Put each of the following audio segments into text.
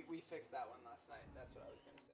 we fixed that one last night. That's what I was gonna say.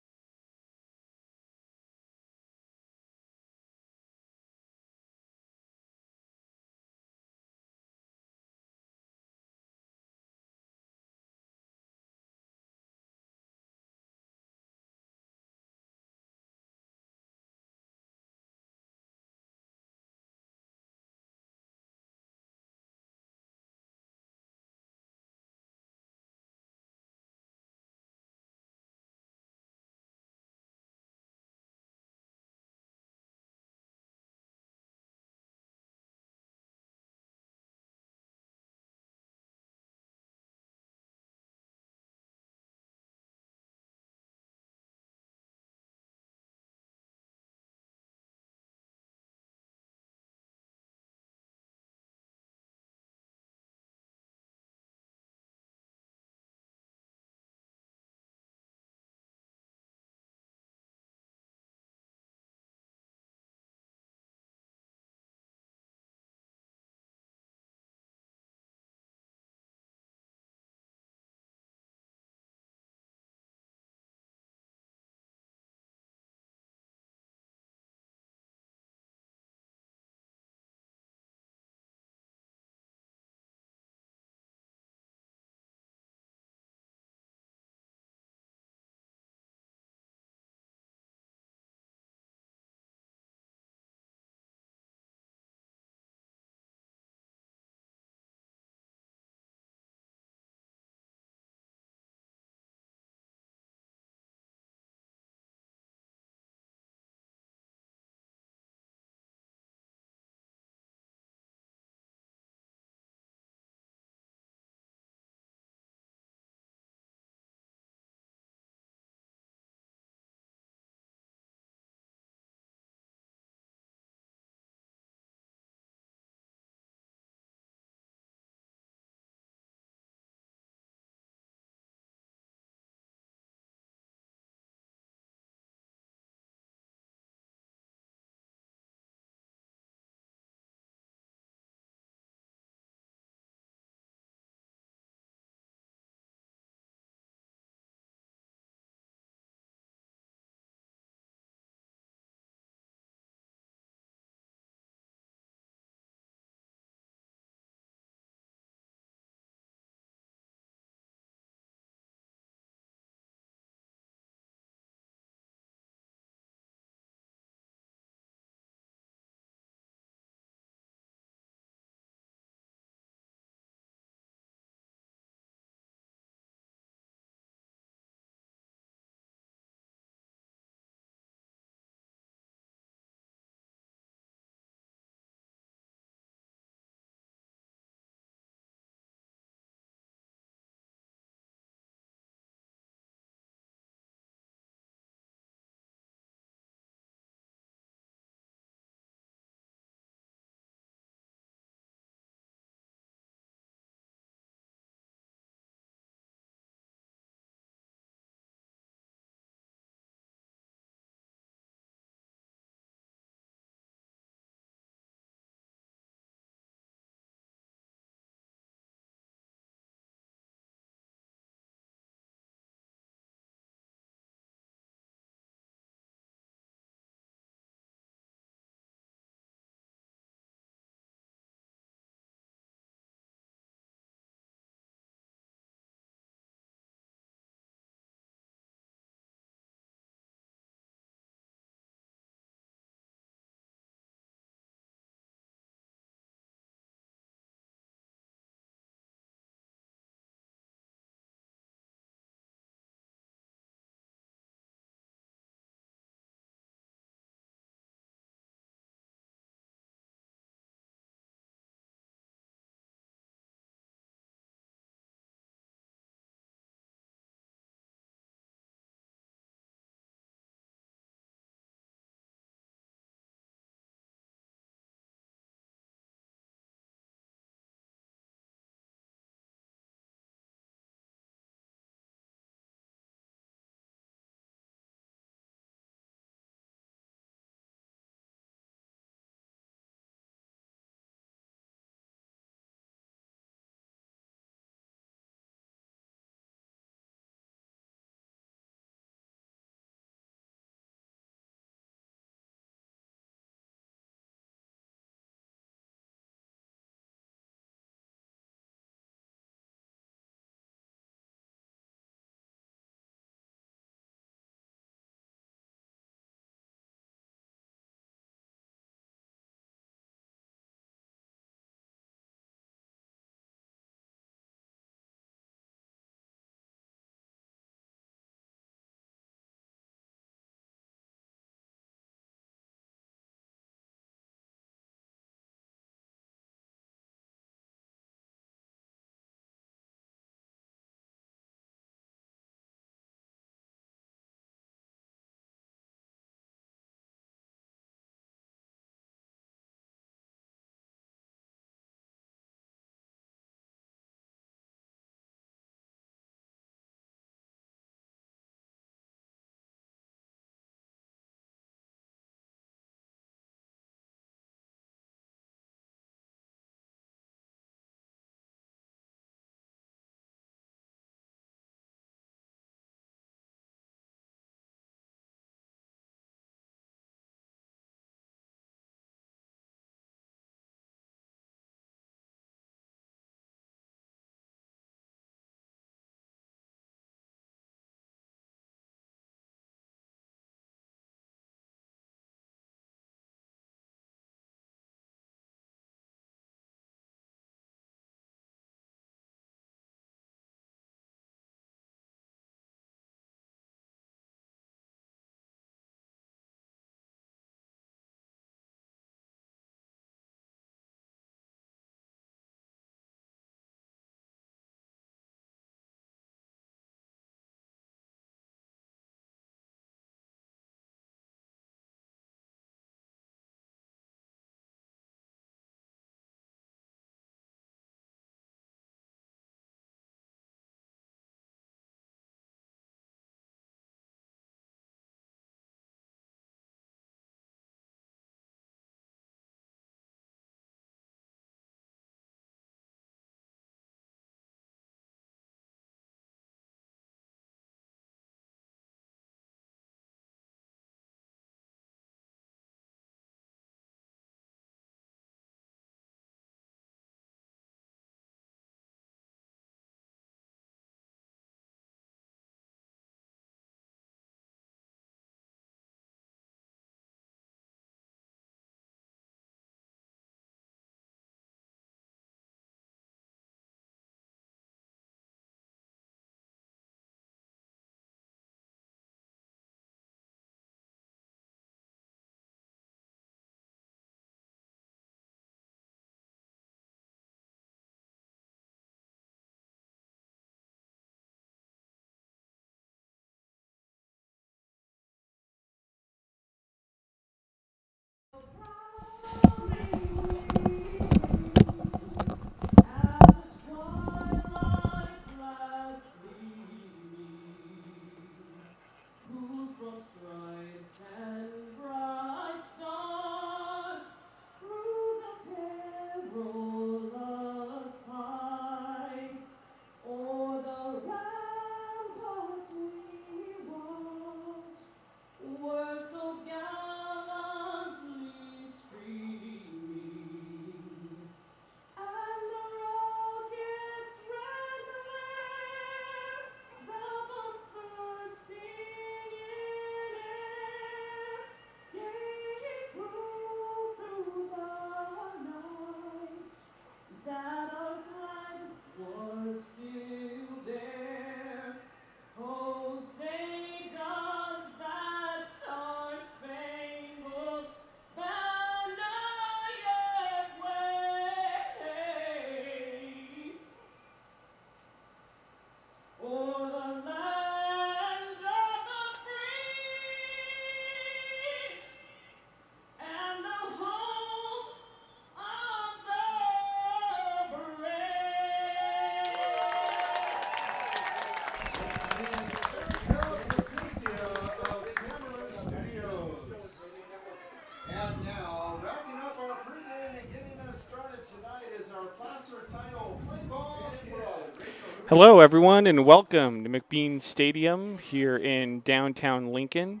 Hello, everyone, and welcome to McBean Stadium here in downtown Lincoln,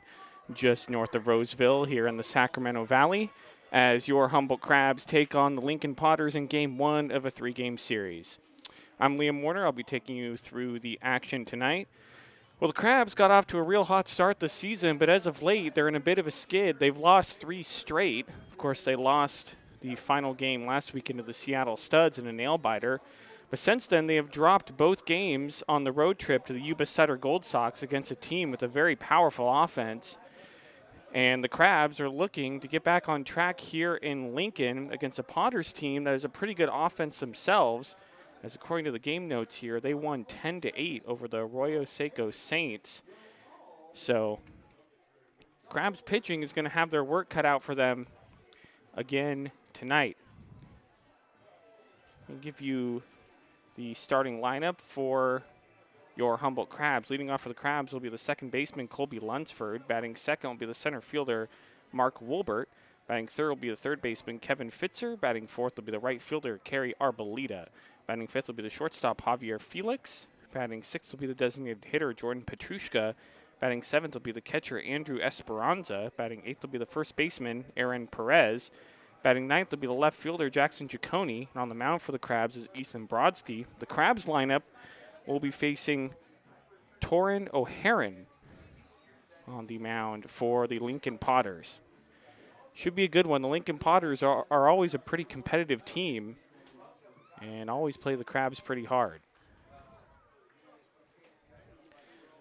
just north of Roseville here in the Sacramento Valley, as your Humboldt Crabs take on the Lincoln Potters in Game 1 of a 3-game series. I'm Liam Warner. I'll be taking you through the action tonight. Well, the Crabs got off to a real hot start this season, but as of late, they're in a bit of a skid. They've lost 3 straight. Of course, they lost the final game last weekend to the Seattle Studs in a nail-biter. But since then, they have dropped both games on the road trip to the Yuba Sutter Gold Sox against a team with a very powerful offense. And the Crabs are looking to get back on track here in Lincoln against a Potters team that has a pretty good offense themselves. As according to the game notes here, they won 10-8 over the Arroyo Seco Saints. So Crabs pitching is going to have their work cut out for them again tonight. I'll give you the starting lineup for your Humboldt Crabs. Leading off for the Crabs will be the second baseman, Colby Lunsford. Batting second will be the center fielder, Mark Wolbert. Batting third will be the third baseman, Kevin Fitzer. Batting fourth will be the right fielder, Kerry Arboleda. Batting fifth will be the shortstop, Javier Felix. Batting sixth will be the designated hitter, Jordan Petrushka. Batting seventh will be the catcher, Andrew Esperanza. Batting eighth will be the first baseman, Aaron Perez. Batting ninth will be the left fielder, Jackson Giacone. And on the mound for the Crabs is Ethan Brodsky. The Crabs lineup will be facing Torin O'Haron on the mound for the Lincoln Potters. Should be a good one. The Lincoln Potters are always a pretty competitive team and always play the Crabs pretty hard.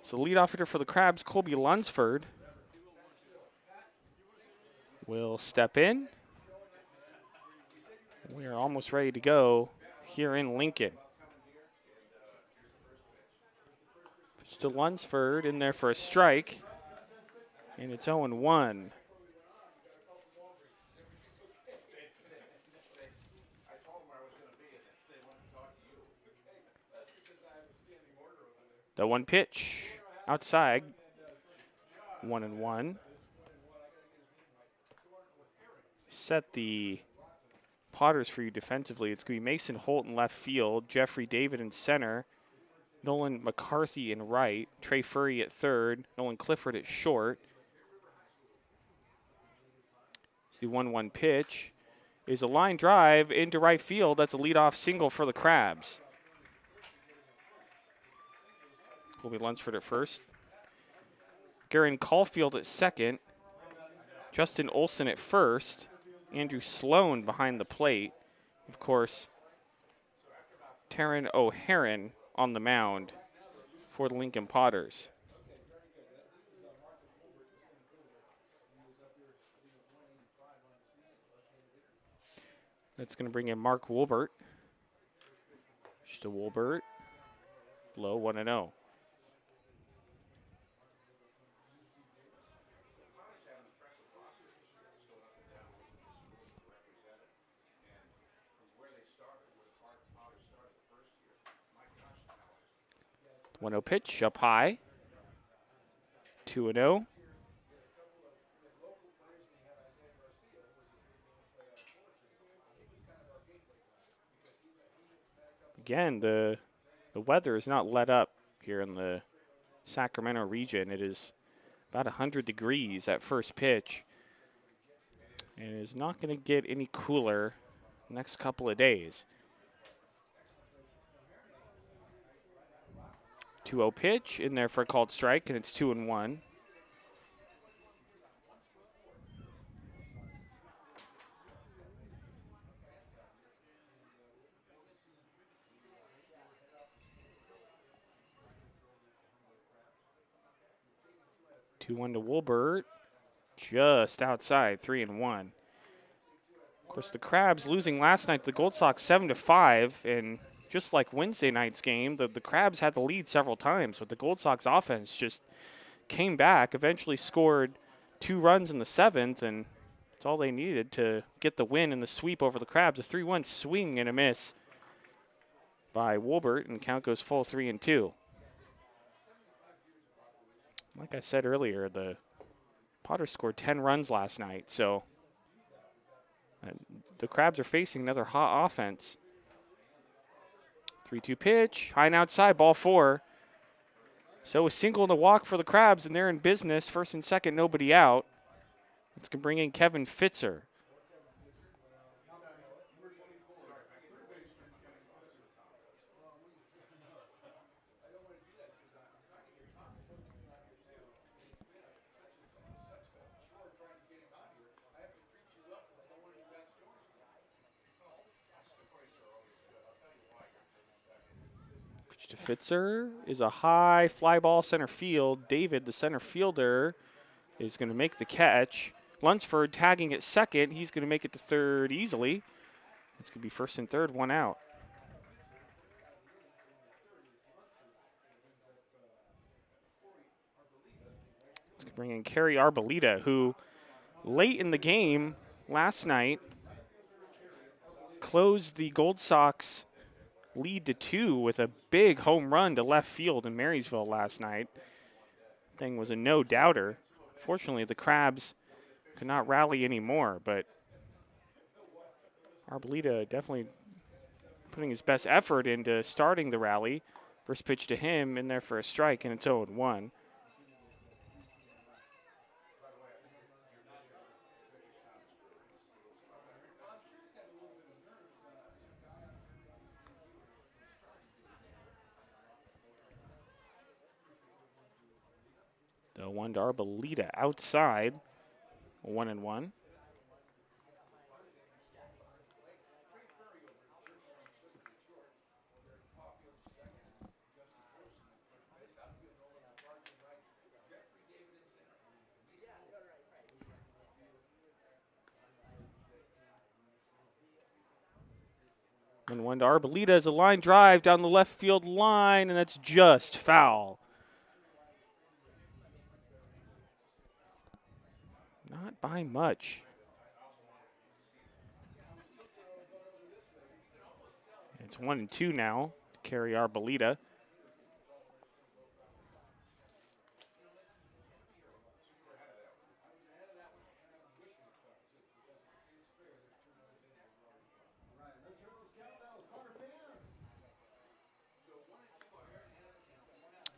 So the leadoff hitter for the Crabs, Colby Lunsford, will step in. We are almost ready to go here in Lincoln. Pitch to Lunsford, in there for a strike, and it's 0-1. The one pitch outside, 1-1. Set the Potters for you defensively. It's going to be Mason Holt in left field, Jeffrey David in center, Nolan McCarthy in right, Trey Furry at third, Nolan Clifford at short. It's the 1-1 pitch. Is a line drive into right field. That's a leadoff single for the Crabs. Colby Lunsford at first. Garen Caulfield at second. Justin Olson at first. Andrew Sloan behind the plate. Of course, Taryn O'Haron on the mound for the Lincoln Potters. That's going to bring in Mark Wolbert. Just a Wolbert. Low 1-0. The 1-0 pitch up high. 2-0. Again, the weather is not let up here in the Sacramento region. It is about 100 degrees at first pitch. And it is not going to get any cooler next couple of days. 2-0 pitch in there for a called strike, and it's 2-1. To Wolbert, just outside, 3-1. Of course, the Crabs losing last night to the Gold Sox 7-5, and just like Wednesday night's game, the Crabs had the lead several times, but the Gold Sox offense just came back, eventually scored 2 runs in the 7th, and that's all they needed to get the win and the sweep over the Crabs. A 3-1 swing and a miss by Wolbert, and count goes full 3-2. Like I said earlier, the Potters scored 10 runs last night, so the Crabs are facing another hot offense. 3-2 pitch, high and outside, ball 4. So a single and a walk for the Crabs, and they're in business. First and second, nobody out. It's going to bring in Kevin Fitzer. Pitch to Fitzer is a high fly ball center field. David, the center fielder, is going to make the catch. Lunsford tagging at second. He's going to make it to third easily. It's going to be first and third, one out. It's going to bring in Kerry Arbolita, who late in the game last night closed the Gold Sox lead to 2 with a big home run to left field in Marysville last night. Thing was a no-doubter. Fortunately, the Crabs could not rally anymore, but Arbolita definitely putting his best effort into starting the rally. First pitch to him, in there for a strike, and it's 0-1. The 1 to Arbolita outside, 1-1. And 1 to Arbolita is a line drive down the left field line, and that's just foul. Not by much. It's 1-2 now to carry Arbolita.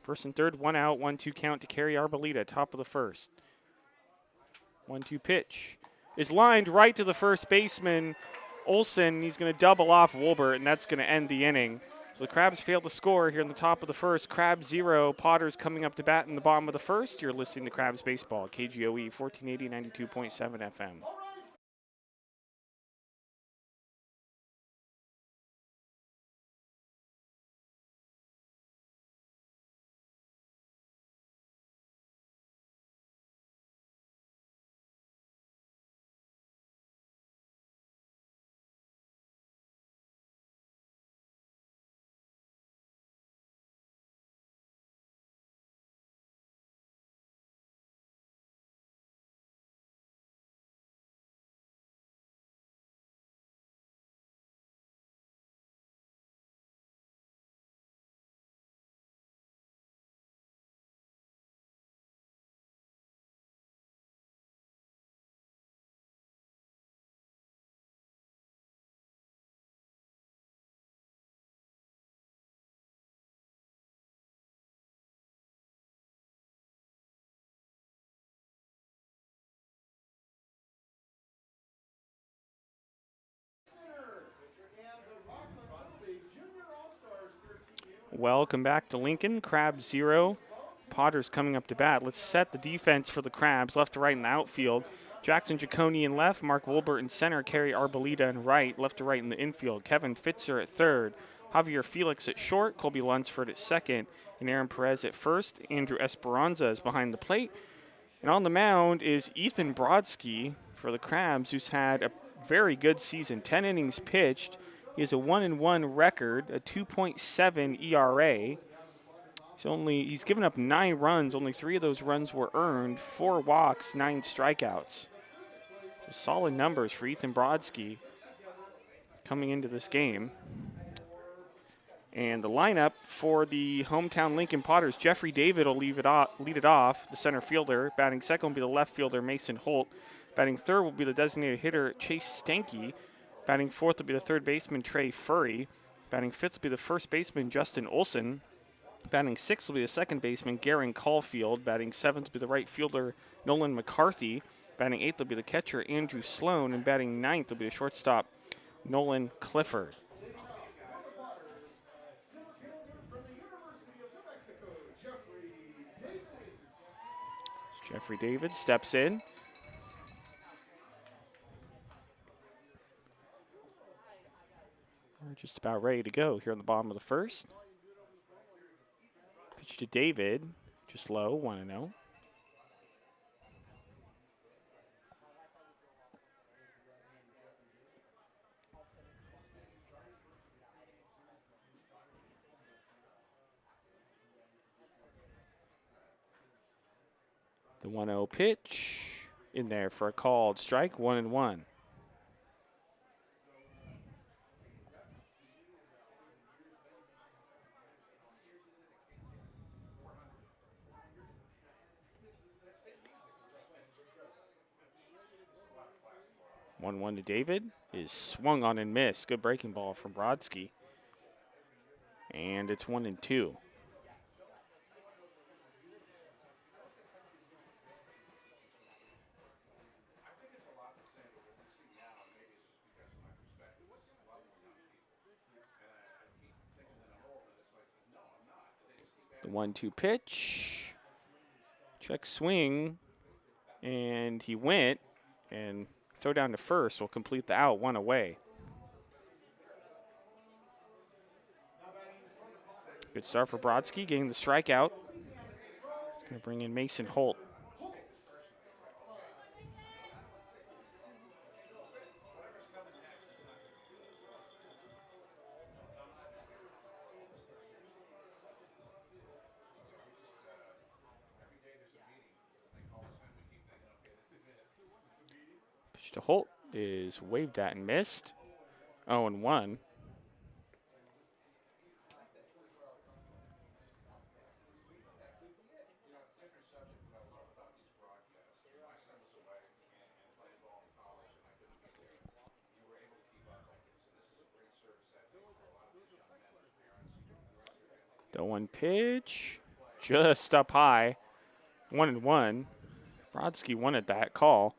First and third, 1 out, 1-2 count to carry Arbolita, top of the first. 1-2 pitch is lined right to the first baseman, Olson. He's going to double off Wolbert, and that's going to end the inning. So the Crabs failed to score here in the top of the first. Crabs 0, Potters coming up to bat in the bottom of the first. You're listening to Crabs Baseball, KGOE 1480, 92.7 FM. Welcome back to Lincoln. Crabs 0, Potters coming up to bat. Let's set the defense for the Crabs, left to right in the outfield. Jackson Giacone in left, Mark Wolbert in center, Kerry Arbolita in right, left to right in the infield. Kevin Fitzer at third, Javier Felix at short, Colby Lunsford at second, and Aaron Perez at first. Andrew Esperanza is behind the plate. And on the mound is Ethan Brodsky for the Crabs, who's had a very good season, 10 innings pitched. He has a 1-1 record, a 2.7 ERA. He's given up 9 runs. Only 3 of those runs were earned. 4 walks, 9 strikeouts. Solid numbers for Ethan Brodsky coming into this game. And the lineup for the hometown Lincoln Potters, Jeffrey David will lead it off, the center fielder. Batting second will be the left fielder, Mason Holt. Batting third will be the designated hitter, Chase Stanky. Batting fourth will be the third baseman, Trey Furry. Batting fifth will be the first baseman, Justin Olson. Batting sixth will be the second baseman, Garen Caulfield. Batting seventh will be the right fielder, Nolan McCarthy. Batting eighth will be the catcher, Andrew Sloan. And batting ninth will be the shortstop, Nolan Clifford. Jeffrey David steps in. We're just about ready to go here on the bottom of the first. Pitch to David, just low, 1-0. The 1-0 pitch in there for a called strike, 1-1. One to David is swung on and missed. Good breaking ball from Brodsky. And it's 1-2. The 1-2 pitch. Check swing. And he went. And throw down to first will complete the out, 1 away. Good start for Brodsky, getting the strikeout. He's going to bring in Mason Holt. Pitch to Holt is waved at and missed. 0-1. The 1 pitch, just up high, 1-1. Brodsky wanted that call.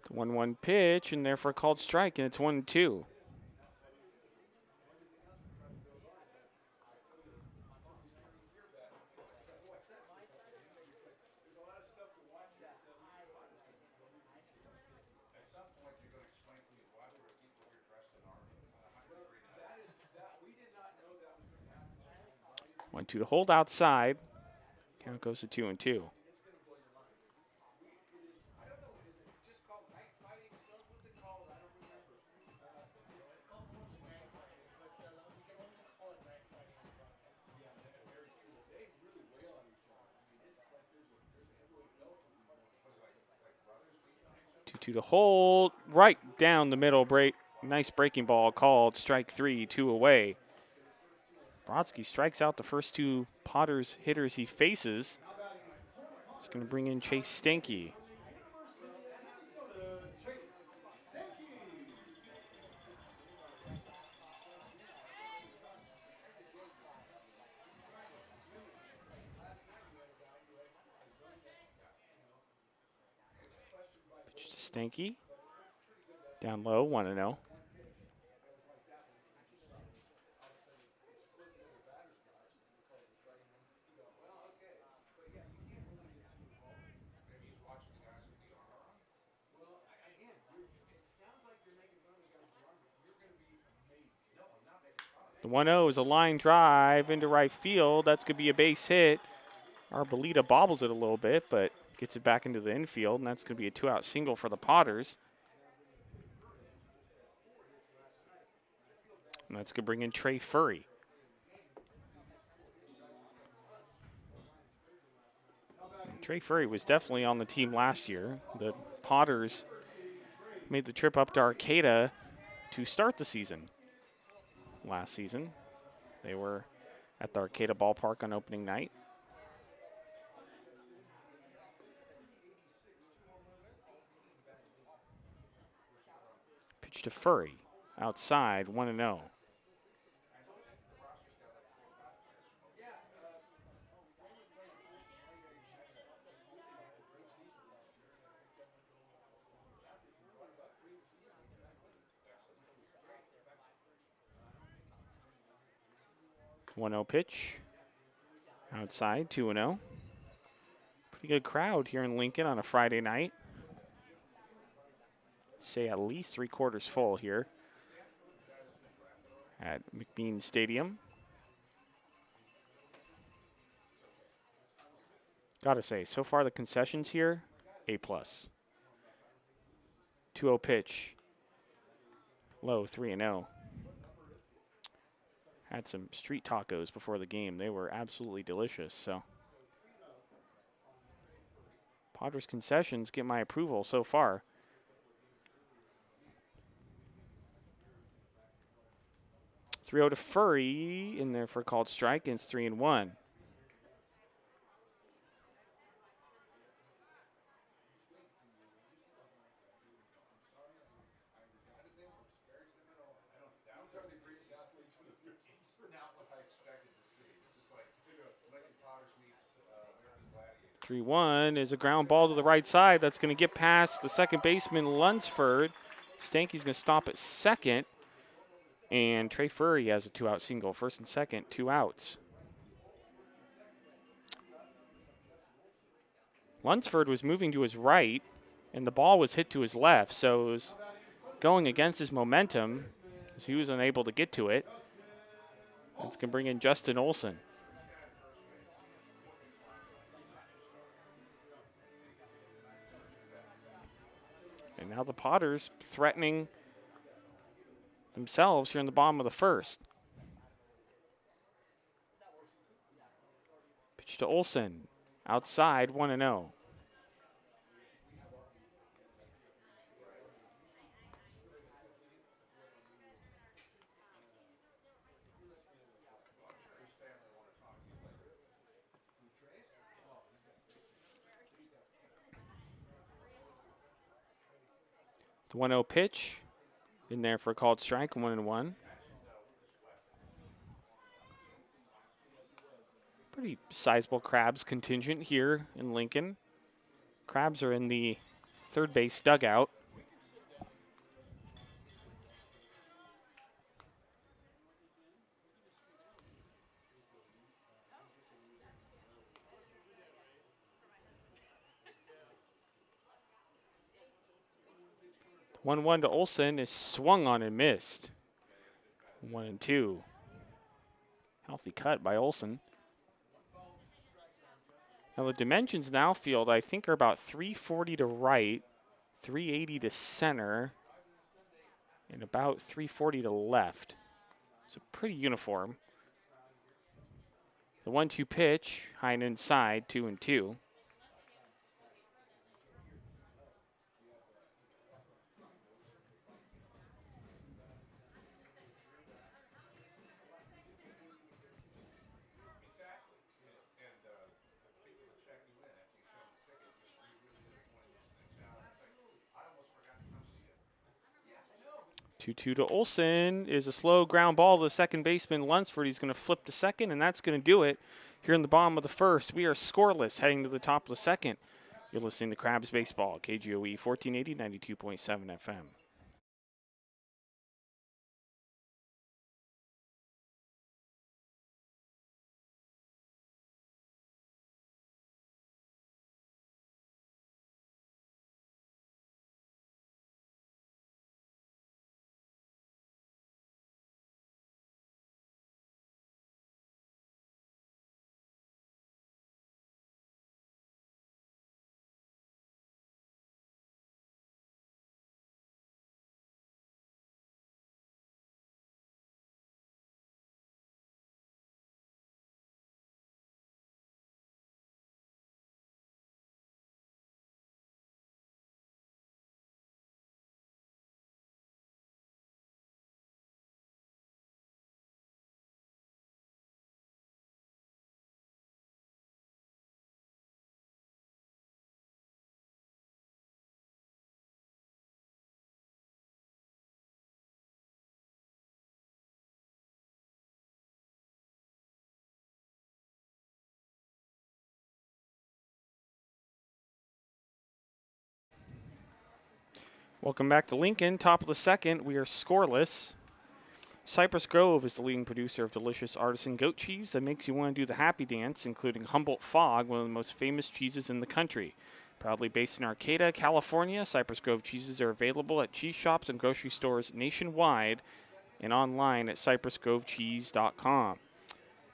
The 1-1 pitch, and therefore called strike, and it's 1-2. One, two to hold outside. Count goes to 2-2. Two to hold, right down the middle. Nice breaking ball called. Strike 3, 2 away. Brodsky strikes out the first two Potters hitters he faces. It's going to bring in Chase Stanky. Pitch to Stanky. Down low, 1-0. The 1-0 is a line drive into right field. That's going to be a base hit. Arboleda bobbles it a little bit, but gets it back into the infield, and that's going to be a 2-out single for the Potters. And that's going to bring in Trey Furry. And Trey Furry was definitely on the team last year. The Potters made the trip up to Arcata to start the season. Last season, they were at the Arcata Ballpark on opening night. Pitch to Furry, outside, 1-0. One 0 pitch. Outside, 2-0. Pretty good crowd here in Lincoln on a Friday night. Say at least 3/4 full here at McBean Stadium. Gotta say, so far the concessions here, A+. 2-0 pitch. Low, 3-0. Had some street tacos before the game. They were absolutely delicious, so. Padres concessions get my approval so far. Three-0 to Furry in there for a called strike, and it's 3-1. One is a ground ball to the right side. That's going to get past the second baseman, Lunsford. Stanky's going to stop at second. And Trey Furry has a 2-out single. First and second, 2 outs. Lunsford was moving to his right, and the ball was hit to his left. So it was going against his momentum, as he was unable to get to it. That's going to bring in Justin Olson. And now the Potters threatening themselves here in the bottom of the first. Pitch to Olson. Outside, 1-0. The 1-0 pitch in there for a called strike, 1-1. Pretty sizable Crabs contingent here in Lincoln. Crabs are in the third base dugout. The 1-1 to Olson is swung on and missed. 1-2. Healthy cut by Olson. Now the dimensions in the outfield, I think, are about 340 to right, 380 to center, and about 340 to left. So pretty uniform. The 1-2 pitch, high and inside, 2-2. Two to Olson is a slow ground ball to the second baseman, Lunsford. He's going to flip to second, and that's going to do it here in the bottom of the first. We are scoreless heading to the top of the second. You're listening to Crabs Baseball, KGOE 1480, 92.7 FM. Welcome back to Lincoln. Top of the second, we are scoreless. Cypress Grove is the leading producer of delicious artisan goat cheese that makes you want to do the happy dance, including Humboldt Fog, one of the most famous cheeses in the country. Proudly based in Arcata, California, Cypress Grove cheeses are available at cheese shops and grocery stores nationwide and online at cypressgrovecheese.com.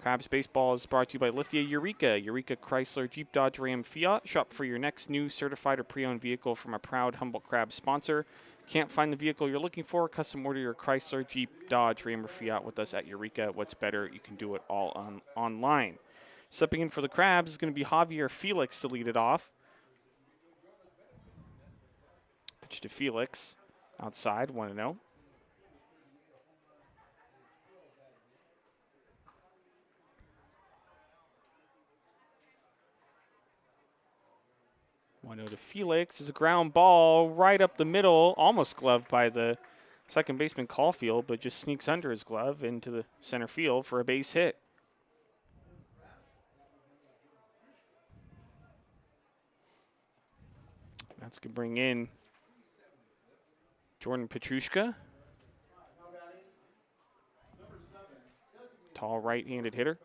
Crabs Baseball is brought to you by Lithia Eureka, Eureka Chrysler Jeep Dodge Ram Fiat. Shop for your next new certified or pre-owned vehicle from a proud Humboldt Crabs sponsor. Can't find the vehicle you're looking for? Custom order your Chrysler, Jeep, Dodge, Ram, or Fiat with us at Eureka. What's better, you can do it all online. Stepping in for the Crabs is going to be Javier Felix to lead it off. Pitch to Felix. Outside, 1-0. To Felix is a ground ball right up the middle, almost gloved by the second baseman Caulfield, but just sneaks under his glove into the center field for a base hit. That's going to bring in Jordan Petrushka. Tall right-handed hitter.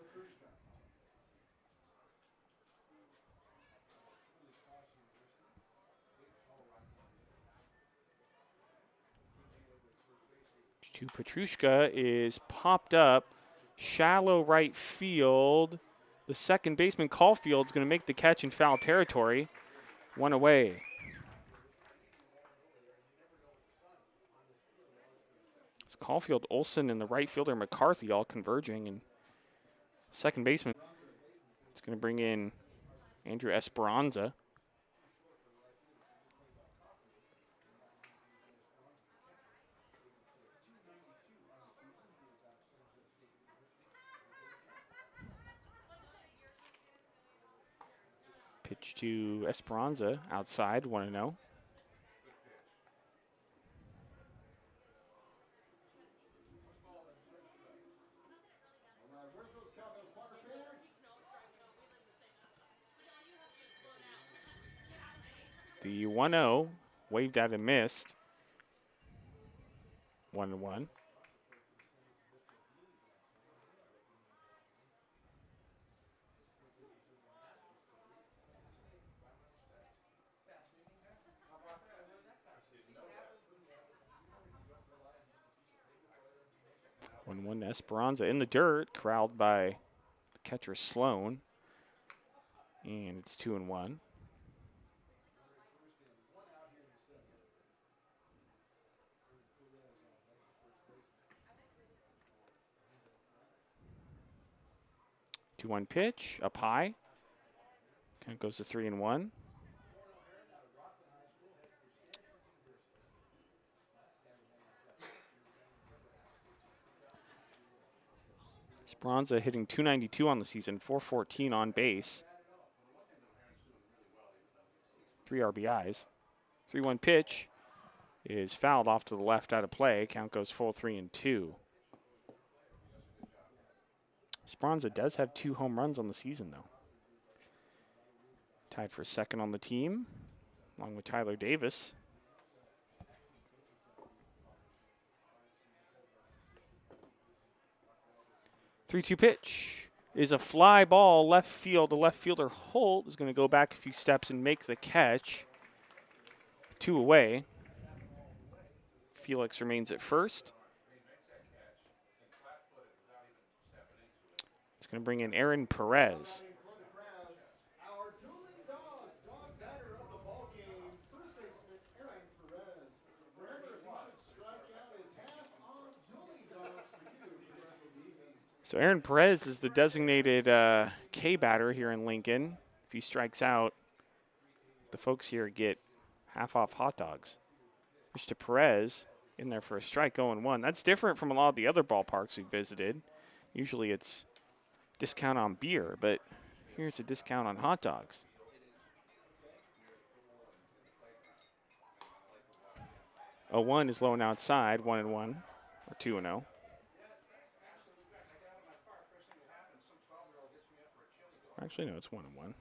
To Petrushka is popped up, shallow right field. The second baseman Caulfield's going to make the catch in foul territory. One away. It's Caulfield, Olson, and the right fielder McCarthy all converging, and second baseman. It's going to bring in Andrew Esperanza. Pitch to Esperanza, outside, 1-0. The 1-0 waved at and missed. 1-1. One Esperanza in the dirt, corralled by the catcher Sloan. And it's 2-1. Two-one pitch, up high. Kind of goes to 3-1. Esperanza hitting .292 on the season, .414 on base. 3 RBIs. 3-1 pitch is fouled off to the left out of play. Count goes full 3-2. Esperanza does have 2 home runs on the season, though. Tied for second on the team, along with Tyler Davis. Three-two pitch is a fly ball left field. The left fielder Holt is going to go back a few steps and make the catch. 2 away. Felix remains at first. It's going to bring in Aaron Perez. So Aaron Perez is the designated K batter here in Lincoln. If he strikes out, the folks here get half off hot dogs. Pitch to Perez, in there for a strike, 0-1. That's different from a lot of the other ballparks we've visited. Usually it's discount on beer, but here's a discount on hot dogs. A 1 is low and outside, 1-1, or 2-0. Actually, no, it's 1-1.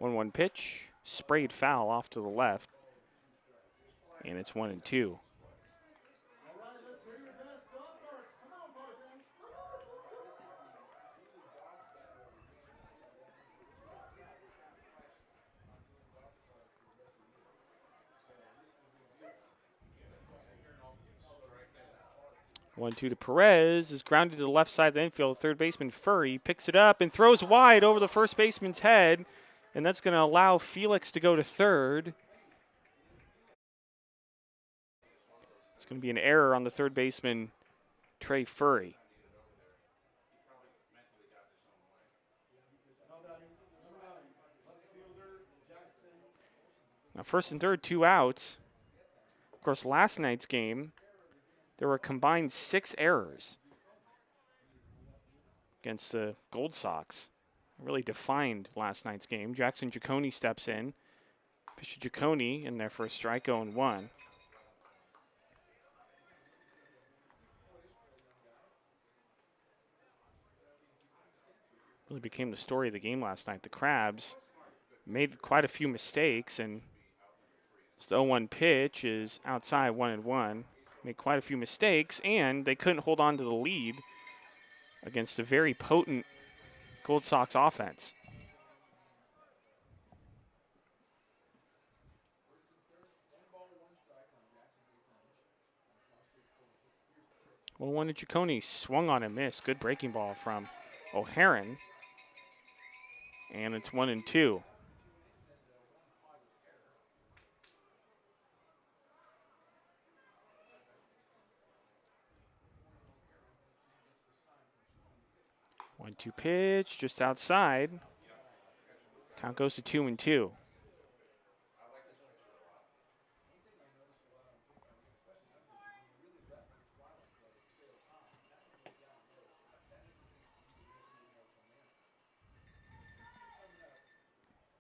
1-1 pitch, sprayed foul off to the left, and it's 1-2. 1-2 to Perez, is grounded to the left side of the infield. Third baseman Furry picks it up and throws wide over the first baseman's head, and that's going to allow Felix to go to third. It's going to be an error on the third baseman, Trey Furry. Now, first and third, 2 outs. Of course, last night's game, there were a combined 6 errors against the Gold Sox. It really defined last night's game. Jackson Giacone steps in. Pitch to Giacone in there for a strike, 0-1. Really became the story of the game last night. The Crabs made quite a few mistakes, and the 0-1 pitch is outside, 1-1. Made quite a few mistakes, and they couldn't hold on to the lead against a very potent Gold Sox offense. Well, one to Giacone, swung on and missed. Good breaking ball from O'Haron. And it's 1-2. One-two pitch, just outside. Count goes to 2-2.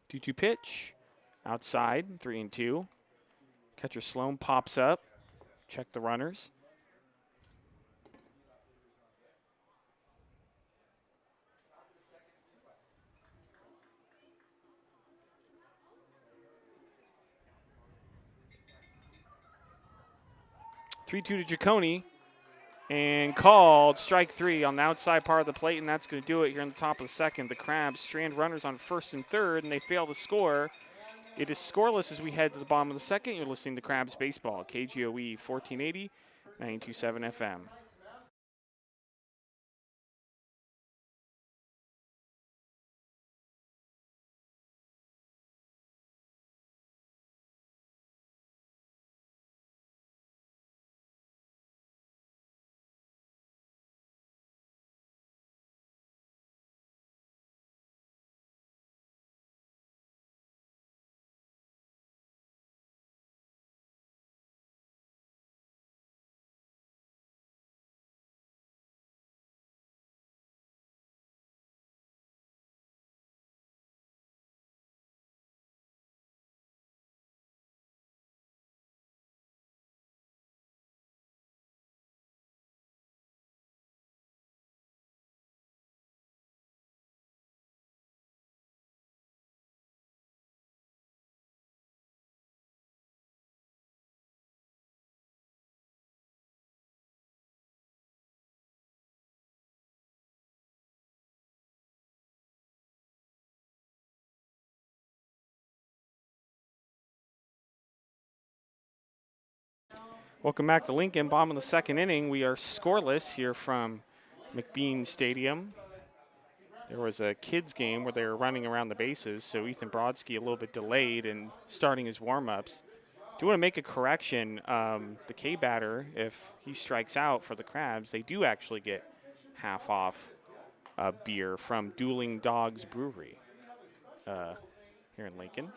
Two-two pitch, outside, 3-2. Catcher Sloan pops up, check the runners. Three-two to Giacone, and called strike 3 on the outside part of the plate, and that's going to do it here in the top of the second. The Crabs strand runners on first and third, and they fail to score. It is scoreless as we head to the bottom of the second. You're listening to Crabs Baseball, KGOE 1480, 927 FM. Welcome back to Lincoln. Bottom of the second inning. We are scoreless here from McBean Stadium. There was a kids game where they were running around the bases, so Ethan Brodsky a little bit delayed in starting his warm-ups. Do want to make a correction. The K batter, if he strikes out for the Crabs, they do actually get half off beer from Dueling Dogs Brewery here in Lincoln.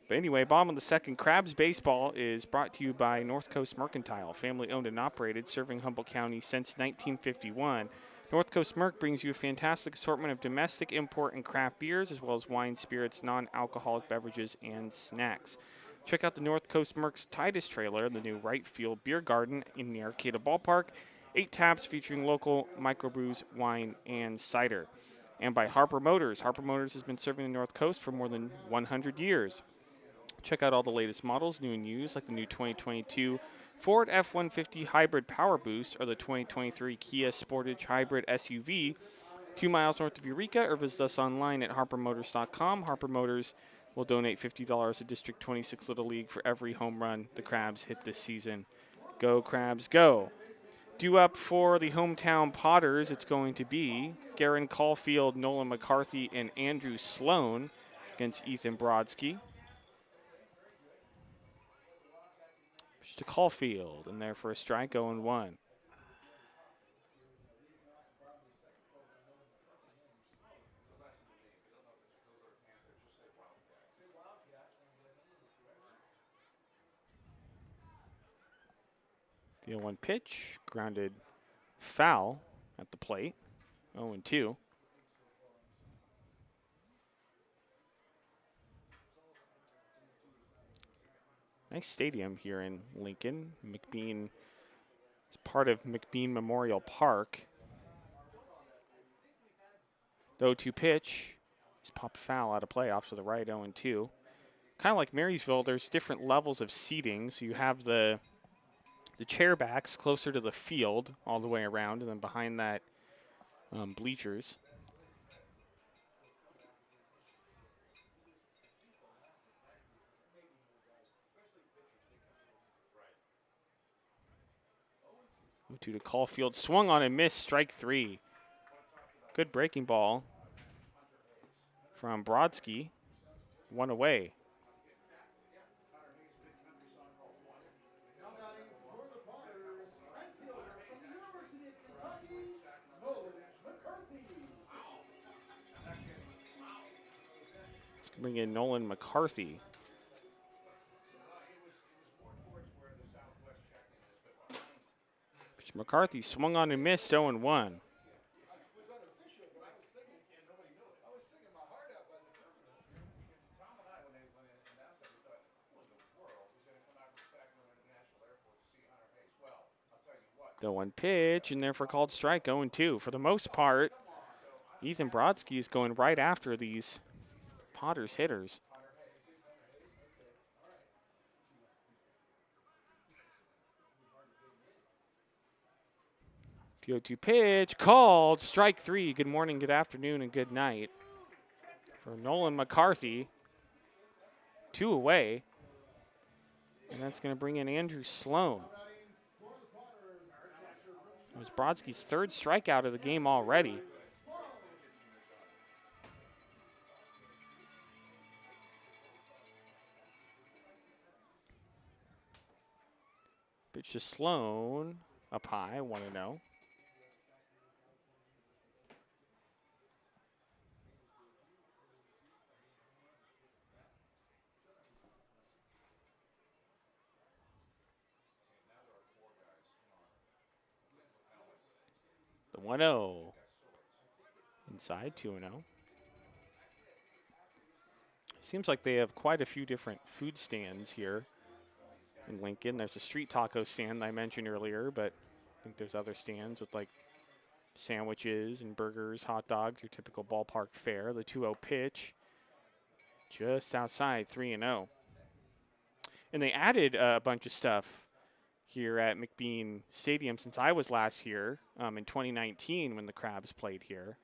But anyway, bottom of the second, Crabs Baseball is brought to you by North Coast Mercantile, family owned and operated, serving Humboldt County since 1951. North Coast Merc brings you a fantastic assortment of domestic, import, and craft beers, as well as wine, spirits, non-alcoholic beverages, and snacks. Check out the North Coast Merc's Titus trailer, the new right field beer garden in the Arcata Ballpark. 8 taps featuring local microbrews, wine, and cider. and by Harper Motors. Harper Motors has been serving the North Coast for more than 100 years. Check out all the latest models, new and used, like the new 2022 Ford F-150 Hybrid Power Boost or the 2023 Kia Sportage Hybrid SUV, 2 miles north of Eureka, or visit us online at harpermotors.com. Harper Motors will donate $50 to District 26 Little League for every home run the Crabs hit this season. Go, Crabs, go. Due up for the hometown Potters, it's going to be Garen Caulfield, Nolan McCarthy, and Andrew Sloan against Ethan Brodsky. Pitch to Caulfield, and there for a strike, 0-1. The 0-1 pitch, grounded foul at the plate, 0-2. Nice stadium here in Lincoln. McBean is part of McBean Memorial Park. The 0-2 pitch is popped foul out of play off to the right, 0-2. Kind of like Marysville, there's different levels of seating. So you have the chair backs closer to the field all the way around, and then behind that, bleachers. To Caulfield, swung on and missed, strike 3. Good breaking ball from Brodsky, 1 away. Let's bring in Nolan McCarthy. McCarthy swung on and missed, 0-1. The 1 pitch, and therefore called strike, 0-2. For the most part, Ethan Brodsky is going right after these Potters hitters. The 0-2 pitch, called strike 3. Good morning, good afternoon, and good night for Nolan McCarthy. 2 away. And that's going to bring in Andrew Sloan. It was Brodsky's 3rd strikeout of the game already. Pitch to Sloan, up high, 1-0. The 1-0. Inside, 2-0. Seems like they have quite a few different food stands here in Lincoln. There's a street taco stand I mentioned earlier, but I think there's other stands with like sandwiches and burgers, hot dogs, your typical ballpark fare. The 2-0 pitch just outside, 3-0. And they added a bunch of stuff here at McBean Stadium since I was last here in 2019 when the Crabs played here.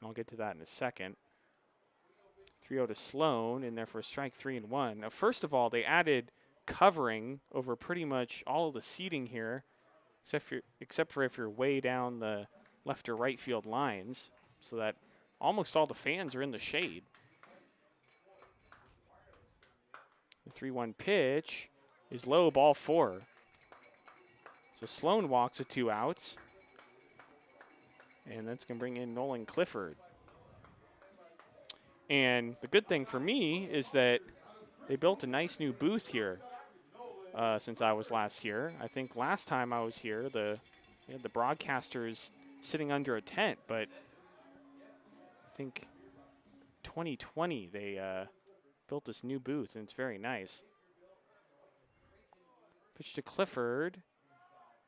I'll get to that in a second. 3-0 to Sloan, in there for a strike, 3-1. Now, first of all, they added covering over pretty much all of the seating here, except for if you're way down the left or right field lines, so that almost all the fans are in the shade. The 3-1 pitch is low, ball 4. So Sloan walks with 2 outs. And that's going to bring in Nolan Clifford. And the good thing for me is that they built a nice new booth here since I was last here. I think last time I was here, they had the broadcasters sitting under a tent, but I think 2020 they built this new booth, and it's very nice. Pitch to Clifford,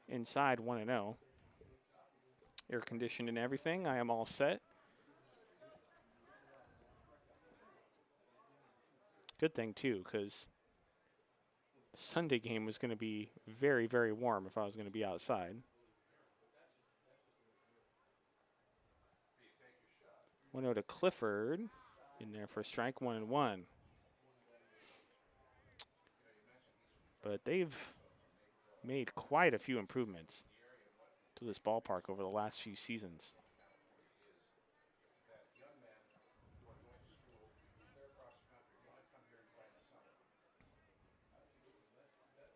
inside, 1-0. air conditioned and everything. I am all set. Good thing, too, because the Sunday game was going to be very, very warm if I was going to be outside. 1-0 to Clifford. In there for a strike, 1-1. But they've made quite a few improvements to this ballpark over the last few seasons.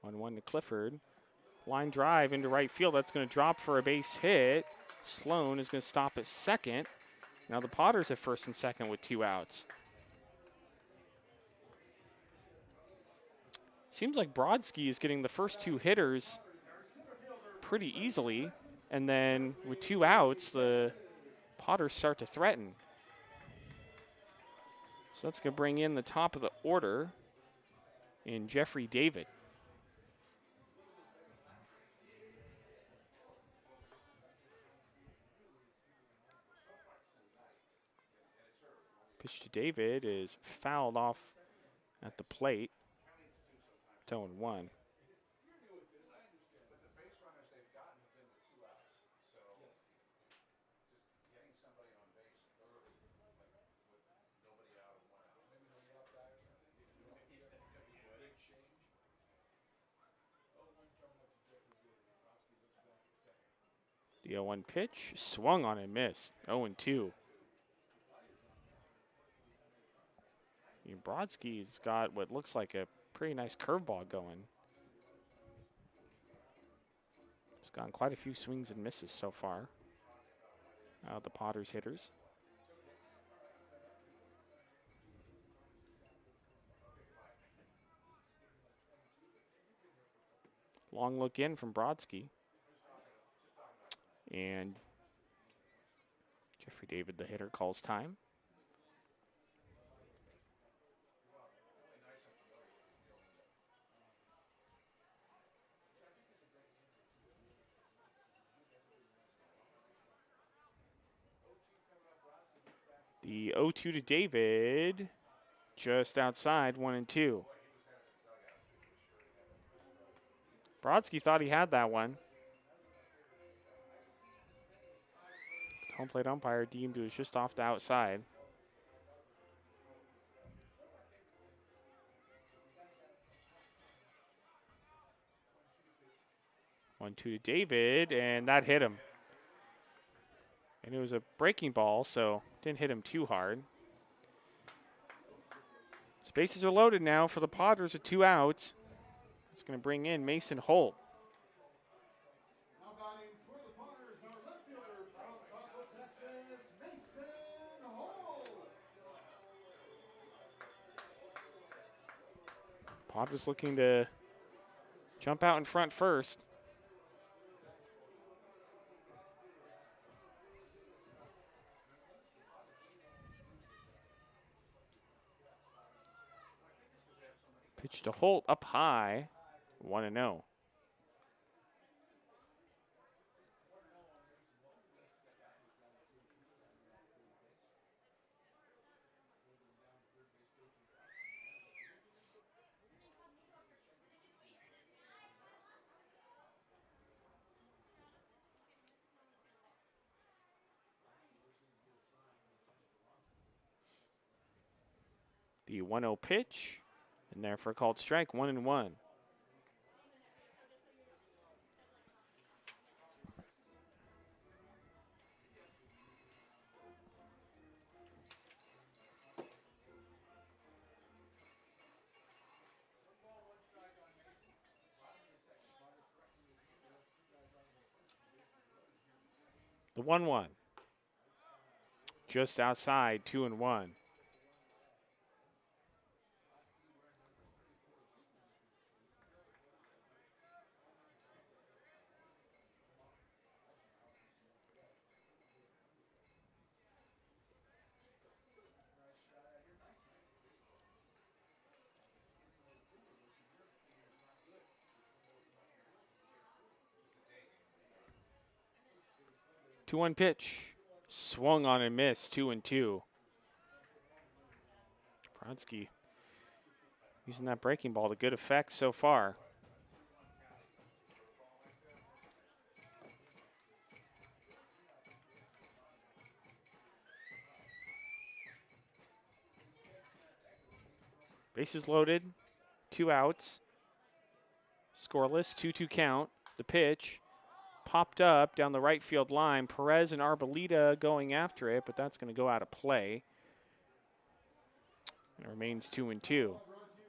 1-1 to Clifford. Line drive into right field. That's going to drop for a base hit. Sloan is going to stop at second. Now the Potters at first and second with 2 outs. Seems like Brodsky is getting the first 2 hitters pretty easily. And then with 2 outs, the Potters start to threaten. So that's going to bring in the top of the order in Jeffrey David. Pitch to David is fouled off at the plate. 0-1. The 0-1 pitch, swung on and missed. 0-2. Brodsky's got what looks like a pretty nice curveball going. He's gotten quite a few swings and misses so far out of the Potters hitters. Long look in from Brodsky. And Jeffrey David, the hitter, calls time. The 0-2 to David, just outside, 1-2. Brodsky thought he had that one. The home plate umpire deemed it was just off the outside. One-two to David, and that hit him. And it was a breaking ball, so didn't hit him too hard. Bases are loaded now for the Potters with 2 outs. It's going to bring in Mason Holt. Now batting for the Potters, our left fielder from Taco, Texas, Mason Holt. Potters looking to jump out in front first. Pitch to Holt up high, 1-0. The 1-0 pitch, and therefore called strike, 1-1. The 1-1. Just outside, 2-1. 2-1 pitch. Swung on and missed. 2-2. Brodsky using that breaking ball to good effect so far. Bases loaded. 2 outs. Scoreless. 2-2 count. The pitch. Popped up down the right field line. Perez and Arboleda going after it, but that's going to go out of play. It remains 2-2. Brought to you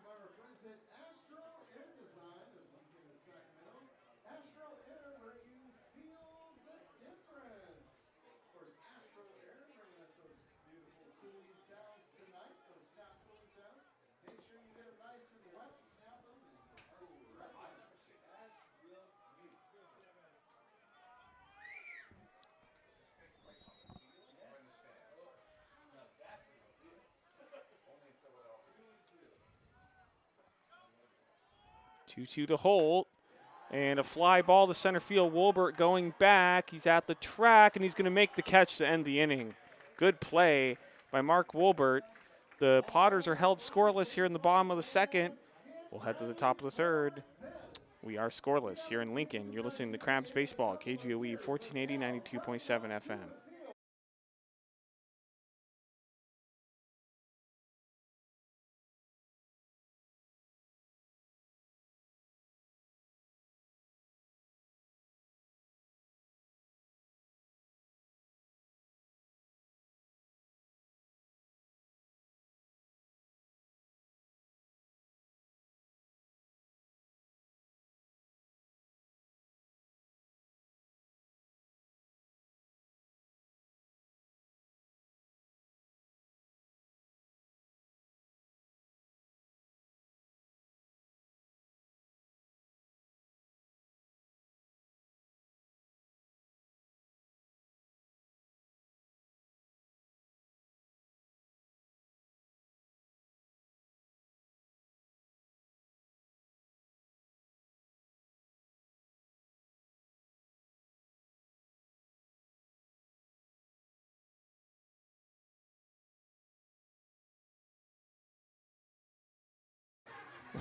by our friends at Astro Air Design of Lincoln and Sacramento. Astro Air, where you feel the difference. Of course, Astro Air bringing us those beautiful cooling towels tonight, those snap cooling towels. Make sure you get them nice and wet, snap them, and you're right back. Two to Holt. And a fly ball to center field. Wolbert going back. He's at the track, and he's going to make the catch to end the inning. Good play by Mark Wolbert. The Potters are held scoreless here in the bottom of the second. We'll head to the top of the third. We are scoreless here in Lincoln. You're listening to Crabs Baseball, KGOE 1480, 92.7 FM.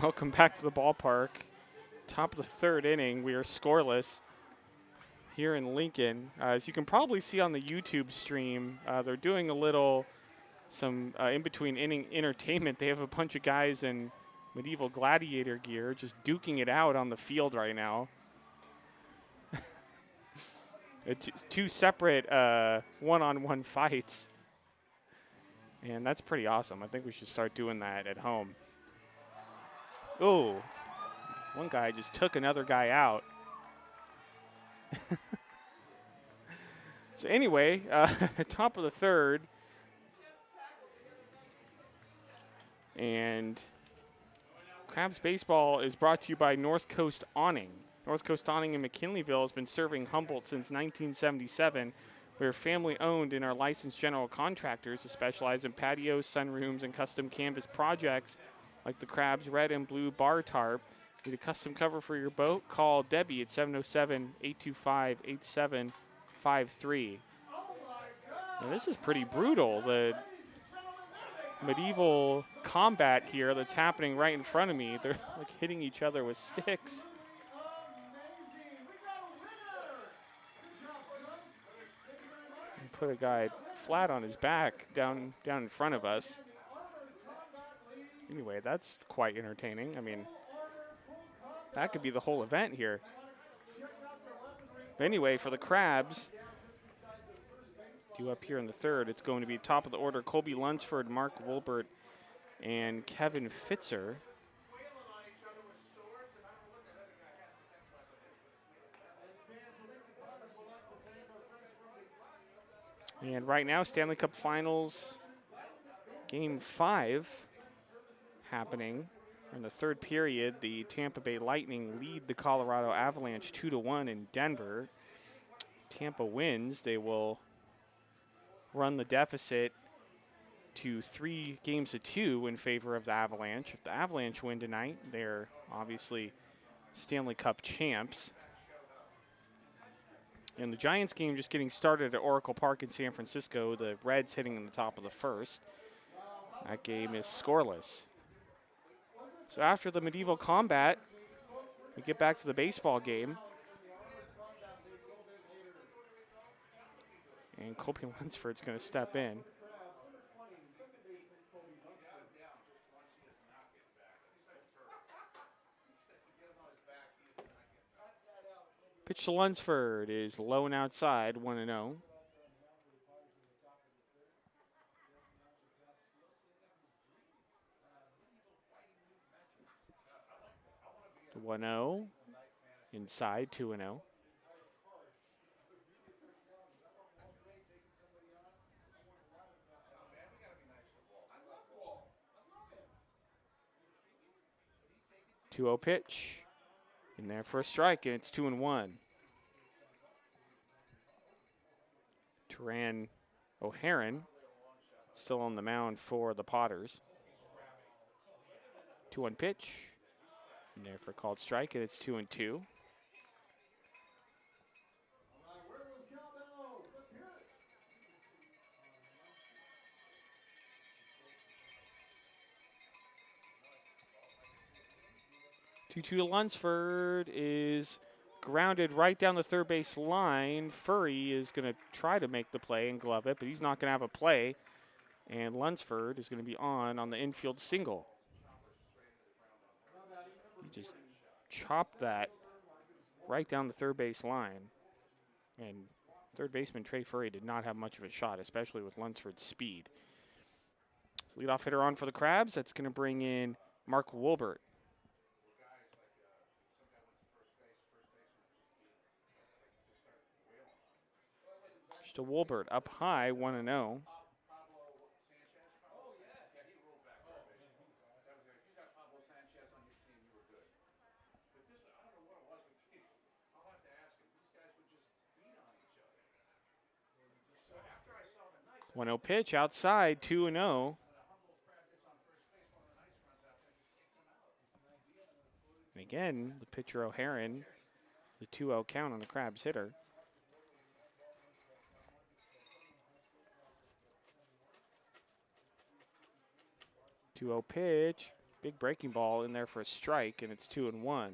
Welcome back to the ballpark. Top of the third inning. We are scoreless here in Lincoln. As you can probably see on the YouTube stream, they're doing some in-between inning entertainment. They have a bunch of guys in medieval gladiator gear just duking it out on the field right now. It's two separate one-on-one fights. And that's pretty awesome. I think we should start doing that at home. Oh, one guy just took another guy out. So anyway, top of the third. And Crabs Baseball is brought to you by North Coast Awning. North Coast Awning in McKinleyville has been serving Humboldt since 1977. We're family owned and are licensed general contractors to specialize in patios, sunrooms, and custom canvas projects like the Crabs red and blue bar tarp. Need a custom cover for your boat? Call Debbie at 707-825-8753. Now this is pretty brutal. The medieval combat here that's happening right in front of me. They're like hitting each other with sticks. And put a guy flat on his back down in front of us. Anyway, that's quite entertaining. I mean, that could be the whole event here. But anyway, for the Crabs, due up here in the third, it's going to be top of the order, Colby Lunsford, Mark Wolbert, and Kevin Fitzer. And right now, Stanley Cup Finals, Game 5 happening. In the third period, the Tampa Bay Lightning lead the Colorado Avalanche 2-1 in Denver. Tampa wins. They will run the deficit to 3-2 in favor of the Avalanche. If the Avalanche win tonight, they're obviously Stanley Cup champs. And the Giants game just getting started at Oracle Park in San Francisco. The Reds hitting in the top of the first. That game is scoreless. So after the medieval combat, we get back to the baseball game. And Colby Lunsford's going to step in. Pitch to Lunsford is low and outside, 1-0. The 1-0, inside, 2-0. Two-0 pitch, in there for a strike, and it's 2-1. Teran O'Haron still on the mound for the Potters. 2-1 pitch, in there for a called strike, and it's 2-2. To Lunsford is grounded right down the third base line. Furry is going to try to make the play and glove it, but he's not going to have a play. And Lunsford is going to be on the infield single. He just chopped that right down the third base line. And third baseman Trey Furry did not have much of a shot, especially with Lunsford's speed. So leadoff hitter on for the Crabs. That's going to bring in Mark Wolbert. To Wolbert, up high, 1-0. One-0 pitch outside, 2-0. And again, the pitcher O'Haron, the 2-0 count on the Crabs hitter. Two-0 pitch, big breaking ball in there for a strike, and it's 2-1.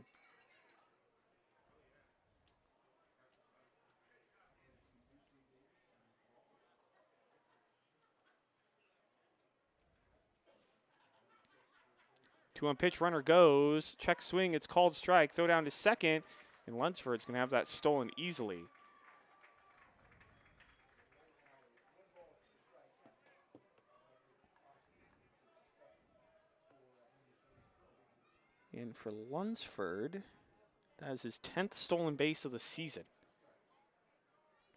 Two-on pitch, runner goes, check swing, it's called strike, throw down to second, and Lunsford's going to have that stolen easily. And for Lunsford, that is his 10th stolen base of the season.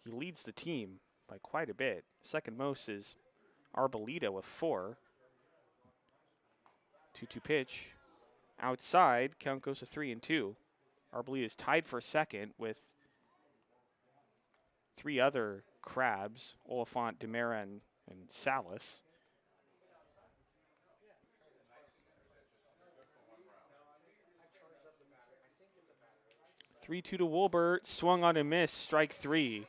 He leads the team by quite a bit. Second most is Arboleda with 4. 2-2 pitch. Outside, count goes to 3-2. Arboleda is tied for second with 3 other Crabs, Oliphant, Demera, and Salas. 3-2 to Wolbert, swung on and missed, strike 3.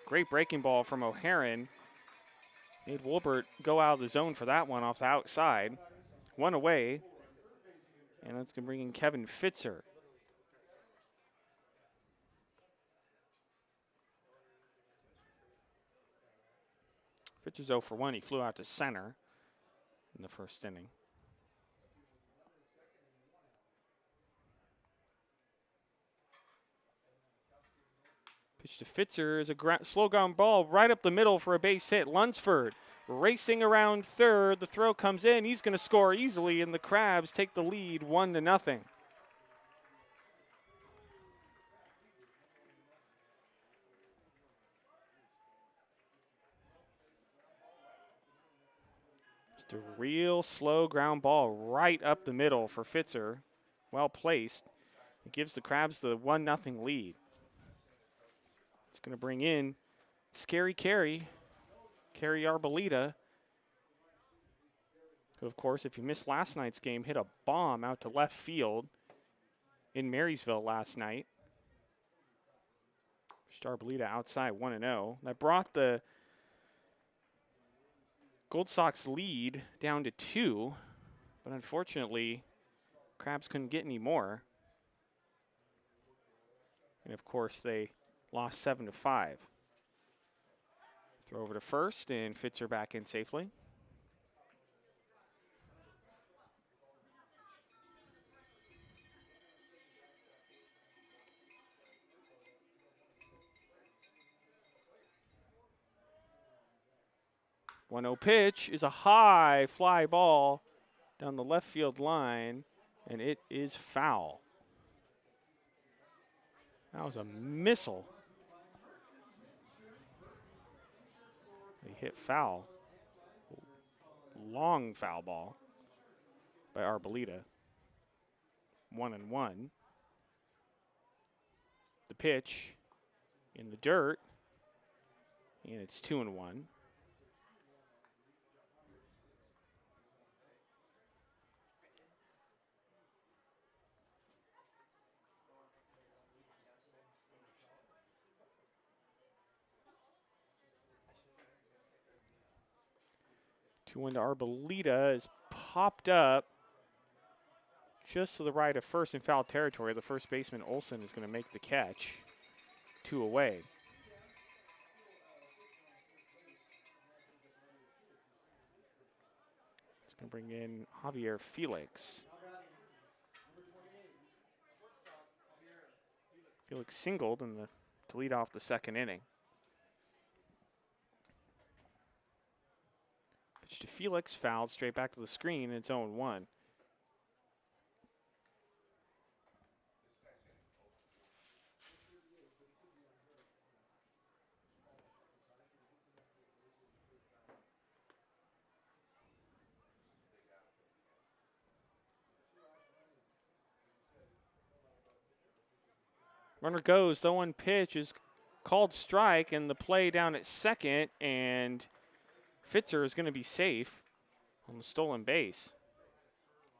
Great breaking ball from O'Haron. Made Wolbert go out of the zone for that one off the outside. One away, and that's going to bring in Kevin Fitzer. Fitzer's 0 for 1. He flew out to center in the first inning. Pitch to Fitzer is a slow ground ball right up the middle for a base hit. Lunsford racing around third. The throw comes in. He's going to score easily, and the Crabs take the lead 1-0. Just a real slow ground ball right up the middle for Fitzer. Well placed. It gives the Crabs the 1-0 lead. It's going to bring in Scary Carey Arboleda, who, of course, if you missed last night's game, hit a bomb out to left field in Marysville last night Arboleda outside 1-0. That brought the Gold Sox lead down to 2, but unfortunately, Crabs couldn't get any more. And of course, they lost 7-5. Throw over to first, and Fitzer back in safely. One 0 pitch is a high fly ball down the left field line, and it is foul. That was a missile. He hit foul. Long foul ball by Arboleda. 1-1. The pitch in the dirt, and it's 2-1. Two into Arboleda is popped up just to the right of first in foul territory. The first baseman, Olson, is going to make the catch. 2 away. It's going to bring in Javier Felix. Felix singled to lead off the second inning. Pitch to Felix, fouled straight back to the screen, and it's 0-1. Runner goes, the 1 pitch is called strike, and the play down at second, and Fitzer is going to be safe on the stolen base.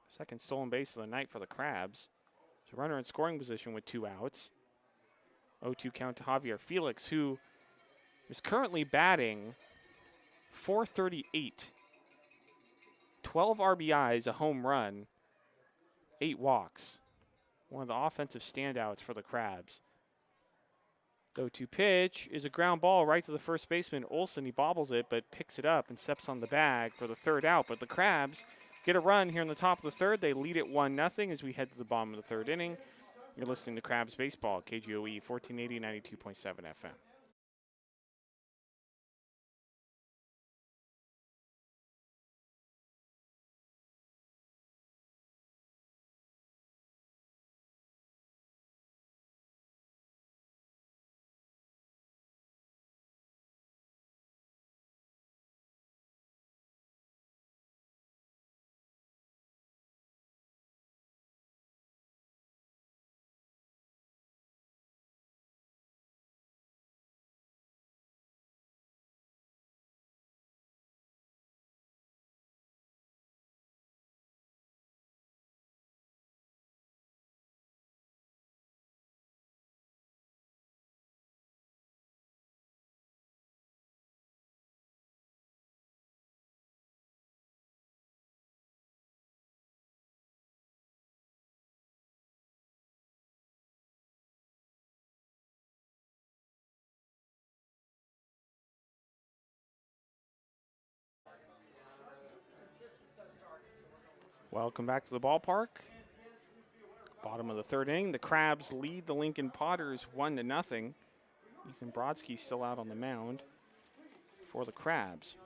Second stolen base of the night for the Crabs. So runner in scoring position with 2 outs. 0-2 count to Javier Felix, who is currently batting .438. 12 RBIs, a home run, 8 walks. One of the offensive standouts for the Crabs. The 0-2 pitch is a ground ball right to the first baseman, Olson. He bobbles it, but picks it up and steps on the bag for the third out. But the Crabs get a run here in the top of the third. They lead it 1-0 as we head to the bottom of the third inning. You're listening to Crabs Baseball, KGOE 1480, 92.7 FM. Welcome back to the ballpark. Bottom of the third inning. The Crabs lead the Lincoln Potters 1-0. Ethan Brodsky still out on the mound for the Crabs.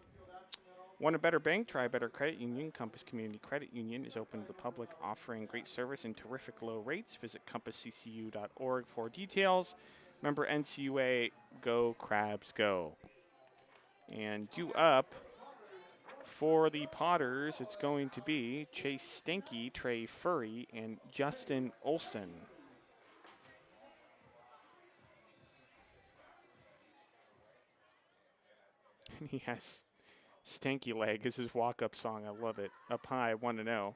Want a better bank? Try a better credit union. Compass Community Credit Union is open to the public, offering great service and terrific low rates. Visit compassccu.org for details. Remember NCUA, go Crabs go. And due up for the Potters, it's going to be Chase Stenke, Trey Furry, and Justin Olson. And he has Stanky Leg as his walk-up song. I love it. Up high, 1-0.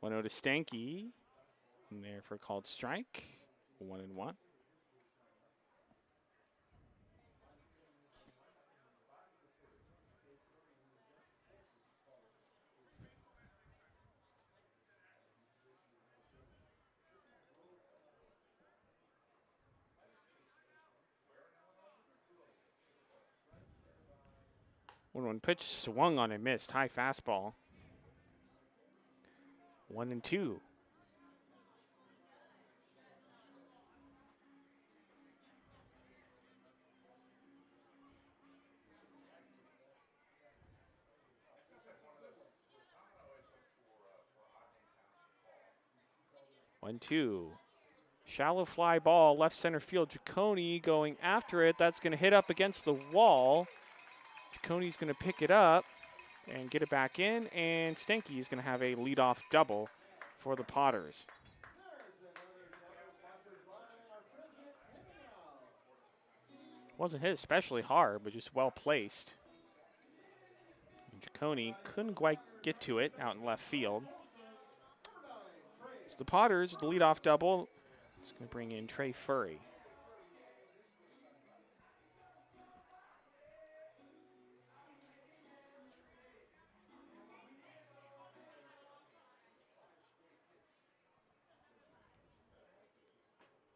1-0 to Stanky. In there for a called strike. 1-1. One pitch swung on and missed. High fastball. 1-2. One, two. Shallow fly ball, left center field. Ciccone going after it. That's going to hit up against the wall. Ciccone's going to pick it up and get it back in. And Stanky is going to have a leadoff double for the Potters. Wasn't hit especially hard, but just well placed. And Ciccone couldn't quite get to it out in left field. So the Potters with the leadoff double. It's going to bring in Trey Furry.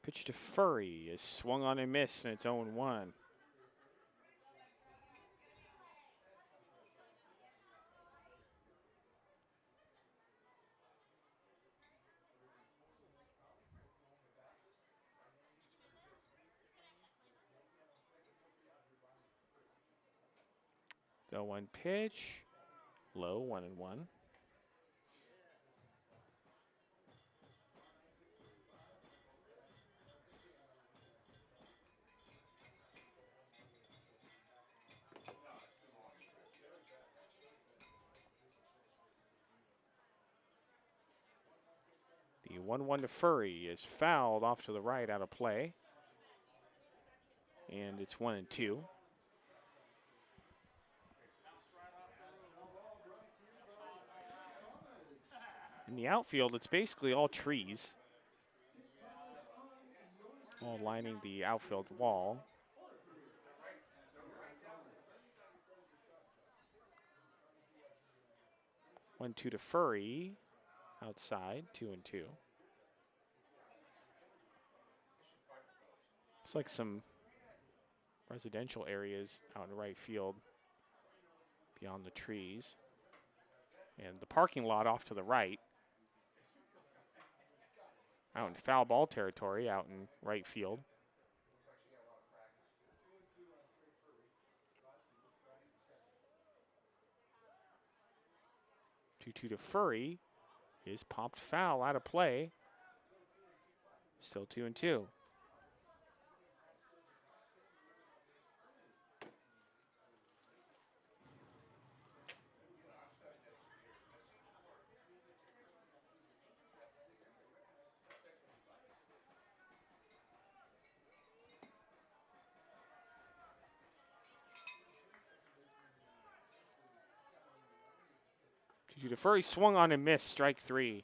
Pitch to Furry is swung on and missed, and it's 0-1. The 1 pitch, low, 1-1. The 1-1 to Furry is fouled off to the right out of play. And it's 1-2. In the outfield, it's basically all trees, all lining the outfield wall. 1-2 to Furry, outside, 2-2. It's like some residential areas out in right field beyond the trees. And the parking lot off to the right. Out in foul ball territory, out in right field. Two to Furry is popped foul out of play. Still 2-2. To Furry, swung on and missed, strike 3.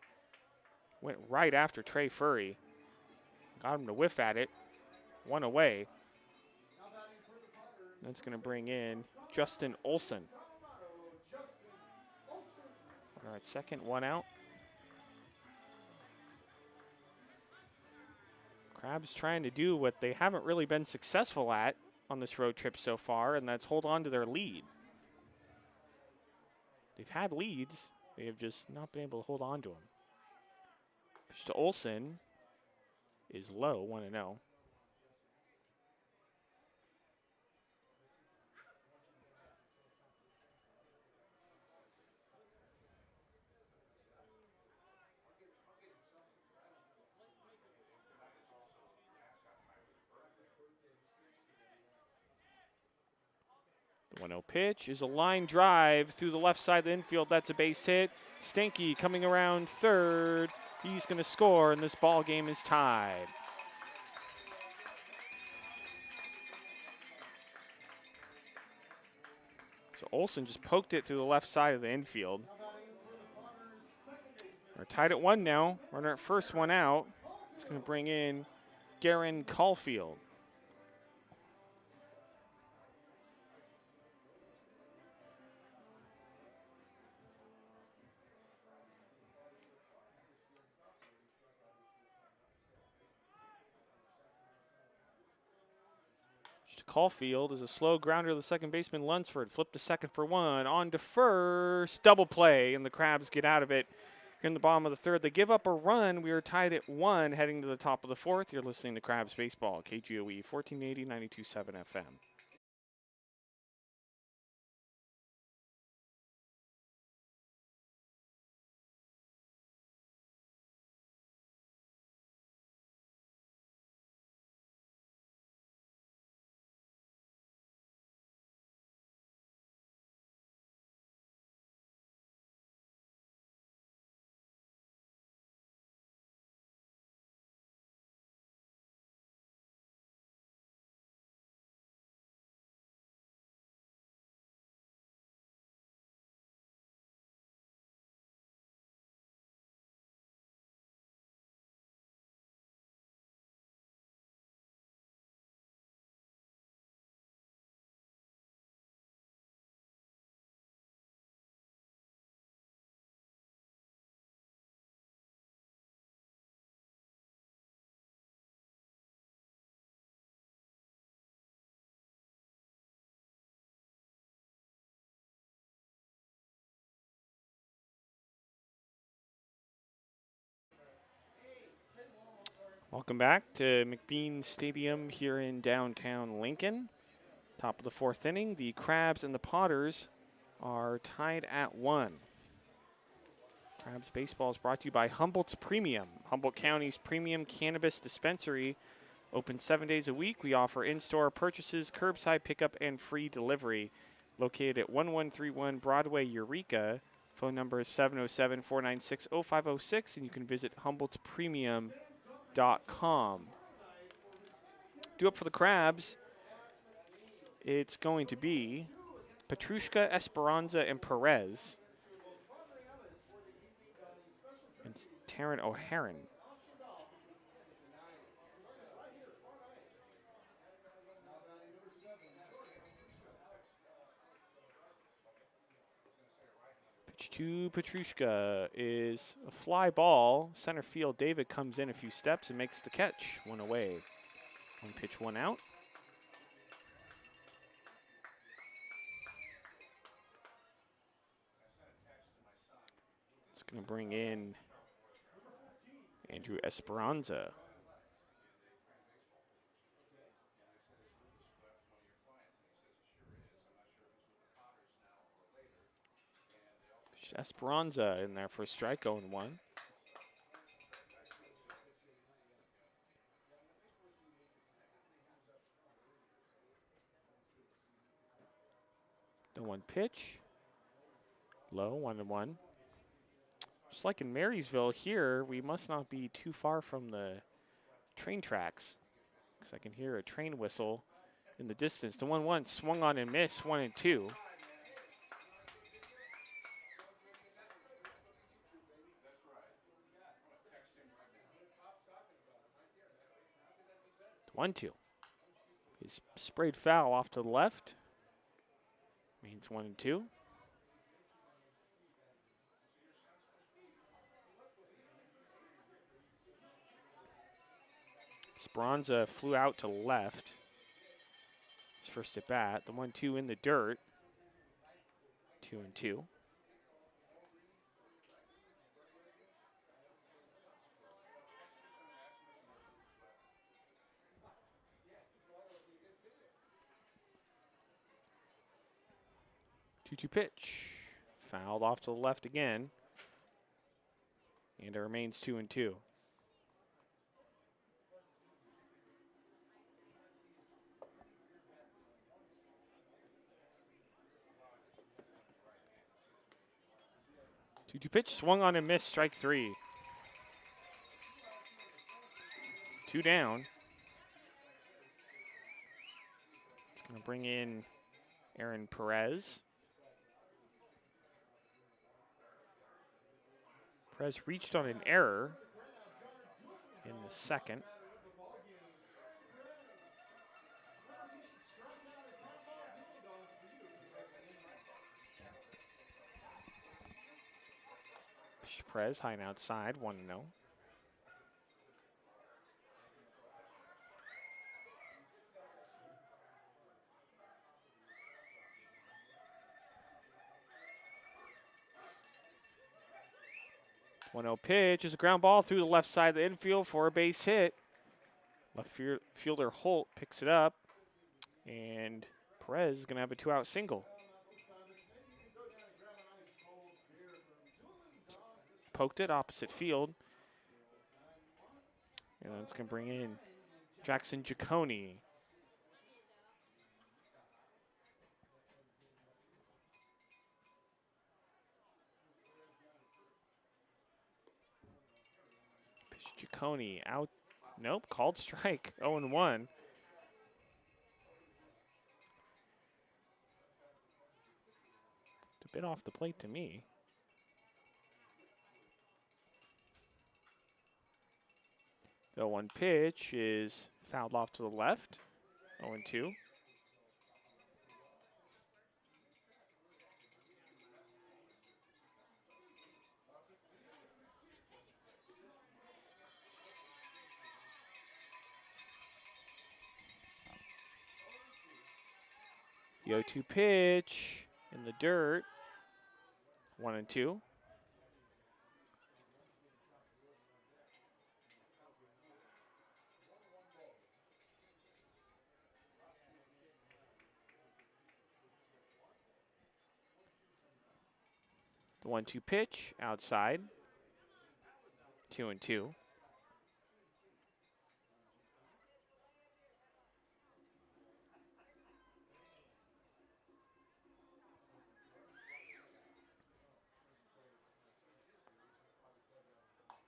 Went right after Trey Furry. Got him to whiff at it. 1 away. That's going to bring in Justin Olson. All right, second, 1 out. Crabs trying to do what they haven't really been successful at on this road trip so far, and that's hold on to their lead. They've had leads. They have just not been able to hold on to them. Pitch to Olson is low, 1-0. The 1-0 pitch is a line drive through the left side of the infield. That's a base hit. Stanky coming around third. He's going to score, and this ball game is tied. So Olson just poked it through the left side of the infield. We're tied at 1 now. Runner at first, one out. It's going to bring in Garen Caulfield. Caulfield is a slow grounder to the second baseman Lunsford. Flip to second for one. On to first. Double play, and the Crabs get out of it in the bottom of the third. They give up a run. We are tied at 1 heading to the top of the fourth. You're listening to Crabs Baseball, KGOE 1480, 92.7 FM. Welcome back to McBean Stadium here in downtown Lincoln. Top of the fourth inning. The Crabs and the Potters are tied at 1. Crabs Baseball is brought to you by Humboldt's Premium, Humboldt County's premium cannabis dispensary. Open 7 days a week. We offer in-store purchases, curbside pickup, and free delivery. Located at 1131 Broadway, Eureka. Phone number is 707-496-0506, and you can visit Humboldt'sPremium.com. Due up for the Crabs, it's going to be Petrushka, Esperanza, and Perez. And Taryn O'Haron. Pitch to Petrushka is a fly ball. Center field, David comes in a few steps and makes the catch. One away. One pitch, one out. It's going to bring in Andrew Esperanza. Esperanza in there for a strike, 0-1. The one pitch. Low, 1-1. Just like in Marysville here, we must not be too far from the train tracks, because I can hear a train whistle in the distance. The 1-1 swung on and missed, 1-2. The 1-2 is sprayed foul off to the left. Means 1-2. Esperanza flew out to left. His first at bat. The 1-2 in the dirt. 2-2. Two-two pitch. Fouled off to the left again. And it remains 2-2. Two-two pitch, swung on and missed, strike 3. 2 down. It's going to bring in Aaron Perez. Perez reached on an error in the second. Perez high and outside, 1-0. One-0 pitch is a ground ball through the left side of the infield for a base hit. Left fielder Holt picks it up, and Perez is going to have a 2-out single. Poked it opposite field. And that's going to bring in Jackson Giacone. Pitch Giacone out. Nope, called strike. 0-1. It's a bit off the plate to me. The 1 pitch is fouled off to the left. 0-2. The 0-2 pitch in the dirt. 1-2. The 1-2 pitch outside. 2-2.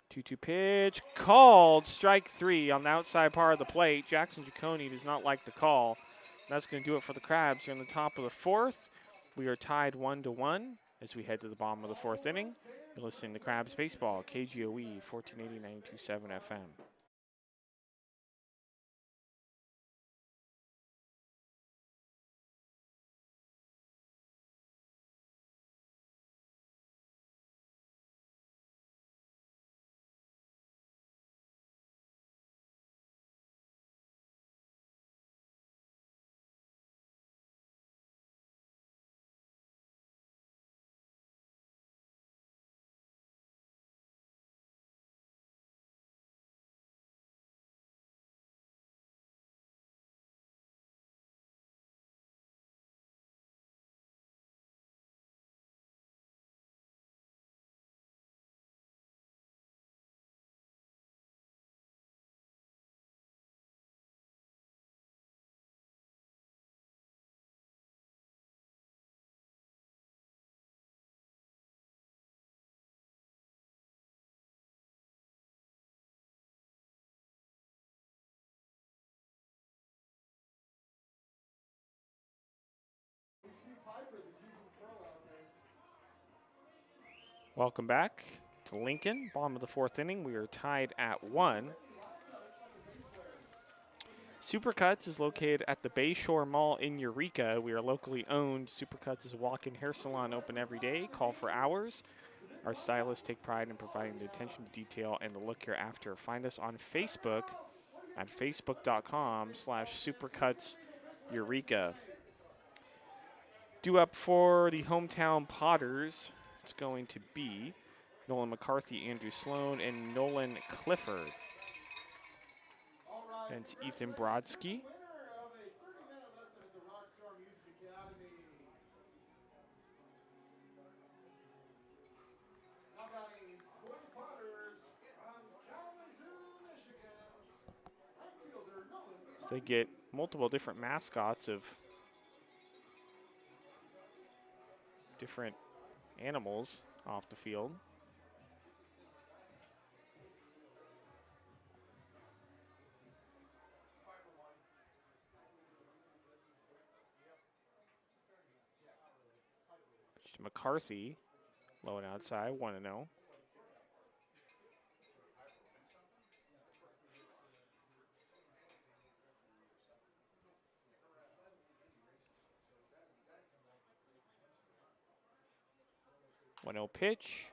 Two-two pitch called. Strike 3 on the outside part of the plate. Jackson Giacone does not like the call. That's going to do it for the Crabs here in the top of the 4th. We are tied 1-1 as we head to the bottom of the 4th inning. You're listening to Crabs Baseball, KGOE 1480-927 FM. Welcome back to Lincoln, bottom of the 4th inning. We are tied at 1. Supercuts is located at the Bayshore Mall in Eureka. We are locally owned. Supercuts is a walk-in hair salon open every day. Call for hours. Our stylists take pride in providing the attention to detail and the look you're after. Find us on Facebook at facebook.com/supercutseureka. Due up for the hometown Potters, it's going to be Nolan McCarthy, Andrew Sloan, and Nolan Clifford. And it's Ethan Brodsky. So they get multiple different mascots of different animals off the field. McCarthy, low and outside, 1-0. 1-0 pitch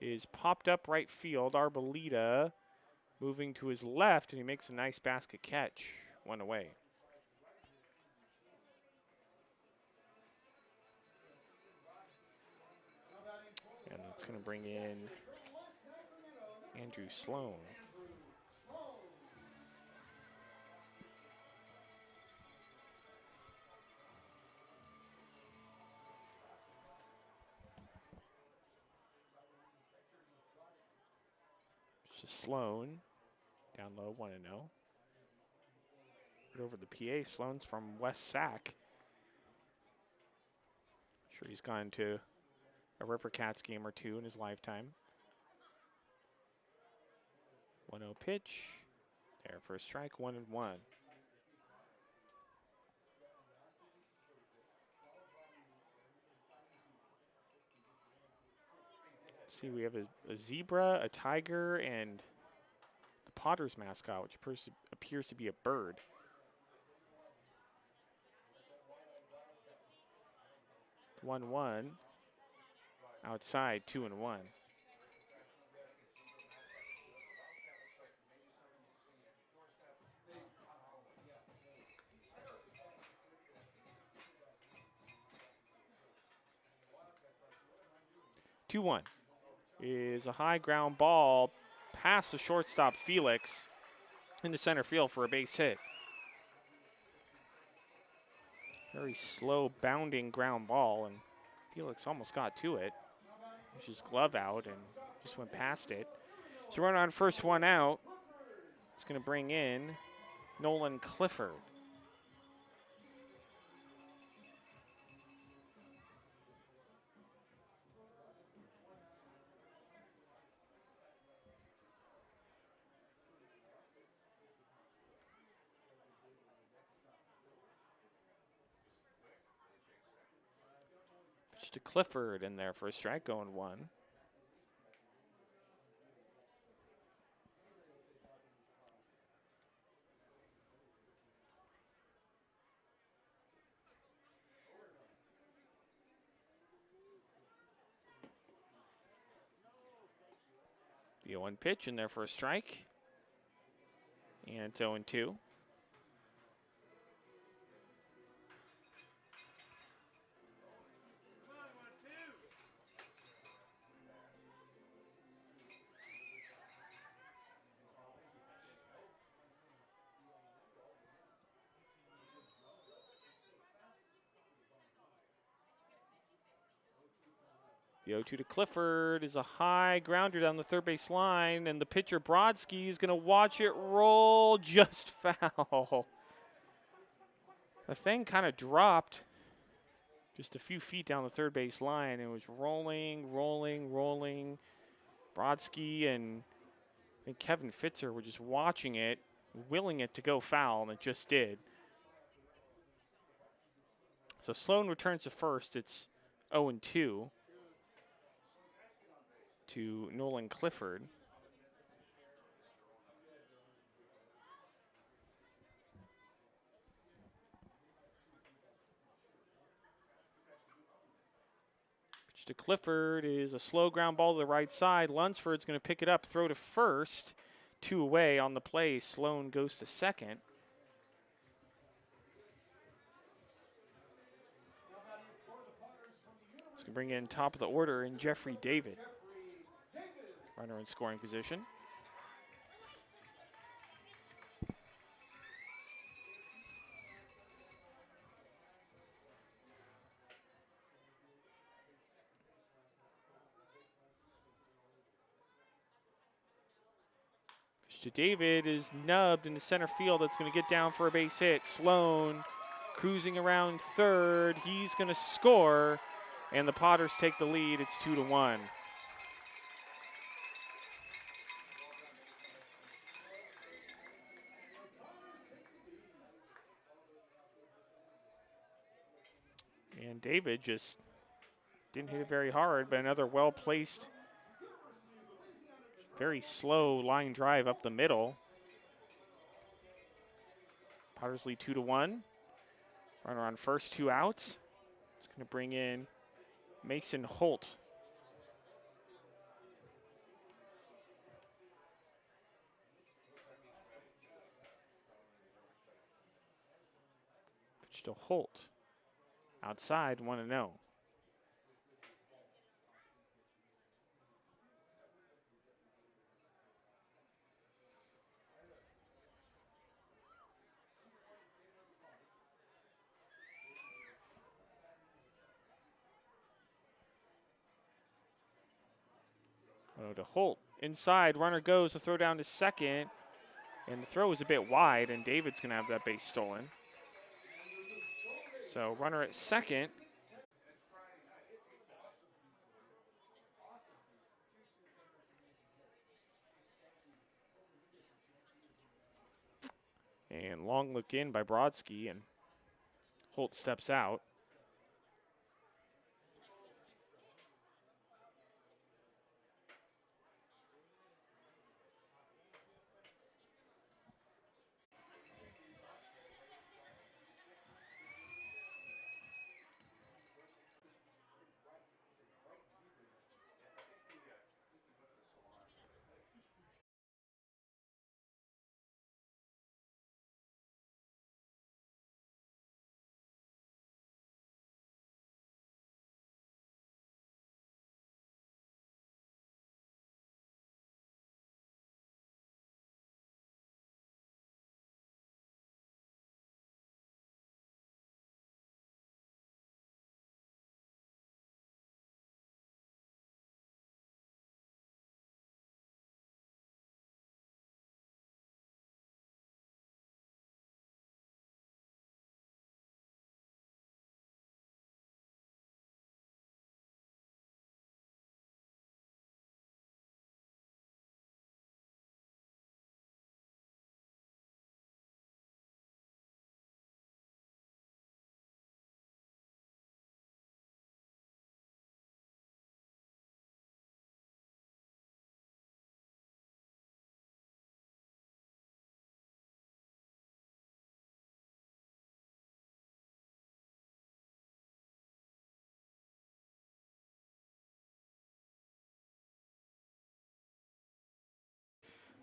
is popped up right field. Arboleda moving to his left, and he makes a nice basket catch. 1 away. And it's going to bring in Andrew Sloan. It's just Sloan. Down low, 1-0. Right over the PA. Sloan's from West Sac. Sure he's gone to a River Cats game or two in his lifetime. 1-0 pitch. There for a strike, 1-1. See, we have a zebra, a tiger, and the Potters mascot, which appears to be a bird. One one. Outside, 2-1. 2-1 is a high ground ball past the shortstop Felix into center field for a base hit. Very slow bounding ground ball, and Felix almost got to it. Pushed his glove out and just went past it. So runner on first, 1 out. It's going to bring in Nolan Clifford. Pitch to Clifford in there for a strike, going 1. The 0-1 pitch in there for a strike. And it's 0-2. The 0-2 to Clifford is a high grounder down the third base line, and the pitcher Brodsky is going to watch it roll just foul. The thing kind of dropped just a few feet down the third base line. It was rolling. Brodsky and I think Kevin Fitzer were just watching it, willing it to go foul, and it just did. So Sloan returns to first. It's 0-2 to Nolan Clifford. Pitch to Clifford is a slow ground ball to the right side. Lunsford's going to pick it up, throw to first. 2 away on the play. Sloan goes to second. It's going to bring in top of the order in Jeffrey David. Runner in scoring position. Pitch to David is nubbed into center field. It's going to get down for a base hit. Sloan cruising around third. He's going to score, and the Potters take the lead. It's 2-1. And David just didn't hit it very hard, but another well-placed, very slow line drive up the middle. Potters lead 2-1. Runner on first, 2 outs. It's going to bring in Mason Holt. pitch to Holt. Outside, 1-0. Oh, to Holt. Inside, runner goes, the throw down to second. And the throw is a bit wide, and David's going to have that base stolen. So runner at second. And long look in by Brodsky, and Holt steps out.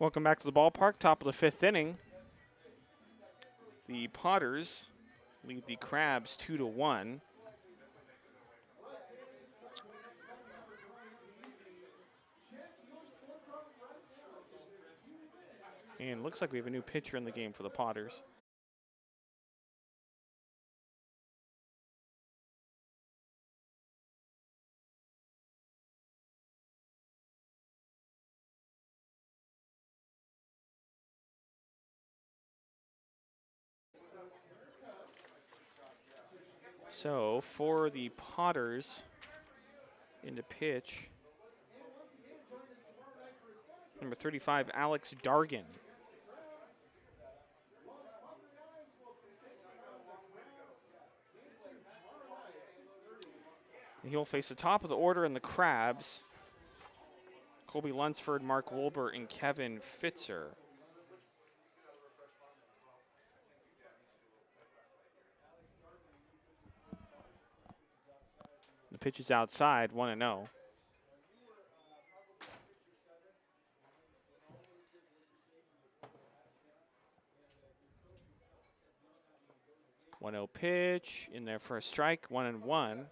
Welcome back to the ballpark, top of the fifth inning. The Potters lead the Crabs 2-1. And looks like we have a new pitcher in the game for the Potters. So for the Potters, into pitch, number 35, Alex Dargan. He'll face the top of the order in the Crabs. Colby Lunsford, Mark Wolber, and Kevin Fitzer. The pitch is outside, 1-0. One 0 pitch in there for a strike, 1-1.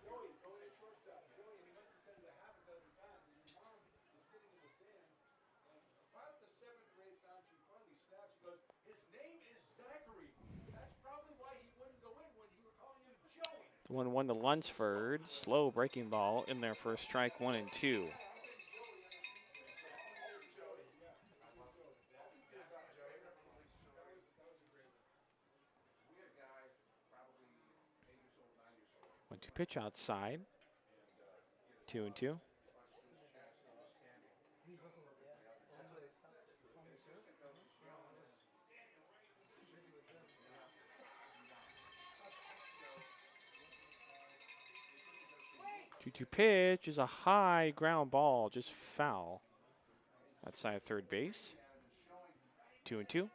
The 1-1 to Lunsford. Slow breaking ball in there for a strike, 1-2. Went to pitch outside. 2-2. Two pitch is a high ground ball, just foul. Outside third base. 2-2.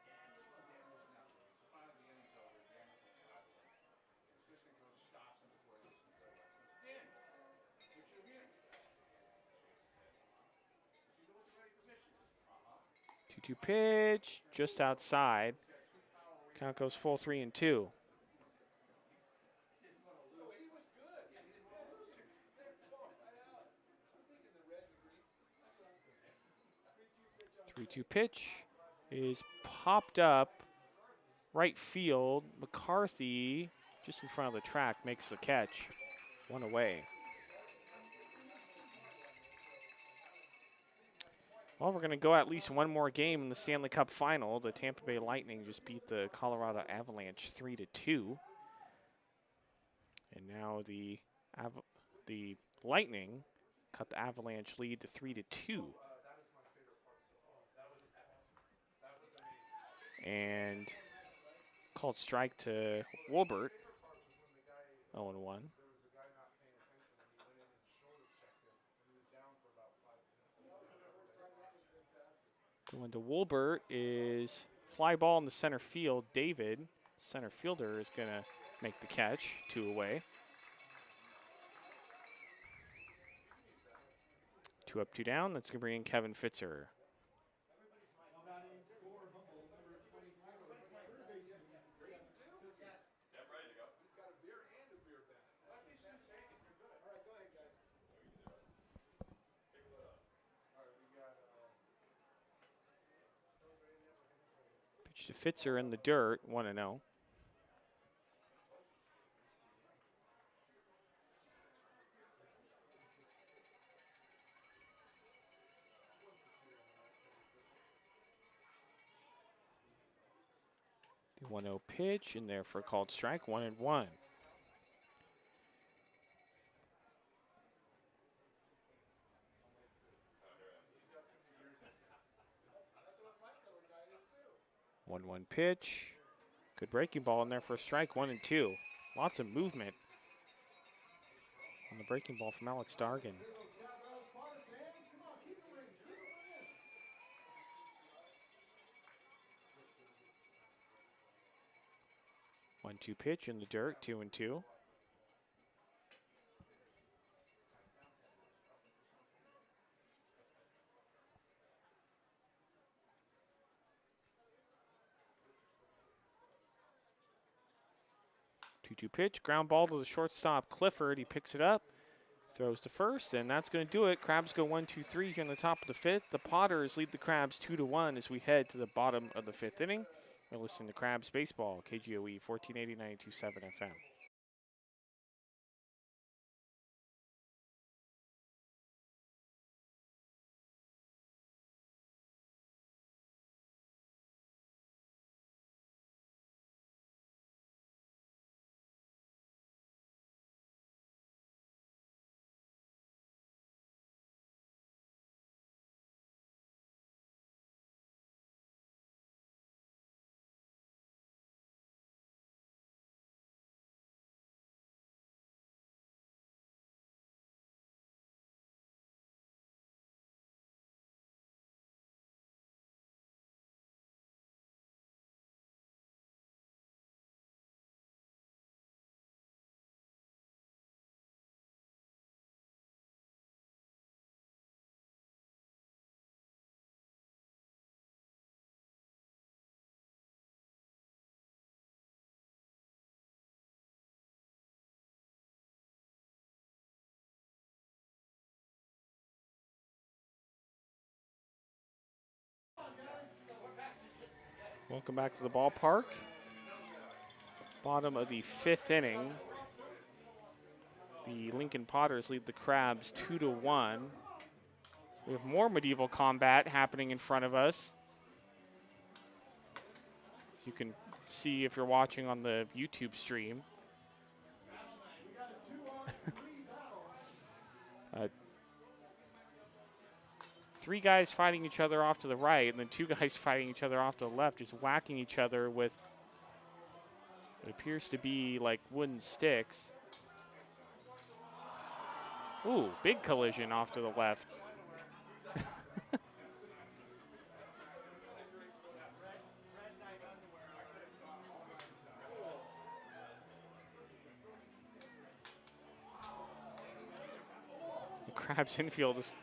Two pitch just outside. Count goes full 3-2. 3-2 pitch is popped up right field. McCarthy, just in front of the track, makes the catch. One away. Well, we're going to go at least one more game in the Stanley Cup final. The Tampa Bay Lightning just beat the Colorado Avalanche 3-2. And now the Lightning cut the Avalanche lead to 3-2. And called strike to Wolbert, 0-1. Going to Wolbert is fly ball in the center field. David, center fielder, is going to make the catch, 2 away. 2 up, 2 down. That's going to bring in Kevin Fitzer. Pitch to Fitzer in the dirt, 1-0. The 1-0 pitch in there for a called strike, 1-1. One pitch. Good breaking ball in there for a strike, 1-2. Lots of movement on the breaking ball from Alex Dargan. 1-2 pitch in the dirt, 2-2. Two pitch, ground ball to the shortstop Clifford. He picks it up, throws to first, and that's going to do it. Crabs go 1-2-3 here in the top of the 5th. The Potters lead the Crabs 2-1 as we head to the bottom of the 5th inning. We're listening to Crabs Baseball, KGOE 1480 92.7 FM. Welcome back to the ballpark. Bottom of the 5th inning. The Lincoln Potters lead the Crabs 2-1. We have more medieval combat happening in front of us. As you can see if you're watching on the YouTube stream. 3 guys fighting each other off to the right, and then 2 guys fighting each other off to the left, just whacking each other with what appears to be like wooden sticks. Ooh, big collision off to the left. The Crabs infield is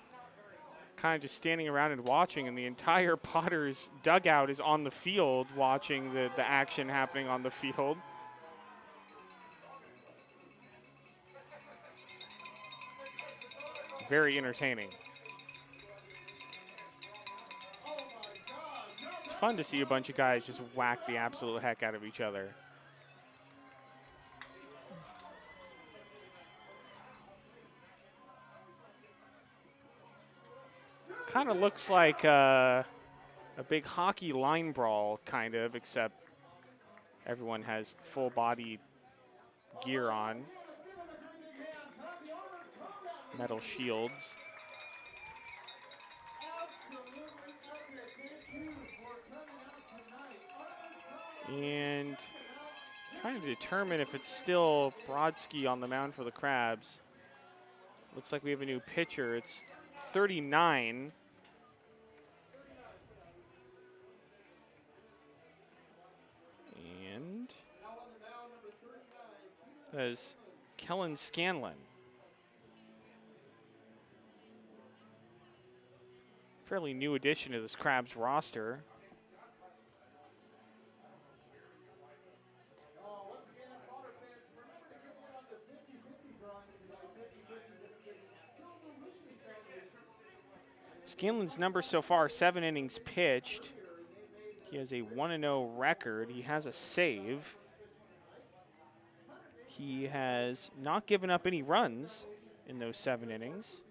kind of just standing around and watching, and the entire Potters dugout is on the field watching the action happening on the field. Very entertaining. fun to see a bunch of guys just whack the absolute heck out of each other. Kind of looks like a big hockey line brawl, kind of, except everyone has full body gear on, metal shields. And trying to determine if it's still Brodsky on the mound for the Crabs. Looks like we have a new pitcher. It's 39. And that is Kellen Scanlon. Fairly new addition to this Crabs roster. Scanlon's numbers so far, 7 innings pitched. He has a 1-0 record. He has a save. He has not given up any runs in those 7 innings.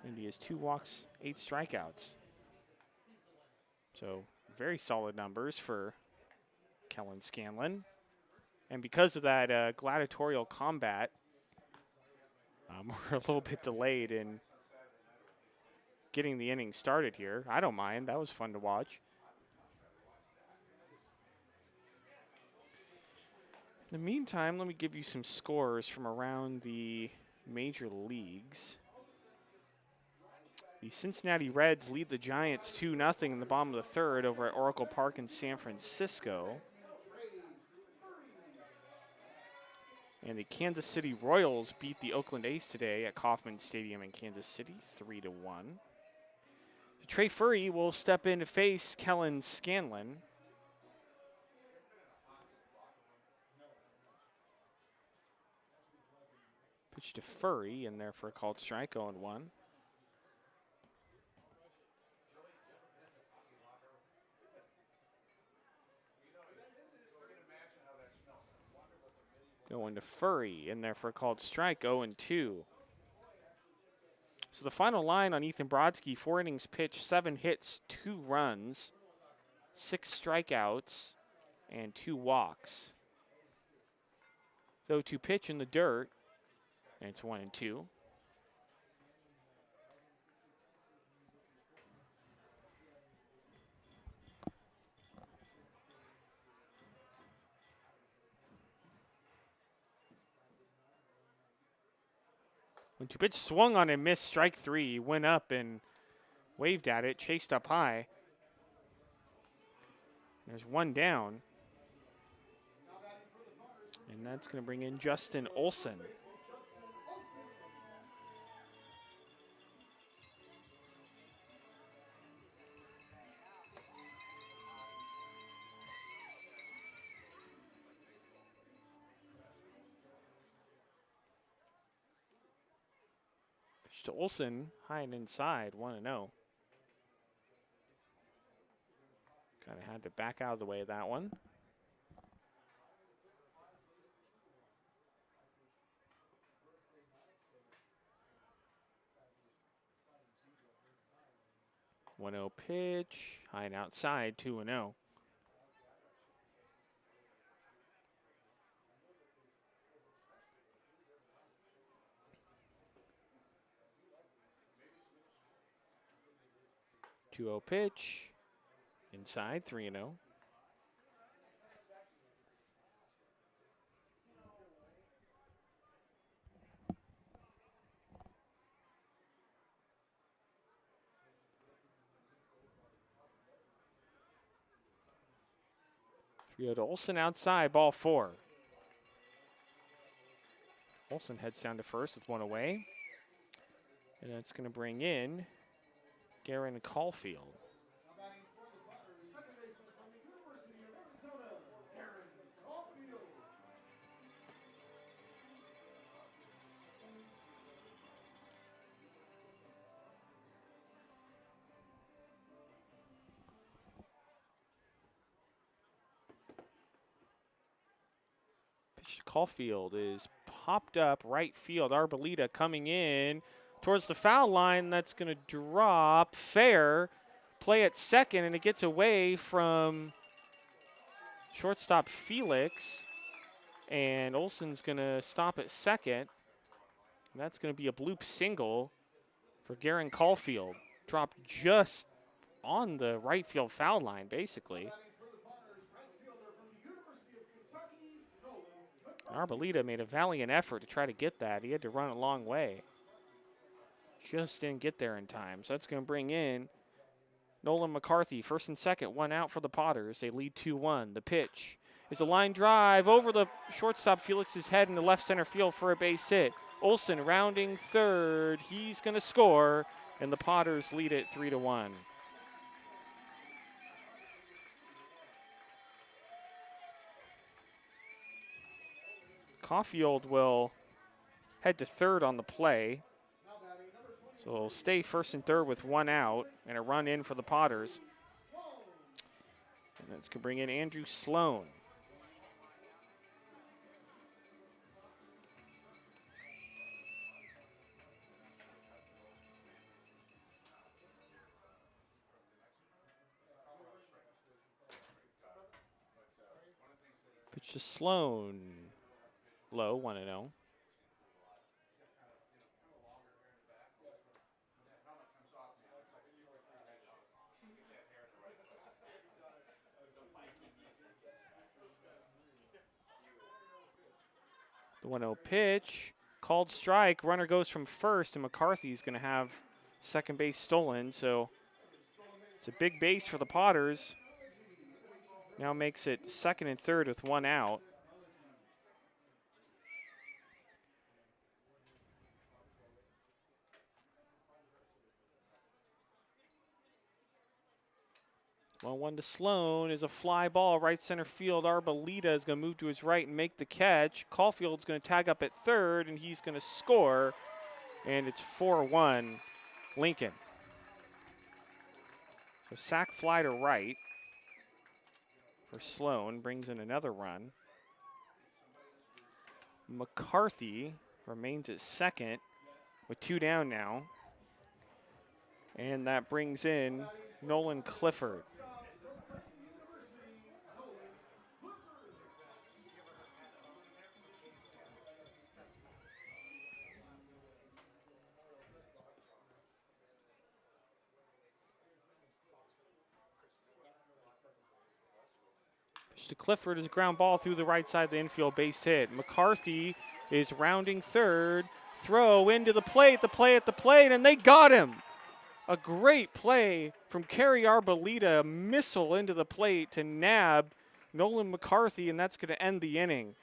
And he has 2 walks, 8 strikeouts. So very solid numbers for Kellen Scanlon. And because of that gladiatorial combat, we're a little bit delayed in getting the inning started here. I don't mind. That was fun to watch. In the meantime, let me give you some scores from around the major leagues. The Cincinnati Reds lead the Giants 2-0 in the bottom of the third over at Oracle Park in San Francisco. And the Kansas City Royals beat the Oakland A's today at Kauffman Stadium in Kansas City, 3-1. Trey Furry will step in to face Kellen Scanlon. Pitch to Furry in there for a called strike, 0-1. Going to Furry in there for a called strike, 0-2. So the final line on Ethan Brodsky, 4 innings pitched, 7 hits, 2 runs, 6 strikeouts, and 2 walks. So to pitch in the dirt, and it's 1-2. When to pitch swung on and missed, strike 3. He went up and waved at it, chased up high. There's 1 down. And that's going to bring in Justin Olson. Pitch to Olson, high and inside, 1-0. Kind of had to back out of the way of that one. One-0 pitch, high and outside, 2-0. Two-0 pitch, inside, 3-0. To Olson outside, ball 4. Olson heads down to first with 1 away. And that's going to bring in Garen Caulfield. pitch. Caulfield is popped up right field. Arboleda coming in towards the foul line. That's going to drop. Fair play at second, and it gets away from shortstop Felix. And Olson's going to stop at second. And that's going to be a bloop single for Garen Caulfield. Dropped just on the right field foul line, basically. Arboleda made a valiant effort to try to get that. He had to run a long way. Just didn't get there in time. So that's going to bring in Nolan McCarthy, first and second, one out for the Potters. They lead 2-1. The pitch is a line drive over the shortstop Felix's head in the left center field for a base hit. Olson rounding third. He's going to score, and the Potters lead it 3-1. Caulfield will head to third on the play. So he'll stay first and third with one out and a run in for the Potters. And that's going to bring in Andrew Sloan. Pitch to Sloan. Low, 1-0. The 1-0 pitch, called strike. Runner goes from first, and McCarthy's going to have second base stolen. So it's a big base for the Potters. Now makes it second and third with one out. Well, one to Sloan is a fly ball, right center field. Arboleda is going to move to his right and make the catch. Caulfield's going to tag up at third, and he's going to score. And it's 4-1 Lincoln. So sac fly to right for Sloan, brings in another run. McCarthy remains at second with two down now. And that brings in Nolan Clifford. To Clifford is a ground ball through the right side of the infield, base hit. McCarthy is rounding third. Throw into the plate, and they got him. A great play from Kerry Arboleda, a missile into the plate to nab Nolan McCarthy, and that's going to end the inning.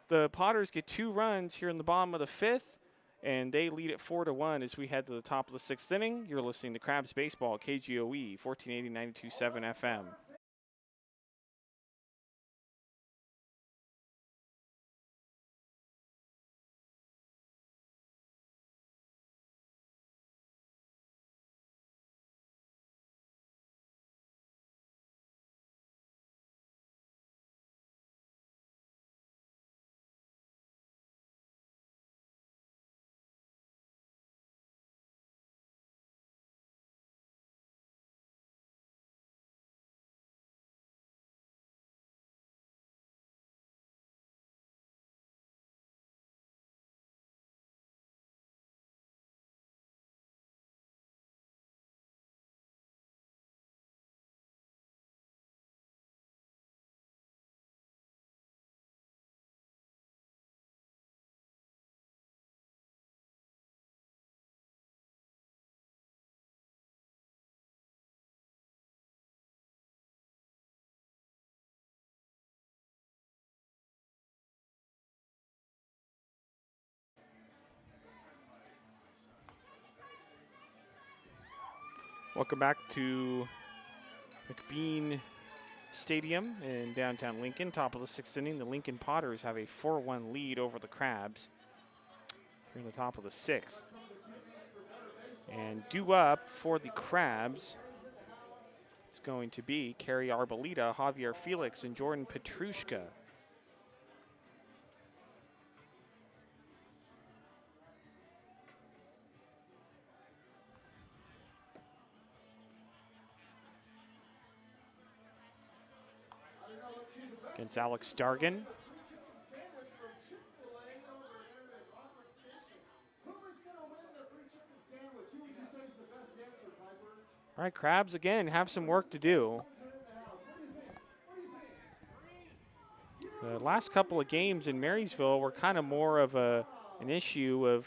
The Potters get 2 runs here in the bottom of the 5th, and they lead it 4-1 as we head to the top of the 6th inning. You're listening to Crabs Baseball, KGOE, 1480, 92.7 FM. Welcome back to McBean Stadium in downtown Lincoln. Top of the 6th inning, the Lincoln Potters have a 4-1 lead over the Crabs here in the top of the 6th. And due up for the Crabs is going to be Kerry Arboleda, Javier Felix, and Jordan Petrushka. against Alex Dargan. All right, Crabs again have some work to do. The last couple of games in Marysville were kind of more of an issue of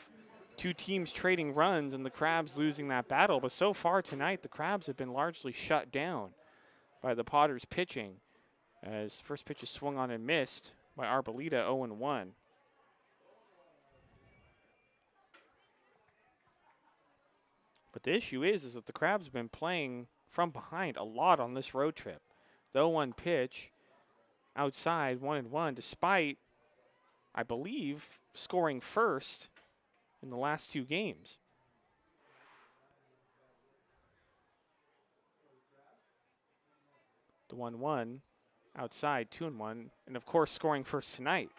two teams trading runs and the Crabs losing that battle. But so far tonight, the Crabs have been largely shut down by the Potters pitching, as first pitch is swung on and missed by Arboleda, 0-1. But the issue is that the Crabs have been playing from behind a lot on this road trip. The 0-1 pitch outside, 1-1, despite, I believe, scoring first in the last two games. The 1-1 outside, 2-1, and of course scoring first tonight.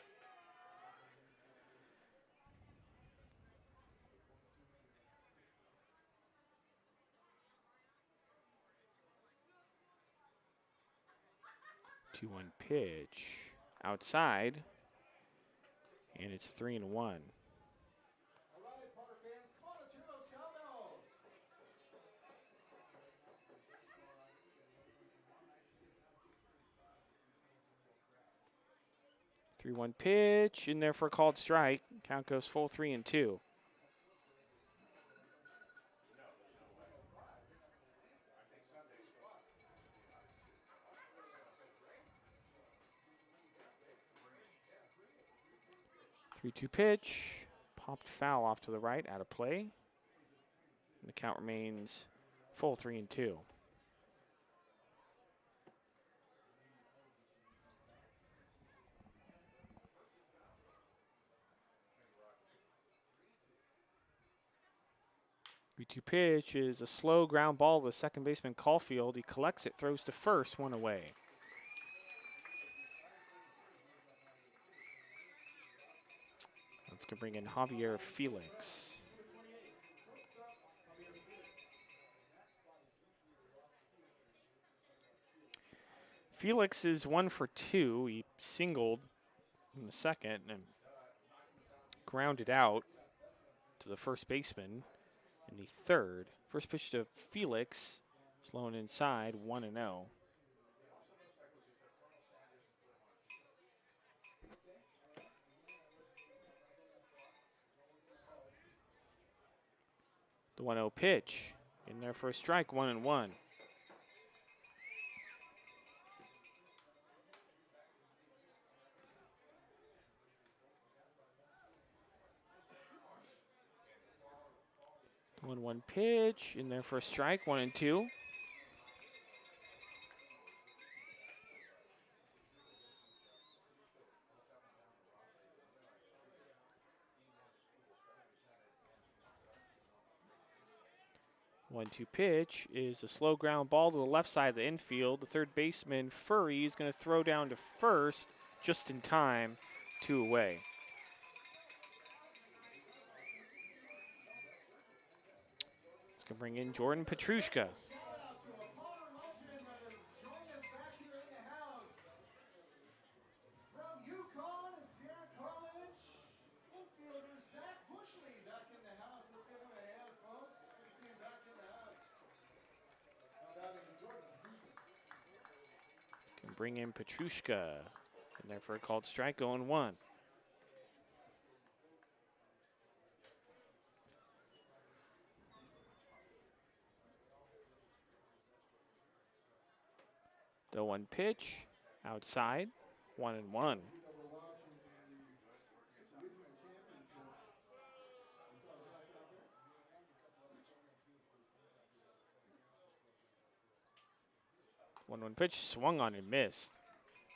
Two-one pitch outside, and it's 3-1. All right, Potter fans, come on, let's hear those cowbells. 3-1 pitch in there for a called strike. Count goes full 3-2. Three-two pitch, popped foul off to the right, out of play. And the count remains full 3-2. Three-two pitch is a slow ground ball to the second baseman Caulfield. He collects it, throws to first, one away. Let's go bring in Javier Felix. Felix is 1 for 2. He singled in the second and grounded out to the first baseman in the third. First pitch to Felix, slow and inside, 1-0. The 1-0 pitch in there for a strike, 1-1. The 1-1 pitch in there for a strike, 1-2. One-two pitch is a slow ground ball to the left side of the infield. The third baseman, Furry, is going to throw down to first just in time, 2 away. Let's go bring in Jordan Petrushka. Bring in Petrushka. And there for a called strike, 0-1. The 1 pitch outside, 1-1. One pitch swung on and missed.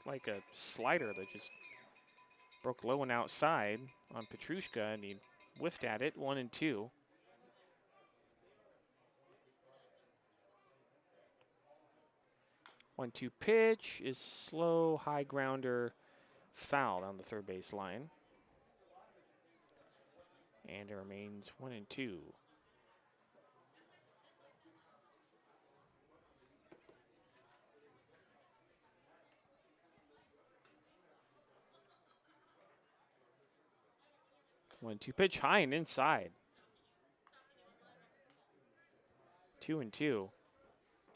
Like a slider that just broke low and outside on Petrushka, and he whiffed at it, 1-2. One-two pitch is slow, high grounder, foul on the third base line. And it remains 1-2. 1-2 pitch high and inside. 2-2.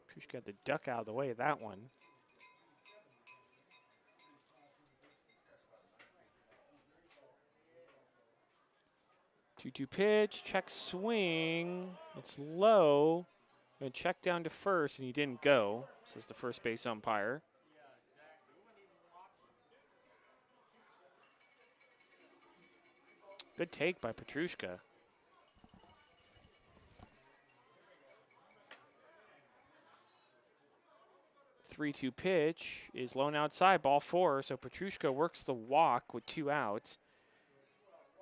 Petrushka got the duck out of the way of that one. 2-2 pitch, check swing. It's low. Gonna check down to first, and he didn't go, says the first base umpire. Good take by Petrushka. 3-2 pitch is low and outside, ball 4. So Petrushka works the walk with 2 outs.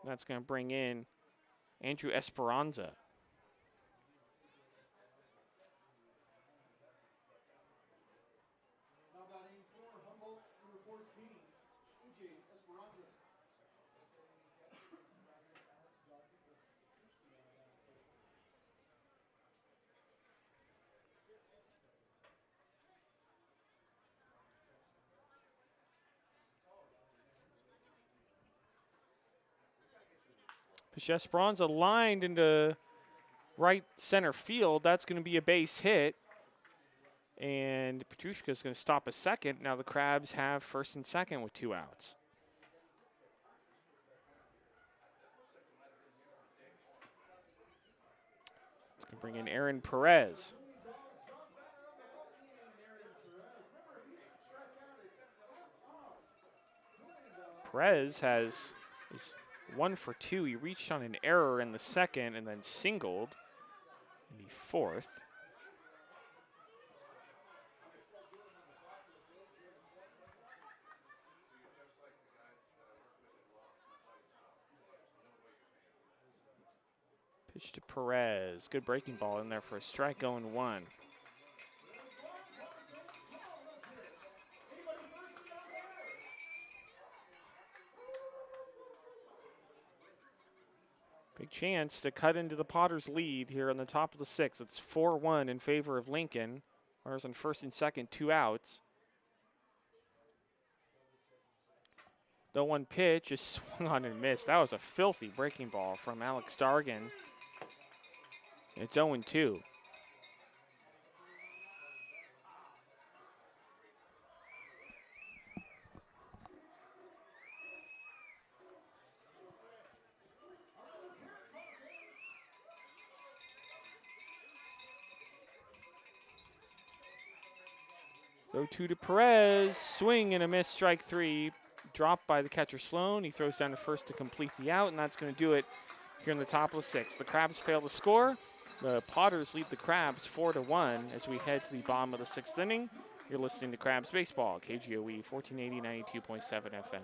That's going to bring in Andrew Esperanza. Now batting for Humboldt, number 14, AJ Esperanza. Pitch Esperanza lined into right center field. That's going to be a base hit. And Petrushka is going to stop a second. Now the Crabs have first and second with 2 outs. It's going to bring in Aaron Perez. Perez is 1 for 2. He reached on an error in the second and then singled in the 4th. Pitch to Perez. Good breaking ball in there for a strike, 0-1. Big chance to cut into the Potters' lead here on the top of the 6th. It's 4-1 in favor of Lincoln. Runners on first and second, 2 outs. The 1 pitch is swung on and missed. That was a filthy breaking ball from Alex Dargan. It's 0-2. Go 2 to Perez. Swing and a miss, strike 3. Dropped by the catcher Sloan. He throws down to first to complete the out, and that's going to do it here in the top of the 6th. The Crabs fail to score. The Potters lead the Crabs 4-1 as we head to the bottom of the 6th inning. You're listening to Crabs Baseball, KGOE 1480, 92.7 FM.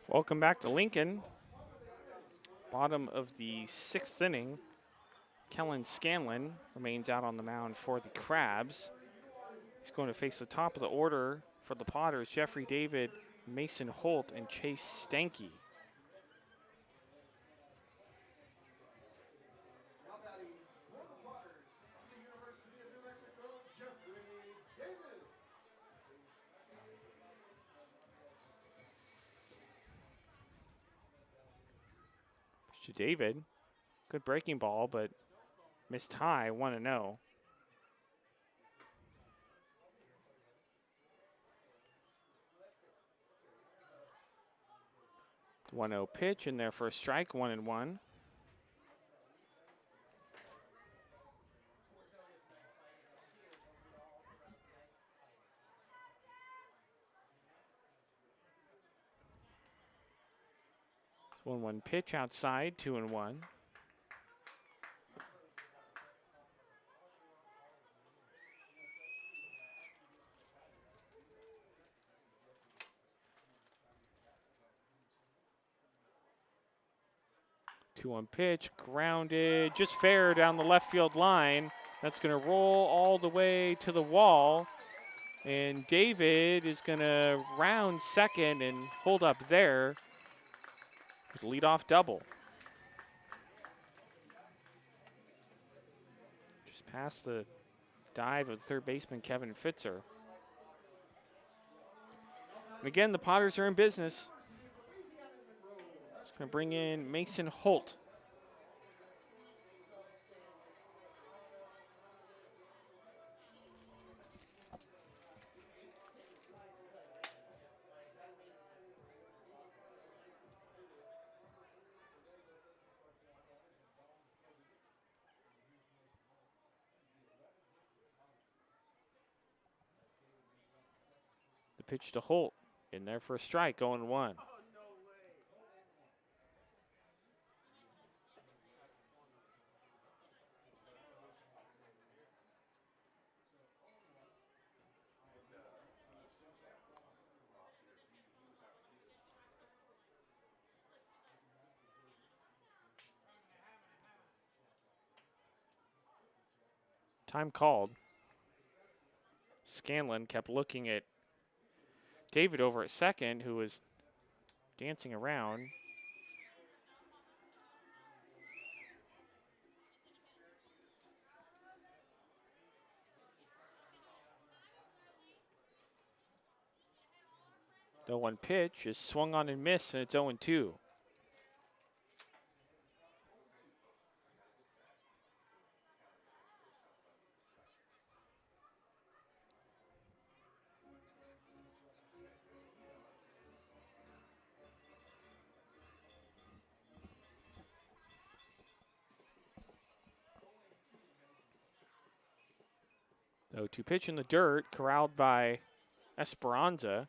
Welcome back to Lincoln. Bottom of the 6th inning. Kellen Scanlon remains out on the mound for the Crabs. He's going to face the top of the order for the Potters, Jeffrey David, Mason Holt, and Chase Stanky. Now batting for the Potters, from the University of New Mexico, Jeffrey David. To David. Good breaking ball, but missed high, 1-0. 1-0 pitch in there for a strike, 1-1. One pitch outside, 2-1. Two-one pitch, grounded, just fair down the left field line. That's going to roll all the way to the wall. And David is going to round second and hold up there with a leadoff double. Just past the dive of third baseman Kevin Fitzer. And again, the Potters are in business. It's going to bring in Mason Holt. The pitch to Holt. In there for a strike, 0-1. Time called. Scanlon kept looking at David over at second, who was dancing around. The one pitch is swung on and missed, and it's 0-2. The 0-2 pitch in the dirt, corralled by Esperanza.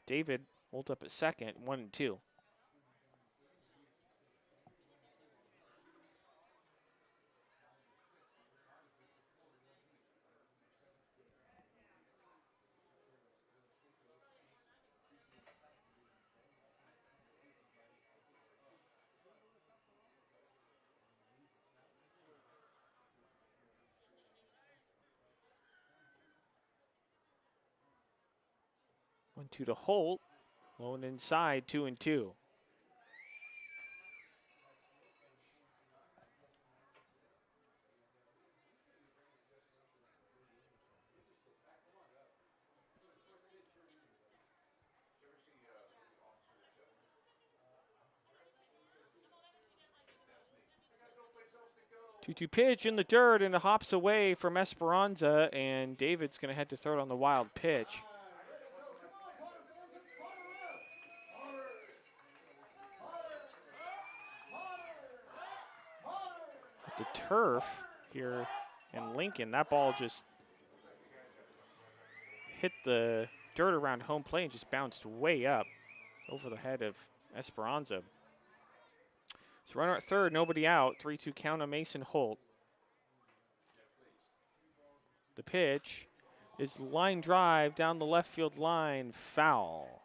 David holds up at second, 1-2. One two to Holt, low and inside, 2-2. Two-two pitch in the dirt, and it hops away from Esperanza, and David's going to head to third on the wild pitch. The turf here in Lincoln, that ball just hit the dirt around home plate and just bounced way up over the head of Esperanza. So runner at third, nobody out. 3-2 count on Mason Holt. The pitch is line drive down the left field line, foul.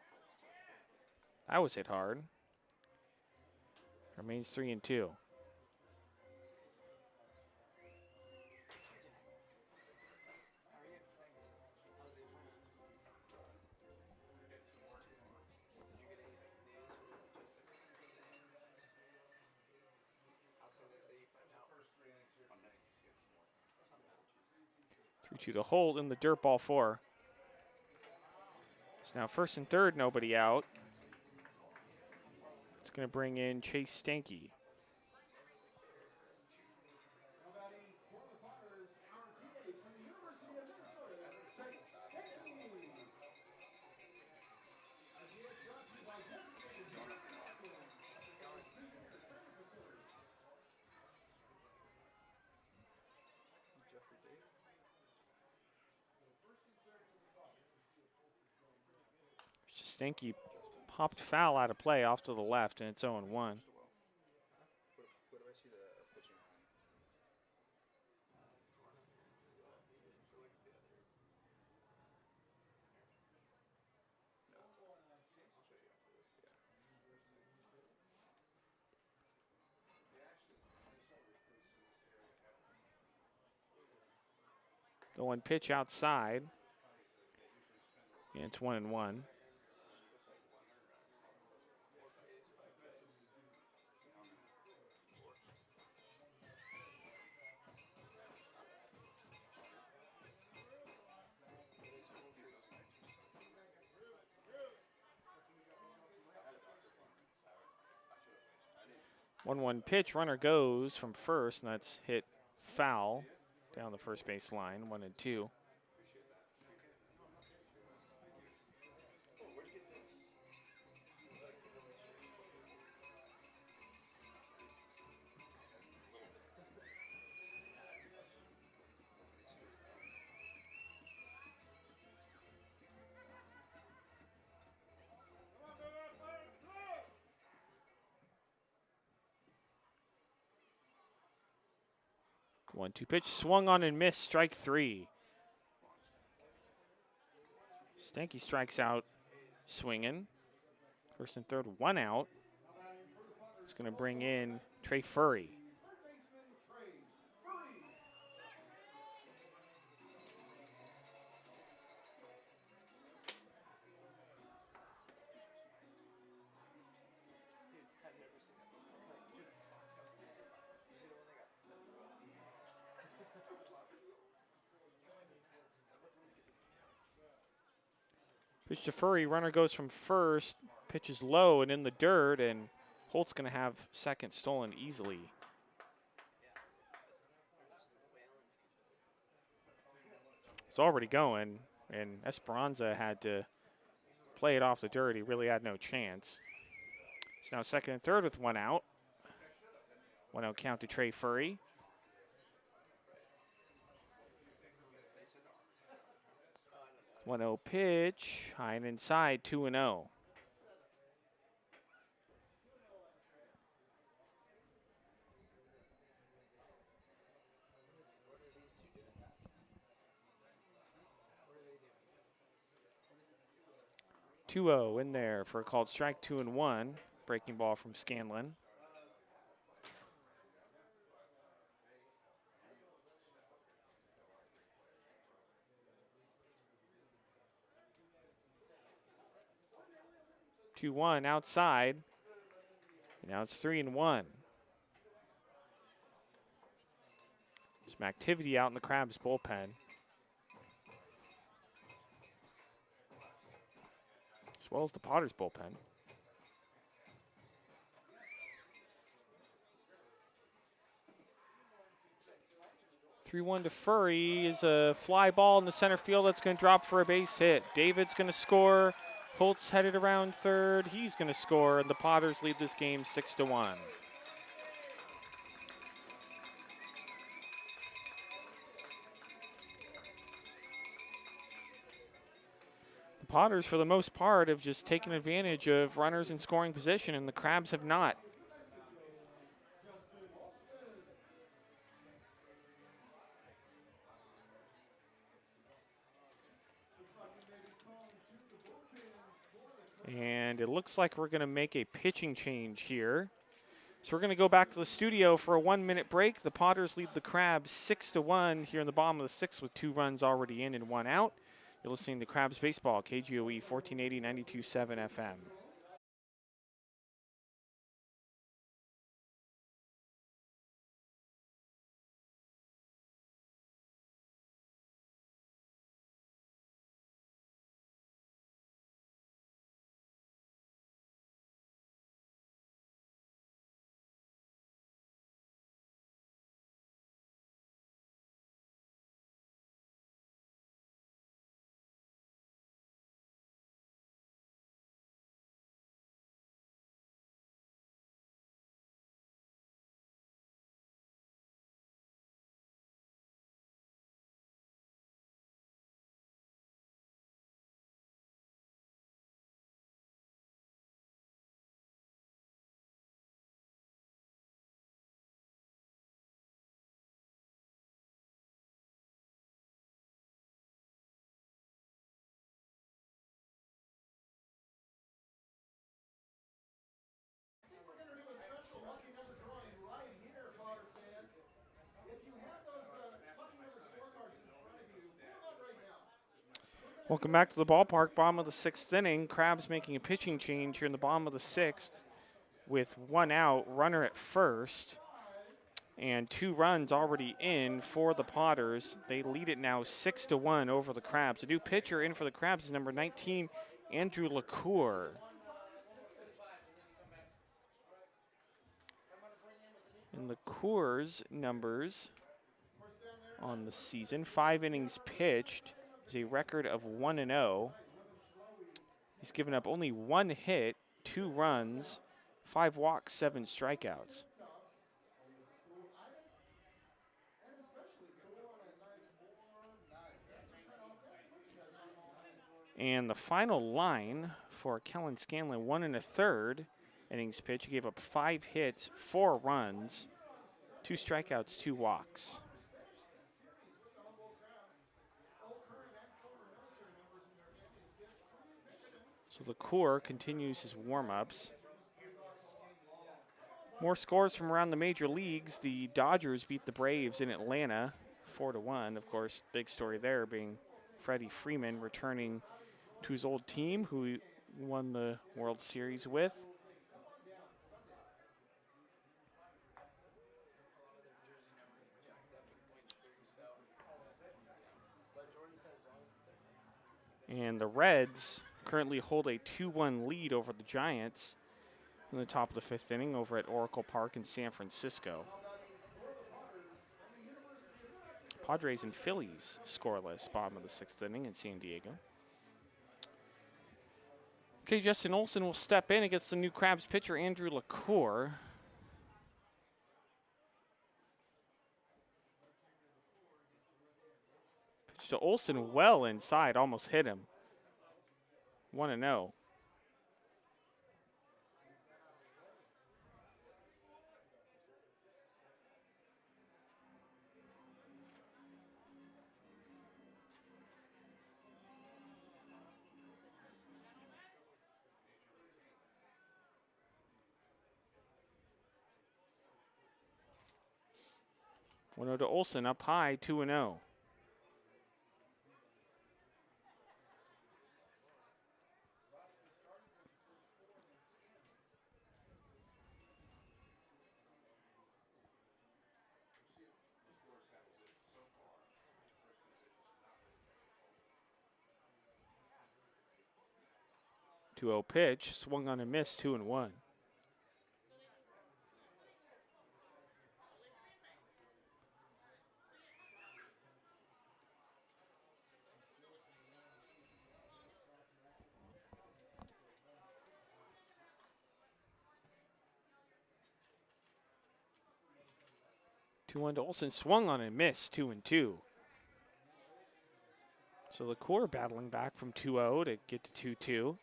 That was hit hard. Remains 3-2. To the Holt in the dirt, ball 4. It's now first and third, nobody out. It's going to bring in Chase Stanky. Now batting for the Potters, our DH from the University of Minnesota, Chase Stanky. Our DH brought to you by designated training facility. Stanky popped foul out of play off to the left, and it's 0-1. Where do I see the pitching line? The one pitch outside. And it's 1-1. One pitch, runner goes from first, and that's hit foul down the first base line, 1-2. One-two pitch, swung on and missed, strike 3. Stanky strikes out swinging. First and third, 1 out. It's going to bring in Trey Furry. Pitch to Furry, runner goes from first, pitch is low and in the dirt, and Holt's going to have second stolen easily. It's already going, and Esperanza had to play it off the dirt. He really had no chance. It's now second and third with 1 out. 1 out count to Trey Furry. 1-0 pitch, high and inside, 2-0. Two-0 in there for a called strike, 2-1. Breaking ball from Scanlon. Two-one outside. Now it's 3-1. Some activity out in the Crabs bullpen. As well as the Potters bullpen. 3-1 to Furry is a fly ball in the center field that's going to drop for a base hit. David's going to score. Holt's headed around third. He's going to score, and the Potters lead this game 6-1. The Potters, for the most part, have just taken advantage of runners in scoring position, and the Crabs have not. And it looks like we're going to make a pitching change here. So we're going to go back to the studio for a 1-minute break. The Potters lead the Crabs 6-1 here in the bottom of the 6th with 2 runs already in and 1 out. You're listening to Crabs Baseball, KGOE 1480, 92.7 FM. Welcome back to the ballpark. Bottom of the 6th inning. Crabs making a pitching change here in the bottom of the 6th with 1 out, runner at first, and 2 runs already in for the Potters. They lead it now 6-1 over the Crabs. A new pitcher in for the Crabs is number 19, Andrew LaCour. And LaCour's numbers on the season: 5 innings pitched, is a record of 1-0. He's given up only 1 hit, 2 runs, 5 walks, 7 strikeouts. And the final line for Kellen Scanlon: 1 1/3 innings pitched. He gave up 5 hits, 4 runs, 2 strikeouts, 2 walks. So LaCour continues his warm-ups. More scores from around the major leagues. The Dodgers beat the Braves in Atlanta 4-1. Of course, big story there being Freddie Freeman returning to his old team, who he won the World Series with. And the Reds currently hold a 2-1 lead over the Giants in the top of the 5th inning over at Oracle Park in San Francisco. Padres and Phillies scoreless, bottom of the 6th inning in San Diego. Okay, Justin Olson will step in against the new Crabs pitcher, Andrew LaCour. Pitch to Olson well inside, almost hit him. 1-0. One to Olson, up high, 2-0. Two-0 pitch, swung on and missed, 2-1. Two-one to Olson, swung on and missed, 2-2. So LaCour battling back from 2-0 to get to 2-2.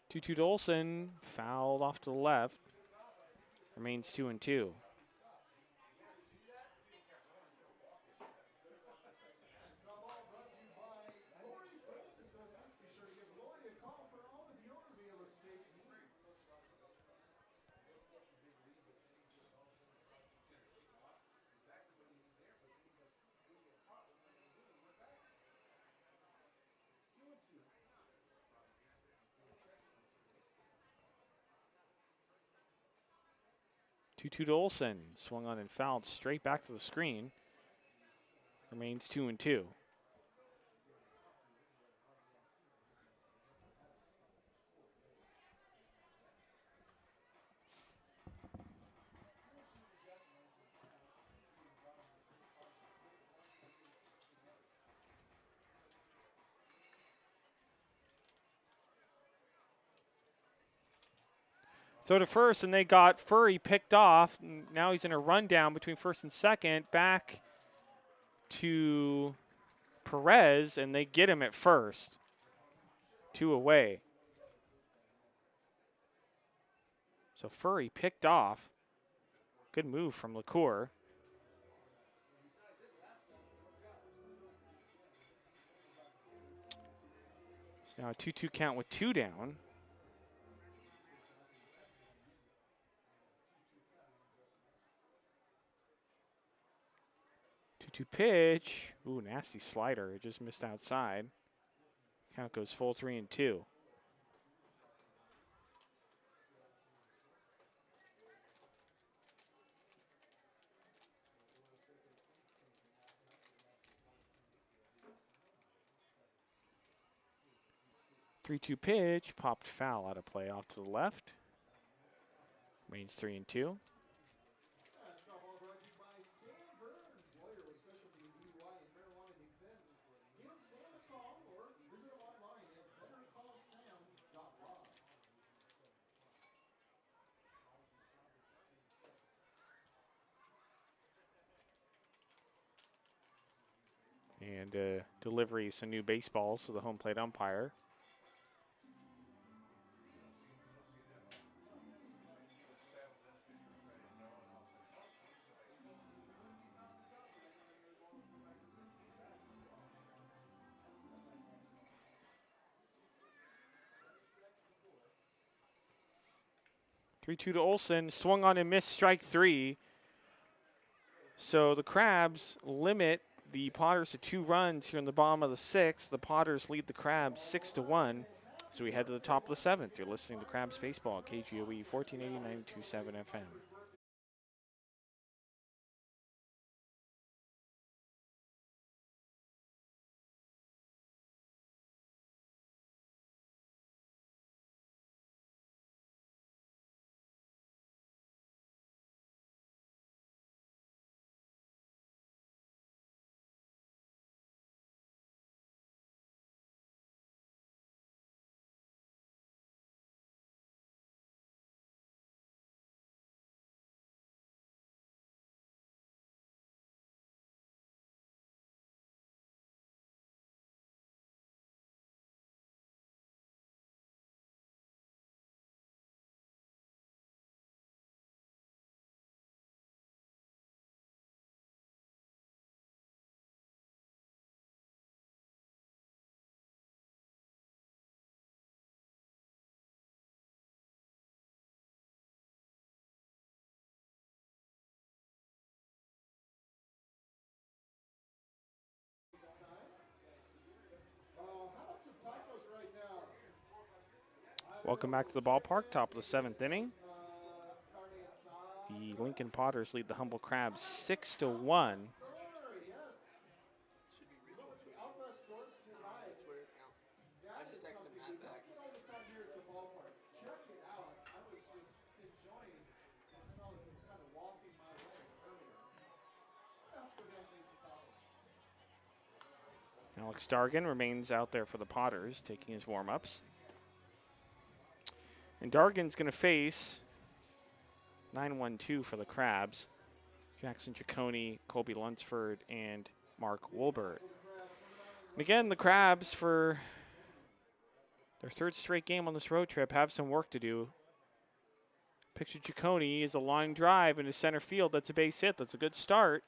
Two-two to Olson, fouled off to the left. Remains 2-2. Two-two to Olson, swung on and fouled straight back to the screen. Remains 2-2. Throw to first, and they got Furry picked off. Now he's in a rundown between first and second. Back to Perez, and they get him at first. 2 away. So Furry picked off. Good move from LaCour. Now a 2-2 count with 2 down. 2-2 pitch. Ooh, nasty slider. It just missed outside. Count goes full 3-2. Three-two pitch, popped foul out of play off to the left. Remains 3-2. Foul ball brought to you by Sam Burns, lawyer with specialty in DUI and marijuana defense. Give Sam a call or visit him online at bettercallsam.law. And delivery some new baseballs to the home plate umpire. Three-two to Olson, swung on and missed, strike 3. So the Crabs limit the Potters to 2 runs here in the bottom of the 6th. The Potters lead the Crabs 6-1. So we head to the top of the 7th. You're listening to Crabs Baseball, KGOE 1480 927 FM. How about some tacos right now? Welcome back to the ballpark, top of the 7th inning. The Lincoln Potters lead the Humble Crabs 6-1. Yes. Should be regional sweep. Outwest store tonight. Twitter account. That I just is texted something Matt we back. don't get all the time here at the ballpark. Check it out. I was just enjoying the smell as it was kind of wafting my way earlier. I have to go down and make some tacos. Alex Dargan remains out there for the Potters, taking his warm-ups. And Dargan's going to face 9-1-2 for the Crabs. Jackson Ciccone, Colby Lunsford, and Mark Wolbert. And again, the Crabs, for their 3rd straight game on this road trip, have some work to do. Pitch to Ciccone is a line drive into center field. That's a base hit. That's a good start.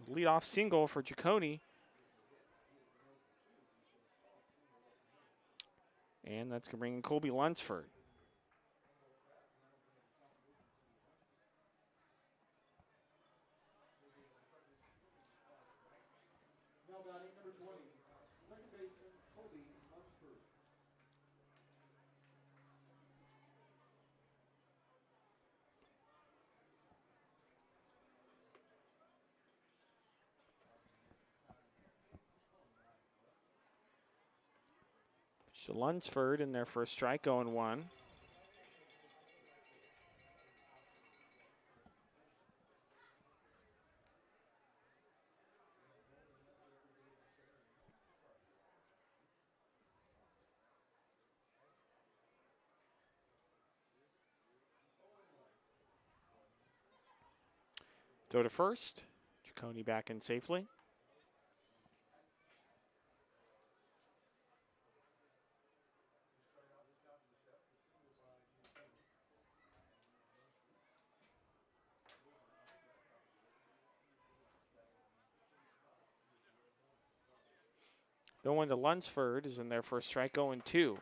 Leadoff single for Ciccone. And that's going to bring in Colby Lunsford. Now batting number 20, second baseman Colby Lunsford. So Lunsford in there for a strike, 0-1. Throw to first. Ciccone back in safely. The one to Lunsford is in there for a strike, 0-2.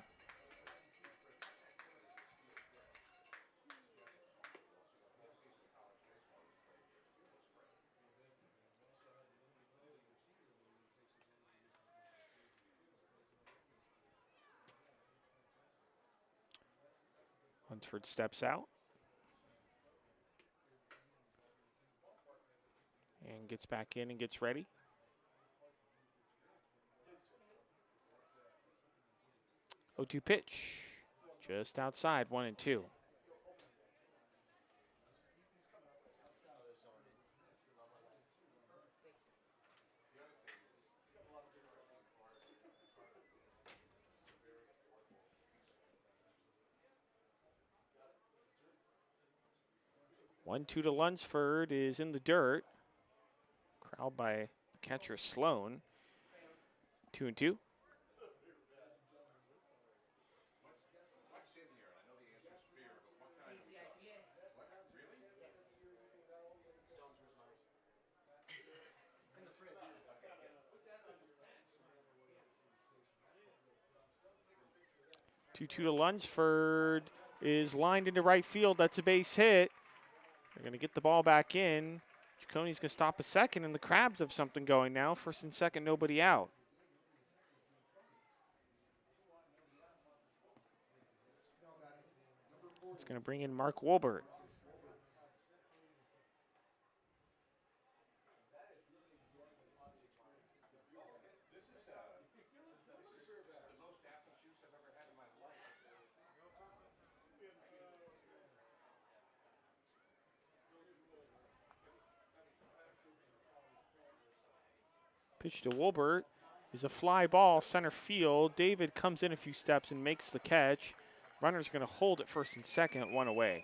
Lunsford steps out and gets back in and gets ready. 0-2 pitch, just outside, 1-2. One, 2 to Lunsford is in the dirt. Corralled by catcher Sloan. 2-2. Two to Lunsford is lined into right field. That's a base hit. They're going to get the ball back in. Cicconi's going to stop a second, and the Crabs have something going now. First and second, nobody out. It's going to bring in Mark Wolbert. Pitch to Wolbert is a fly ball, center field. David comes in a few steps and makes the catch. Runner's going to hold at first and second, one away.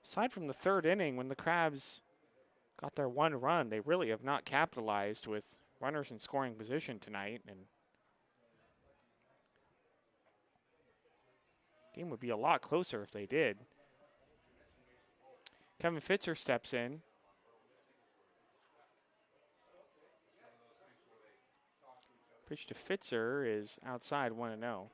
Aside from the third inning, when the Crabs got their one run, they really have not capitalized with runners in scoring position tonight. And game would be a lot closer if they did. Kevin Fitzer steps in. Pitch to Fitzer is outside, 1-0.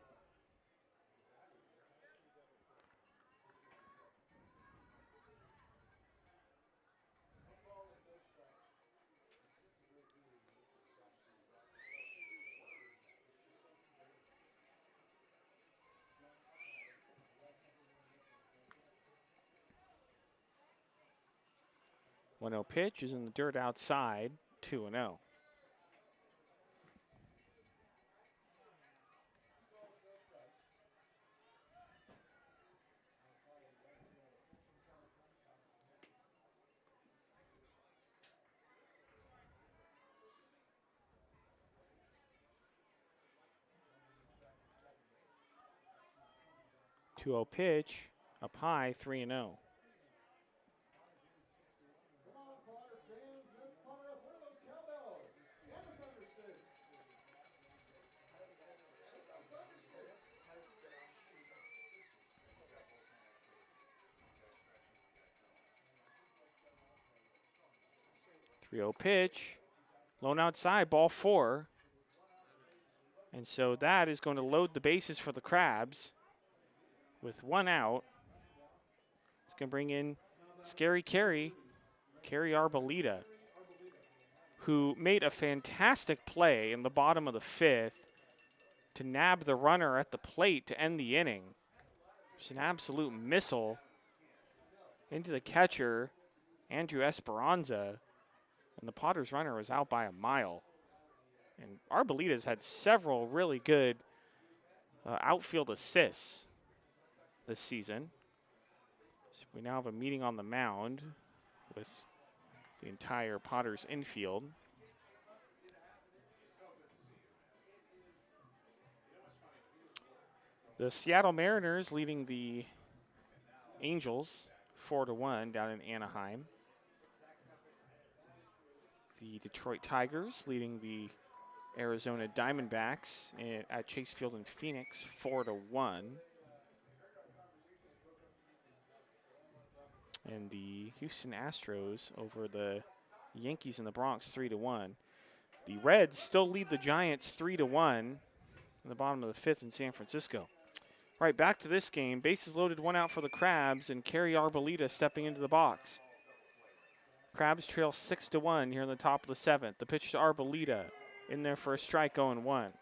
One 0 pitch is in the dirt outside, 2-0. Two 0 pitch, up high, 3-0. Three 0 pitch, lone outside, ball 4. And so that is going to load the bases for the Crabs. With one out, it's going to bring in Scary Carey Arboleda, who made a fantastic play in the bottom of the 5th to nab the runner at the plate to end the inning. It's an absolute missile into the catcher, Andrew Esperanza, and the Potters runner was out by a mile. And Arboleda's had several really good outfield assists this season. So we now have a meeting on the mound with the entire Potters infield. The Seattle Mariners leading the Angels 4-1 down in Anaheim. The Detroit Tigers leading the Arizona Diamondbacks at Chase Field in Phoenix 4-1. And the Houston Astros over the Yankees in the Bronx 3-1. The Reds still lead the Giants 3-1 in the bottom of the fifth in San Francisco. All right, back to this game. Bases loaded, one out for the Crabs, and Kerry Arbolita stepping into the box. Crabs trail 6-1 here in the top of the seventh. The pitch to Arbolita in there for a strike, 0-1.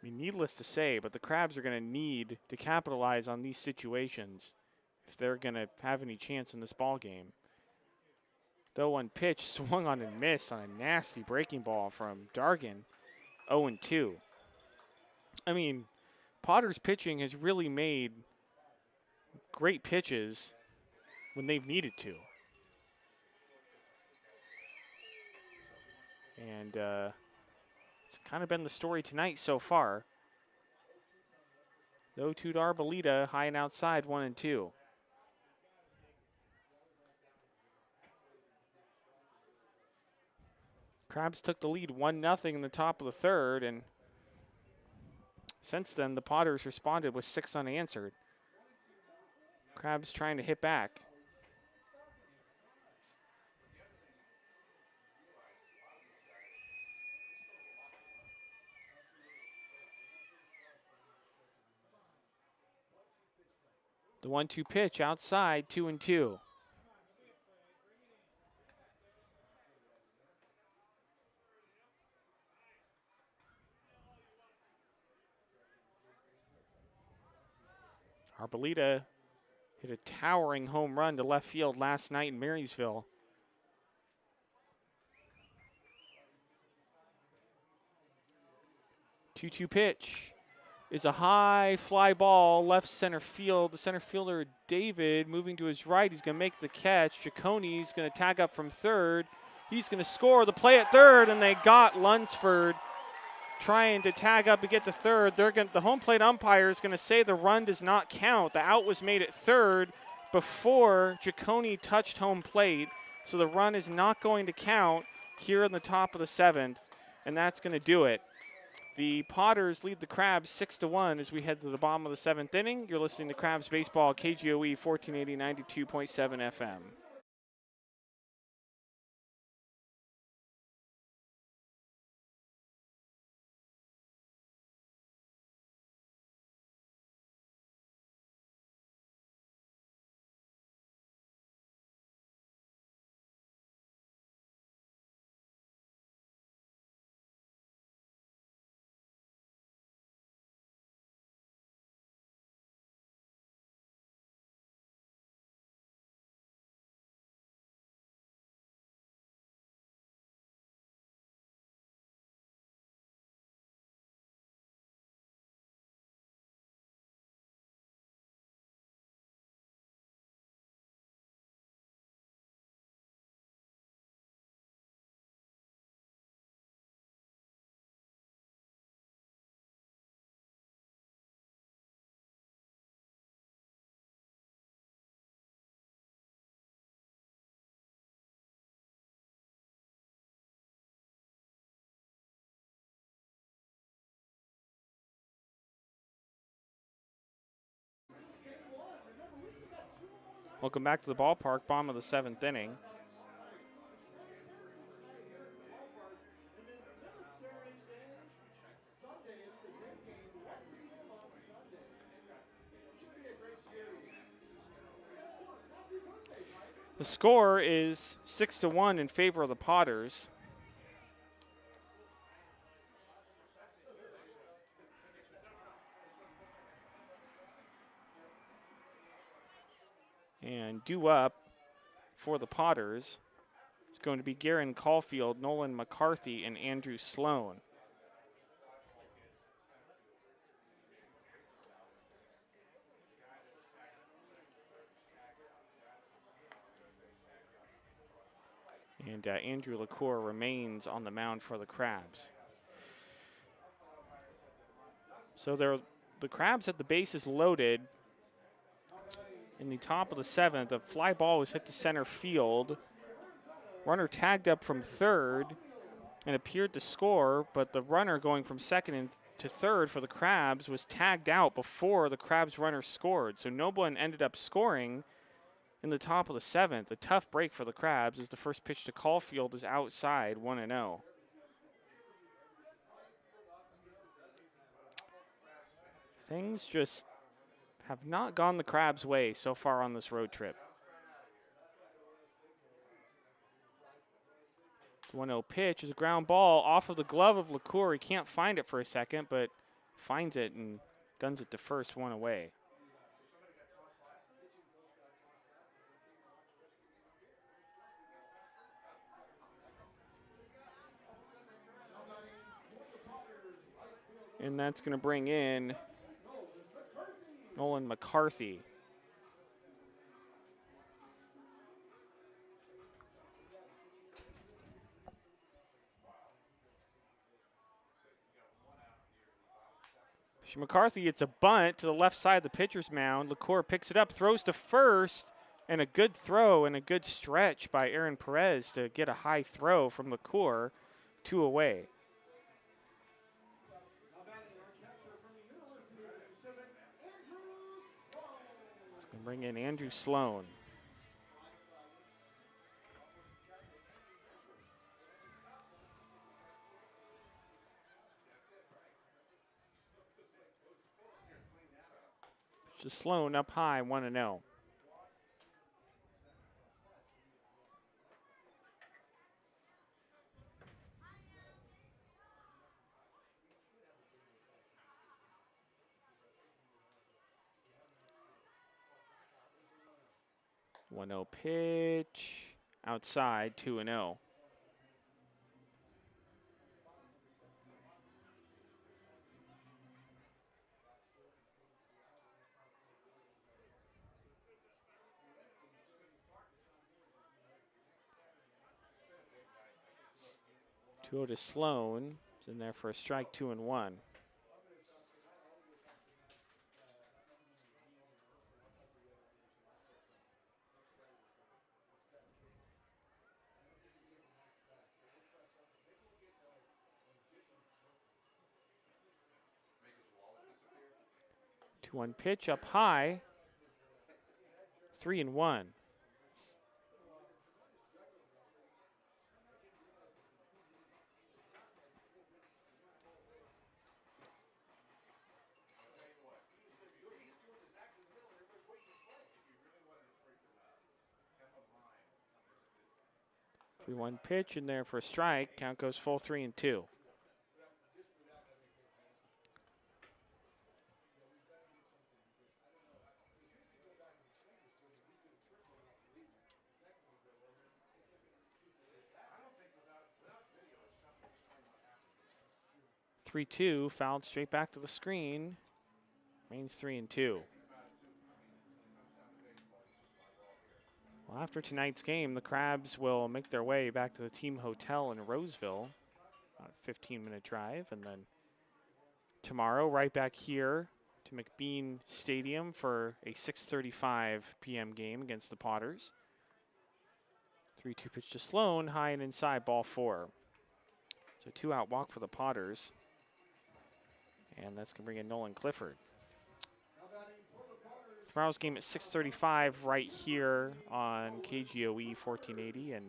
I mean, needless to say, but the Crabs are going to need to capitalize on these situations if they're going to have any chance in this ball game. The 0-1 pitch swung on and missed on a nasty breaking ball from Dargan, 0-2. I mean, Potter's pitching has really made great pitches when they've needed to. And it's kind of been the story tonight so far. The 0-2 to Arbolita, high and outside, 1-2. Crabs took the lead 1-0 in the top of the third, and since then the Potters responded with 6 unanswered. Crabs trying to hit back. The 1-2 pitch outside, 2-2. Arbolita hit a towering home run to left field last night in Marysville. Two-two pitch is a high fly ball left center field. The center fielder, David, moving to his right. He's going to make the catch. Giaccone's going to tag up from third. He's going to score the play at third, and they got Lunsford trying to tag up and get to third. The home plate umpire is going to say the run does not count. The out was made at third before Giaccone touched home plate, so the run is not going to count here in the top of the seventh, and that's going to do it. The Potters lead the Crabs 6-1 as we head to the bottom of the seventh inning. You're listening to Crabs Baseball, KGOE 1480, 92.7 FM. Welcome back to the ballpark, bottom of the seventh inning. The score is 6-1 in favor of the Potters. And due up for the Potters is going to be Garen Caulfield, Nolan McCarthy, and Andrew Sloan. And Andrew LaCour remains on the mound for the Crabs. So the Crabs had the bases loaded. In the top of the seventh, a fly ball was hit to center field. Runner tagged up from third, and appeared to score, but the runner going from second to third for the Crabs was tagged out before the Crabs runner scored. So no one ended up scoring in the top of the 7th. A tough break for the Crabs as the first pitch to Caulfield is outside, 1-0. Things just have not gone the Crabs' way so far on this road trip. The 1-0 pitch is a ground ball off of the glove of LaCour. He can't find it for a second, but finds it and guns it to first, 1 away. And that's going to bring in Nolan McCarthy. McCarthy, it's a bunt to the left side of the pitcher's mound. LaCour picks it up, throws to first, and a good throw and a good stretch by Aaron Perez to get a high throw from LaCour, 2 away. It's going to bring in Andrew Sloan. Just Sloan up high, 1-0. One 0 pitch outside, 2-0. Two to Sloan. He's in there for a strike, 2-1. Two-one pitch up high, 3-1. 3-1 pitch in there for a strike. Count goes full, 3-2. Three-two, fouled straight back to the screen. Remains 3-2. Well, after tonight's game, the Crabs will make their way back to the team hotel in Roseville. About a 15-minute drive. And then tomorrow, right back here to McBean Stadium for a 6:35 p.m. game against the Potters. 3-2 pitch to Sloan, high and inside, ball 4. So 2-out walk for the Potters. And that's going to bring in Nolan Clifford. Tomorrow's game at 6:35 right here on KGOE 1480 and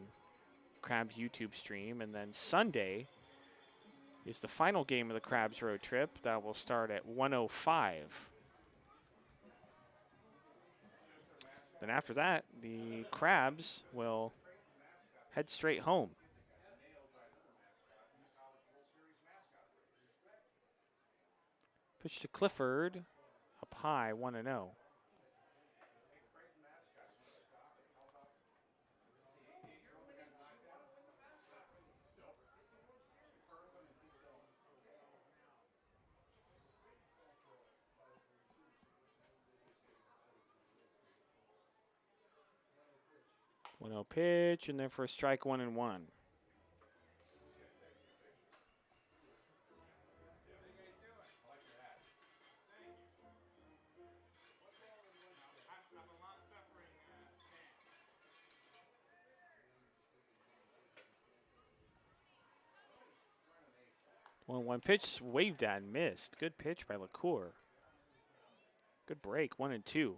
Crabs YouTube stream. And then Sunday is the final game of the Crabs road trip. That will start at 1:05. Then after that, the Crabs will head straight home. Pitch to Clifford, up high, 1-0. One 0 pitch, and then for a strike, 1-1. 1-1 pitch, waved at and missed. Good pitch by LaCour. Good break, 1-2.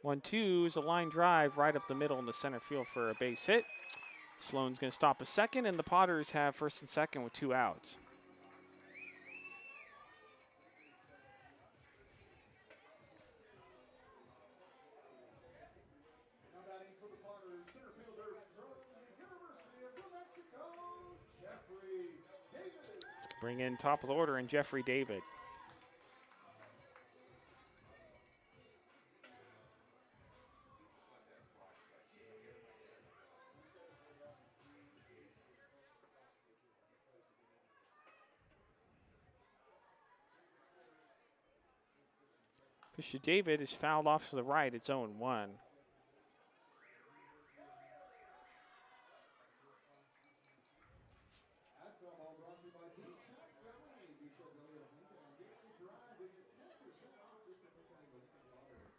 One, two is a line drive right up the middle in the center field for a base hit. Sloan's going to stop a second, and the Potters have first and second with 2 outs. Now batting for the Potters, center fielder from the University of New Mexico, Jeffrey David. Let's bring in top of the order and Jeffrey David. Pitch to David is fouled off to the right. It's 0-1. Outfield ball brought to you by Beach Deli. Beach Deli of Lincoln on Gateway Drive. We get 10% off just for mentioning the Lincoln Potters.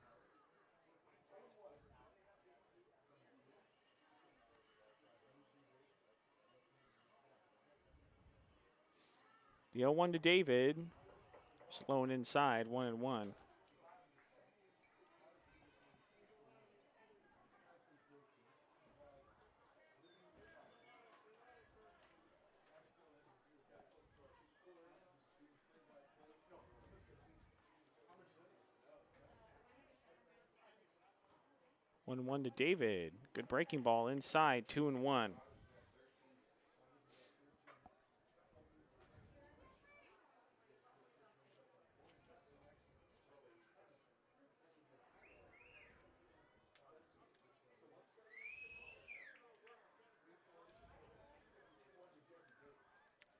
The 0-1 to David. Sloan inside, 1-1. One to David. Good breaking ball inside, 2-1.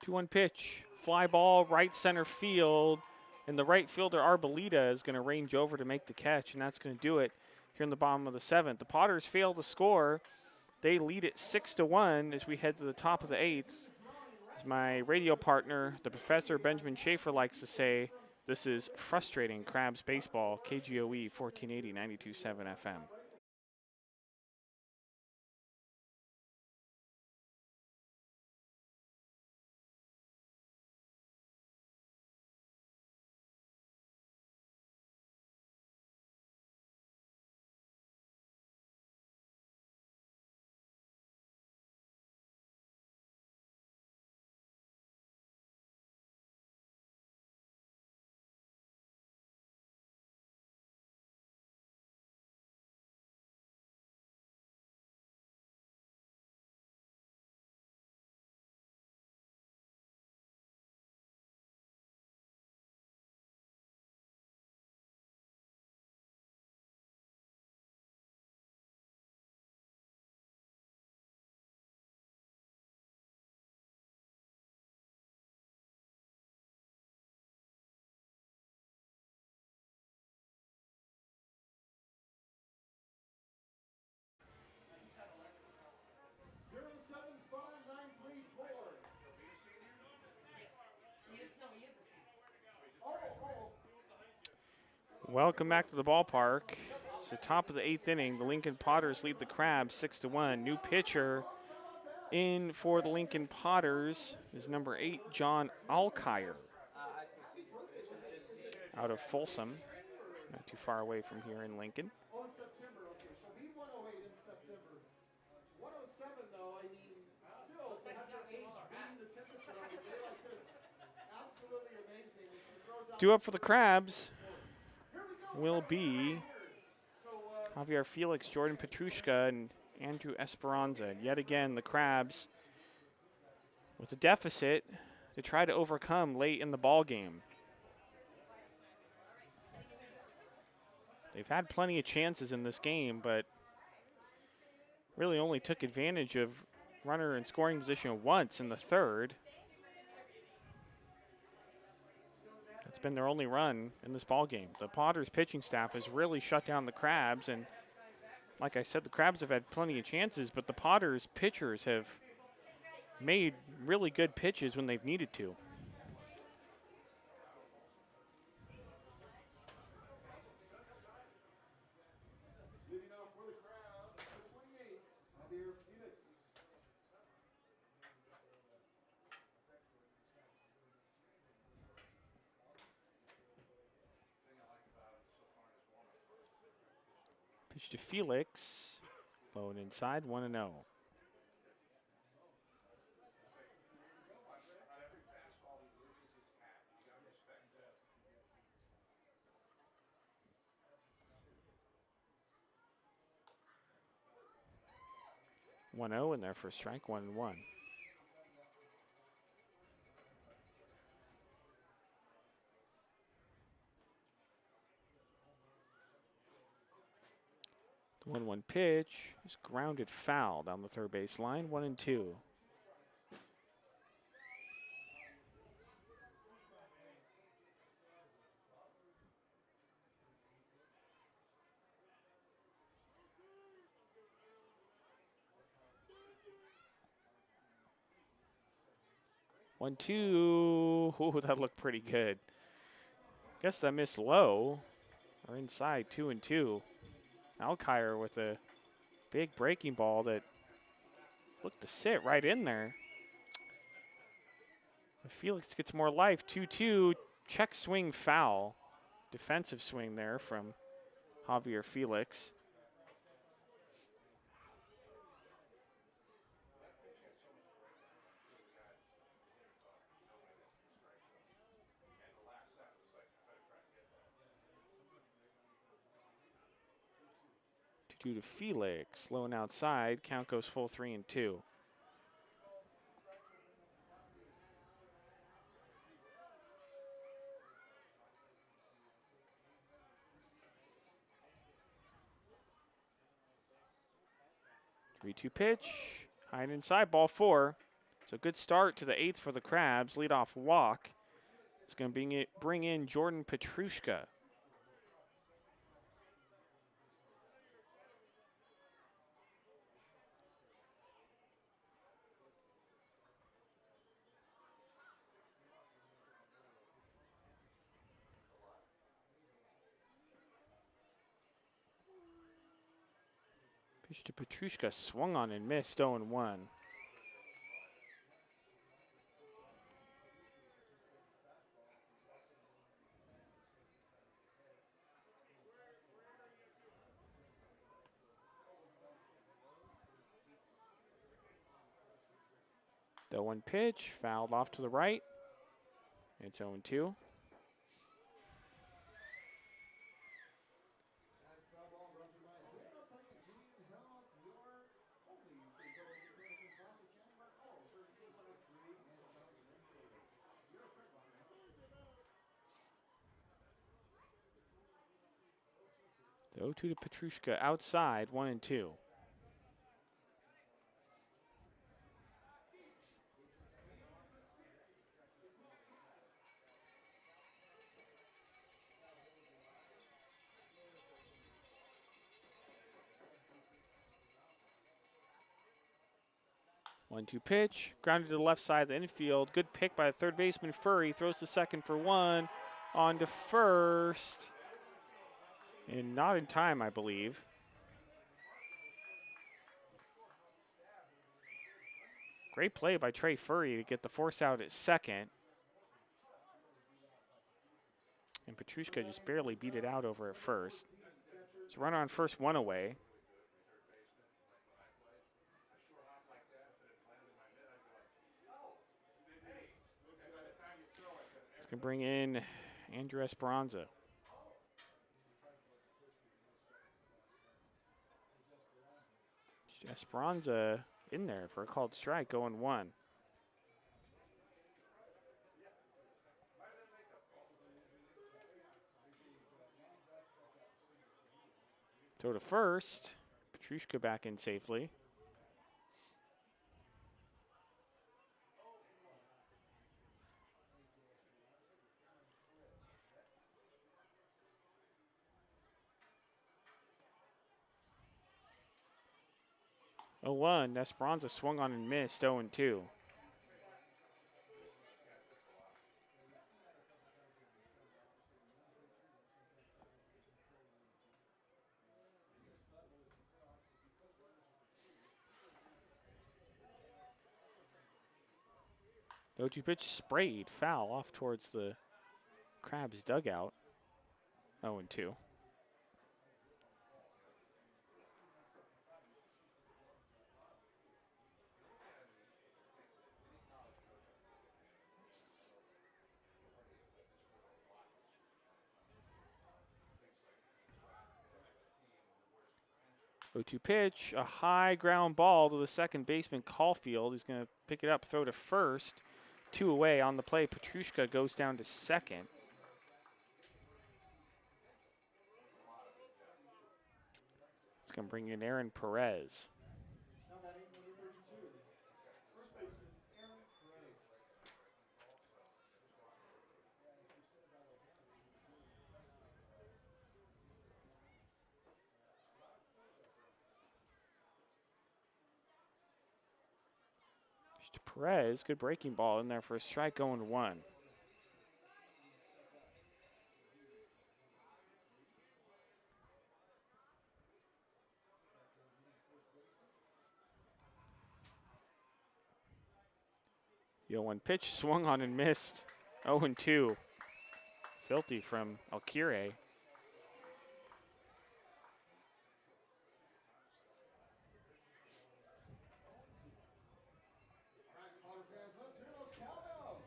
Two-one pitch, fly ball, right center field, and the right fielder Arbolita is going to range over to make the catch, and that's going to do it here in the bottom of the 7th. The Potters fail to score. They lead it 6-1 as we head to the top of the 8th. As my radio partner, the Professor Benjamin Schaefer, likes to say, this is frustrating Crabs baseball. KGOE 1480 92.7 FM. Welcome back to the ballpark. It's the top of the 8th inning. The Lincoln Potters lead the Crabs 6-1. New pitcher in for the Lincoln Potters is number 8, John Alkire, out of Folsom, not too far away from here in Lincoln. Oh, in September, okay. She'll be 108 in September. 107, though, I mean, still, to have your age beating the temperature on a day like this, absolutely amazing. Due up for the Crabs will be Javier Felix, Jordan Petrushka, and Andrew Esperanza. Yet again, the Crabs with a deficit to try to overcome late in the ball game. They've had plenty of chances in this game, but really only took advantage of runner in scoring position once in the 3rd. It's been their only run in this ball game. The Potters pitching staff has really shut down the Crabs, and like I said, the Crabs have had plenty of chances, but the Potters pitchers have made really good pitches when they've needed to. Leading off for the crowd, number 28, Javier Felix. Pitch to Felix. Low and inside, 1-0. One zero in there for a strike, 1-1. The 1-1 pitch is grounded foul down the third base line, 1-2. One, two. Ooh, that looked pretty good. Guess that missed low or inside, 2-2. Alkire with a big breaking ball that looked to sit right in there. Felix gets more life, 2-2. Check swing foul. Defensive swing there from Javier Felix. Two to Felix, low and outside. Count goes full 3-2. Three-two pitch, high and inside, ball 4. So good start to the 8th for the Crabs. Leadoff walk. It's going to bring in Jordan Petrushka. Pitch to Petrushka, swung on and missed, 0-1. The 1 pitch, fouled off to the right. It's 0-2. The 0-2 to Petrushka outside, 1-2. One-two pitch, grounded to the left side of the infield. Good pick by the third baseman Furry. Throws to second for 1. On to first. And not in time, I believe. Great play by Trey Furry to get the force out at second. And Petrushka just barely beat it out over at first. So runner on first, 1 away. It's going to bring in Andrew Esperanza. Esperanza in there for a called strike, 0-1. Throw to first. Petrushka back in safely. Oh, 1. Esperanza swung on and missed, 0-2. 0-2 pitch sprayed, foul off towards the Crabs dugout. 0-2. O2 pitch, a high ground ball to the second baseman Caulfield. He's going to pick it up, throw to first. 2 away on the play. Petrushka goes down to second. It's going to bring in Aaron Perez. Now batting number 32, first baseman Aaron Perez. Perez, good breaking ball in there for a strike, going 1. The 0-1 pitch swung on and missed. 0-2. Filthy from Alkire. All right, Potter fans, let's hear those cowbells.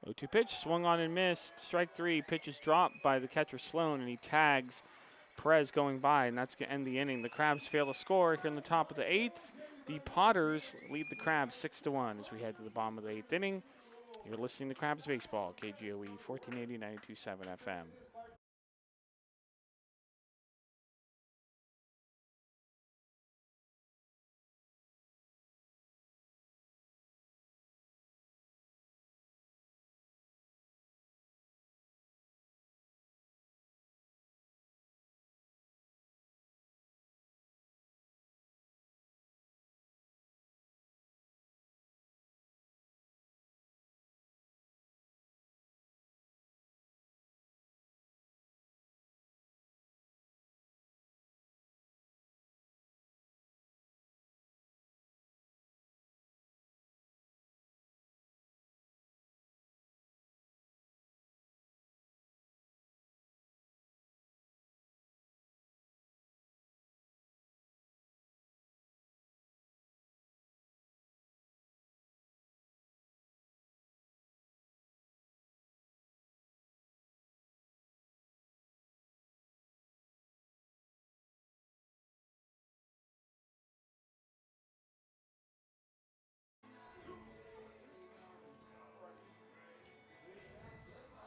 O2 pitch swung on and missed. Strike 3. Pitch is dropped by the catcher Sloan, and he tags Perez going by, and that's going to end the inning. The Crabs fail to score here in the top of the 8th. The Potters lead the Crabs 6-1 as we head to the bottom of the 8th inning. You're listening to Crabs Baseball, KGOE 1480 92.7 FM.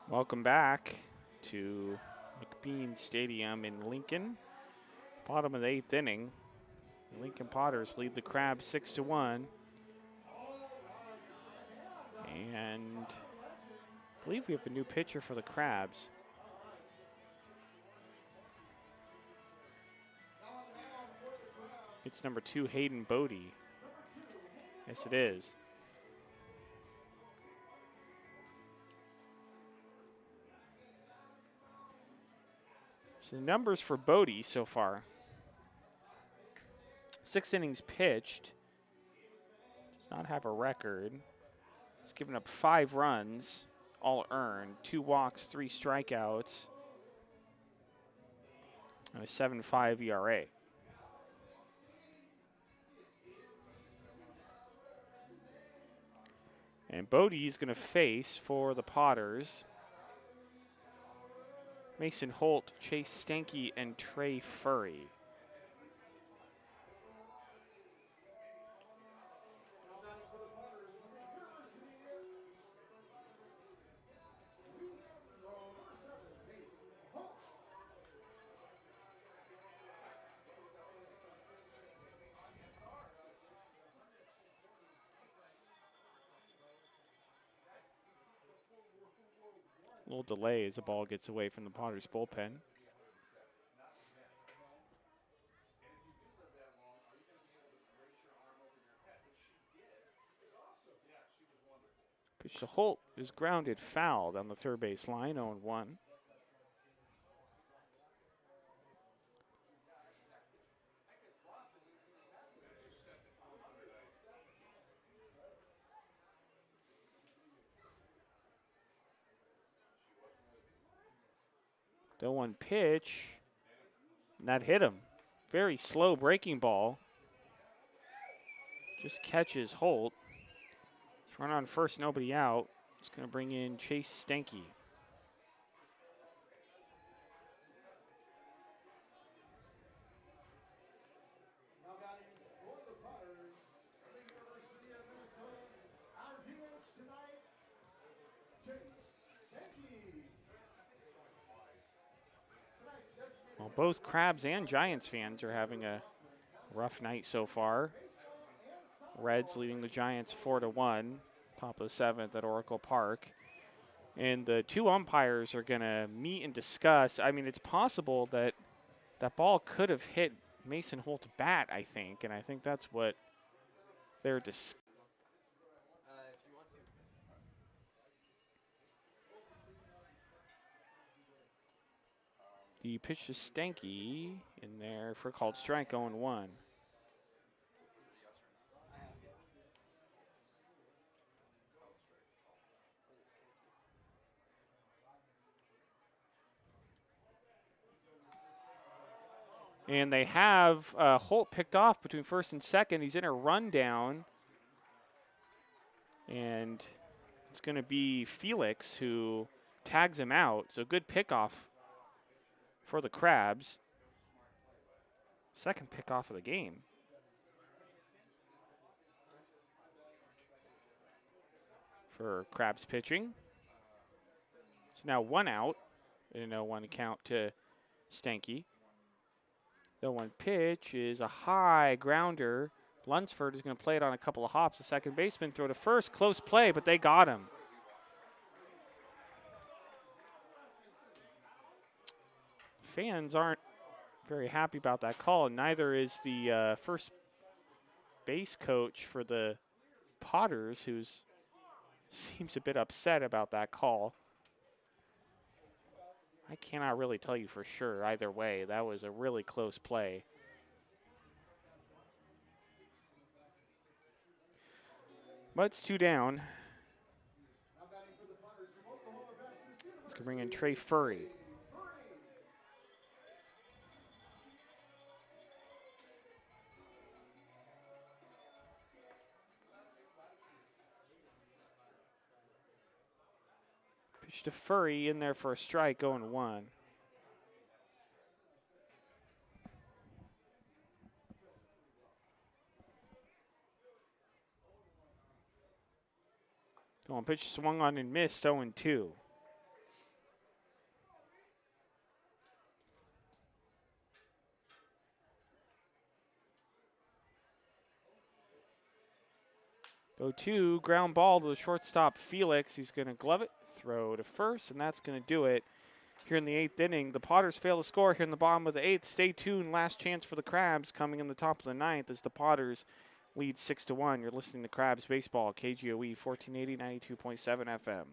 Welcome back to McBean Stadium in Lincoln. Bottom of the 8th inning. The Lincoln Potters lead the Crabs 6-1. And I believe we have a new pitcher for the Crabs. It's number 2, Hayden Bodie. Yes, it is. So the numbers for Bodie so far. 6 innings pitched. Does not have a record. He's given up 5 runs, all earned. 2 walks, 3 strikeouts, and a 7.5 ERA. And Bodie's going to face for the Potters Mason Holt, Chase Stanky, and Trey Furry. A little delay as the ball gets away from the Potters bullpen. Pitch to Holt is grounded foul down the third base line, 0-1. The 1 pitch. And that hit him. Very slow breaking ball. Just catches Holt. It's run on first, nobody out. It's going to bring in Chase Stanky. Now batting for the Potters from the University of Minnesota, our DH tonight, Chase Stanky. Well, both Crabs and Giants fans are having a rough night so far. Reds leading the Giants 4-1, top of the 7th at Oracle Park. And the 2 umpires are going to meet and discuss. I mean, it's possible that that ball could have hit Mason Holt's bat, I think, and I think that's what they're discussing. If you want to. The pitch to Stanky in there for a called strike, 0-1. And they have Holt picked off between first and second. He's in a rundown. And it's going to be Felix who tags him out. So good pickoff for the Crabs. Second pickoff of the game. For Crabs pitching. So now 1 out. And a 0-1 count to Stanky. The 1 pitch is a high grounder. Lunsford is going to play it on a couple of hops. The second baseman throw to first. Close play, but they got him. Fans aren't very happy about that call. Neither is the first base coach for the Potters, who seems a bit upset about that call. I cannot really tell you for sure either way. That was a really close play. But it's 2 down. Let's go bring in Trey Furry. Pitch to Furry in there for a strike, 0-1. One pitch swung on and missed, 0-2. Go to ground ball to the shortstop Felix. He's going to glove it, throw to first, and that's going to do it. Here in the 8th inning, the Potters fail to score here in the bottom of the 8th. Stay tuned. Last chance for the Crabs coming in the top of the 9th as the Potters lead 6-1. You're listening to Crabs Baseball, KGOE 1480, 92.7 FM.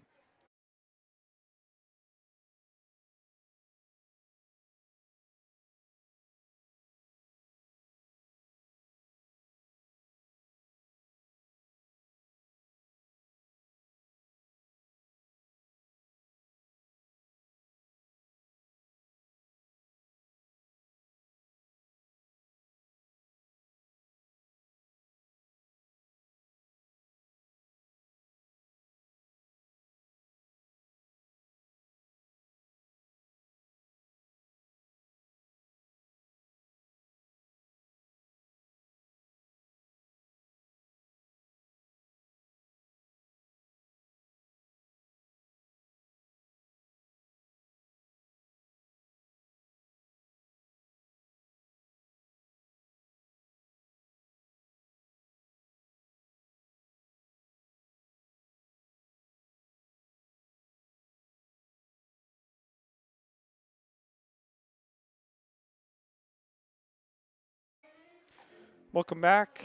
Welcome back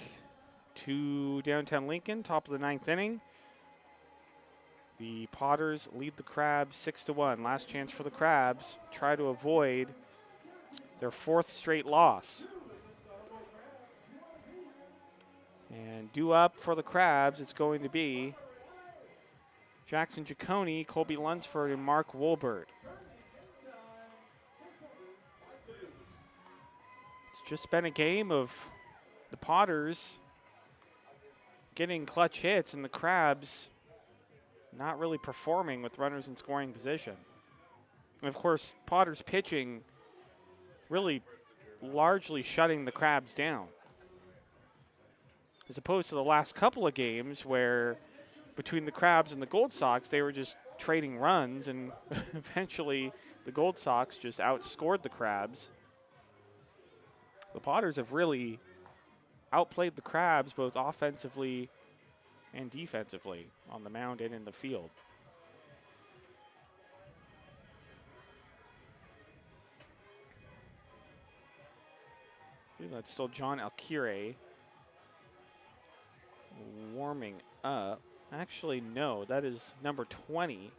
to downtown Lincoln, top of the 9th inning. The Potters lead the Crabs 6-1. Last chance for the Crabs. Try to avoid their 4th straight loss. And due up for the Crabs, it's going to be Jackson Giacone, Colby Lunsford, and Mark Wolbert. just been a game of the Potters getting clutch hits and the Crabs not really performing with runners in scoring position. And of course, Potters pitching really largely shutting the Crabs down, as opposed to the last couple of games where between the Crabs and the Gold Sox, they were just trading runs, and eventually the Gold Sox just outscored the Crabs. The Potters have really outplayed the Crabs both offensively and defensively on the mound and in the field. I believe that's still John Alkire warming up. Actually, no, that is number 20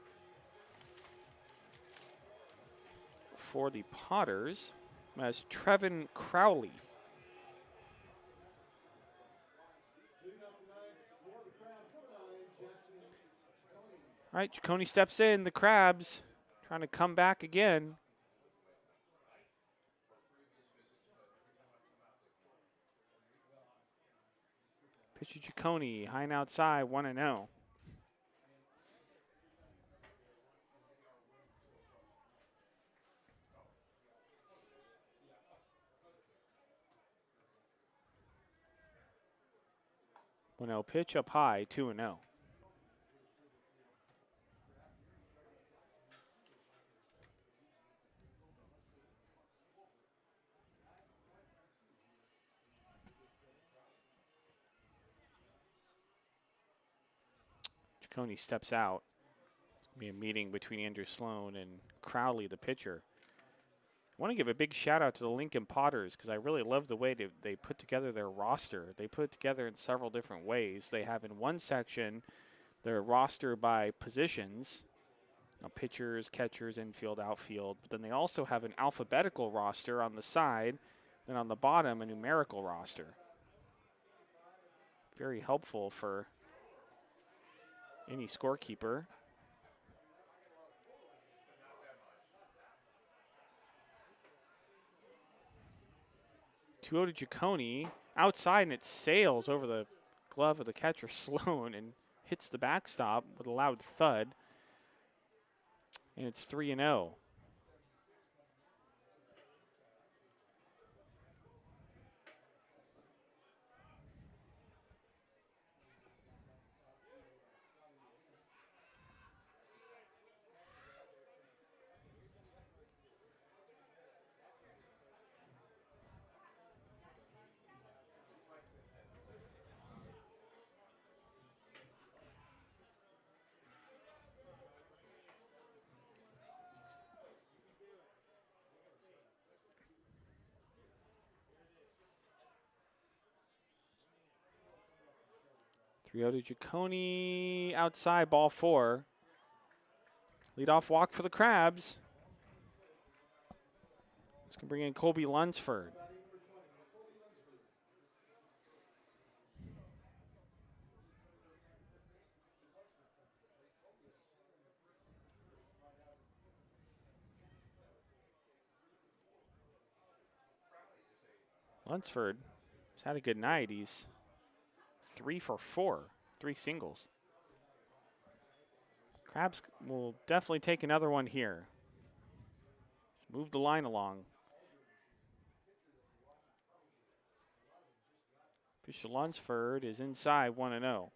for the Potters. That's Trevin Crowley. All right, Ciccone steps in. The Crabs trying to come back again. Pitch to Ciccone, high and outside, 1-0. Pitch up high, 2-0. Ciccone steps out. It's going to be a meeting between Andrew Sloan and Crowley, the pitcher. I want to give a big shout out to the Lincoln Potters because I really love the way they put together their roster. They put it together in several different ways. They have in one section their roster by positions, pitchers, catchers, infield, outfield. But then they also have an alphabetical roster on the side. Then on the bottom, a numerical roster. Very helpful for any scorekeeper. 2-0 to Ciccone. Outside, and it sails over the glove of the catcher, Sloan, and hits the backstop with a loud thud. And it's 3-0. To Ciccone, outside, ball 4. Leadoff walk for the Crabs. It's going to bring in Colby Lunsford. Lunsford has had a good night. He's 3 for 4, 3 singles. Crabs will definitely take another one here. Let's move the line along. Pitch to Lunsford is inside, 1-0.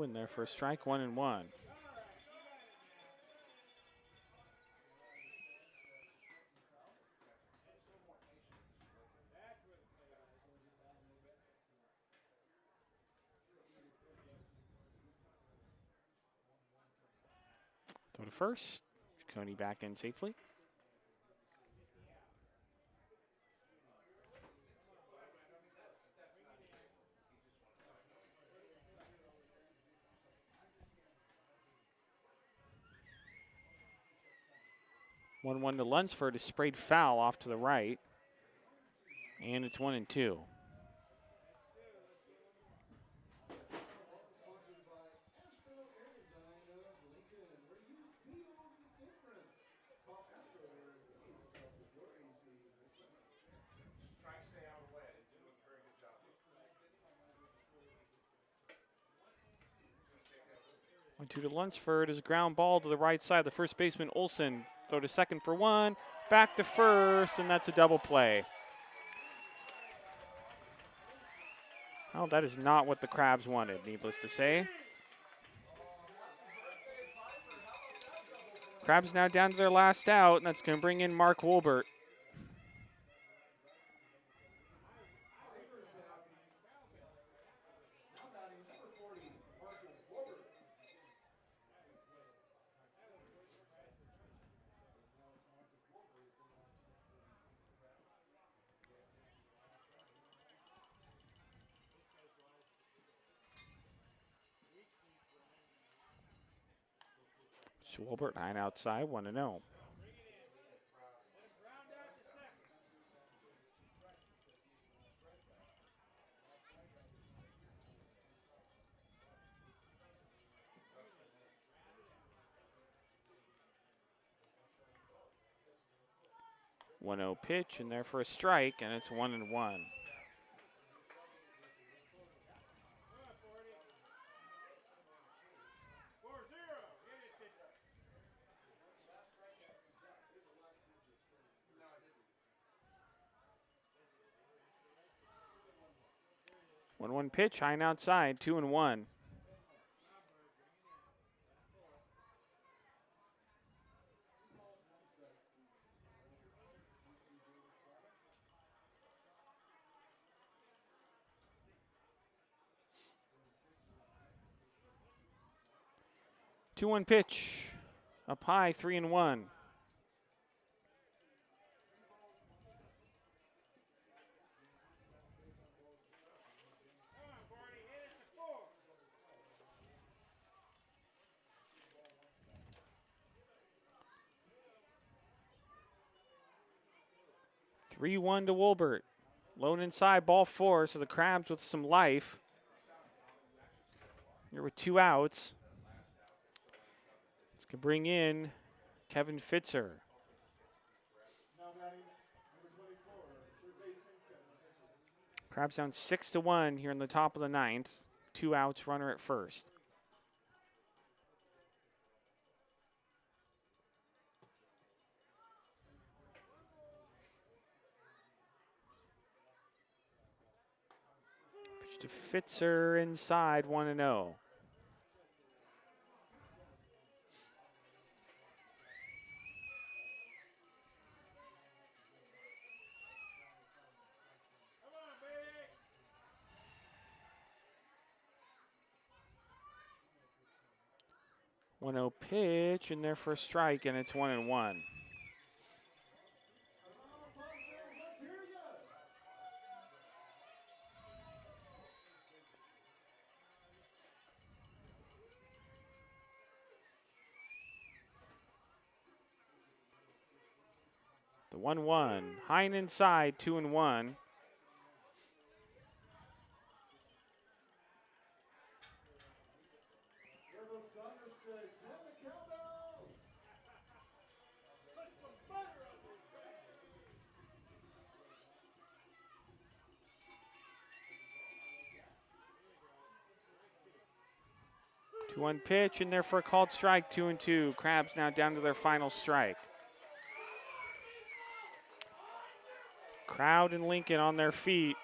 In their first strike, 1-1. Go to first. Ciccone back in safely. 1-1 to Lunsford, is sprayed foul off to the right. And it's 1-2. Sponsored by Astro Air Design of Lincoln, where you feel the difference. Call Astro Air if you need some help with your AC this summer. Try to stay out of the way. He's doing a very good job. 1-2 to Lunsford is a ground ball to the right side. The first baseman, Olson, throw to second for one. Back to first, and that's a double play. Oh, that is not what the Crabs wanted, needless to say. Crabs now down to their last out, and that's going to bring in Mark Wolbert. Now batting number 40, Marcus Wolbert. 'Wolbert, 9 outside, 1-0. One-0 pitch, and there for a strike, and it's 1-1. One pitch, high and outside, 2-1. Two-one pitch, up high, 3-1. Three-one to Wolbert. Lone inside, ball four, so the Crabs with some life. Here with 2 outs. Let's bring in Kevin Fitzer. Now batting number 24, third baseman Kevin Fitzer. Crabs down 6-1 here in the top of the 9th. 2 outs, runner at first. Pitch to Fitzer inside, 1-0. One-zero pitch, and there for a strike, and it's 1-1. Let's hear ya. 1-1. High and inside, 2-1. Hear those thunder sticks and the cowbells. 2-1 pitch, and there for a called strike, 2-2. Crabs now down to their final strike. Crowd in Lincoln on their feet.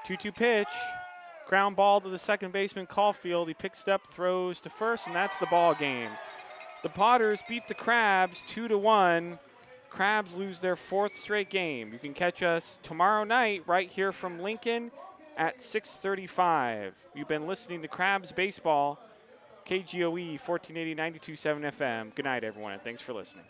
Two-two pitch. Ground ball to the second baseman Caulfield. He picks it up, throws to first, and that's the ball game. The Potters beat the Crabs 2-1. Crabs lose their 4th straight game. You can catch us tomorrow night right here from Lincoln at 6:35. You've been listening to Crabs Baseball KGOE 1480 92.7 FM. Good night, everyone, and thanks for listening.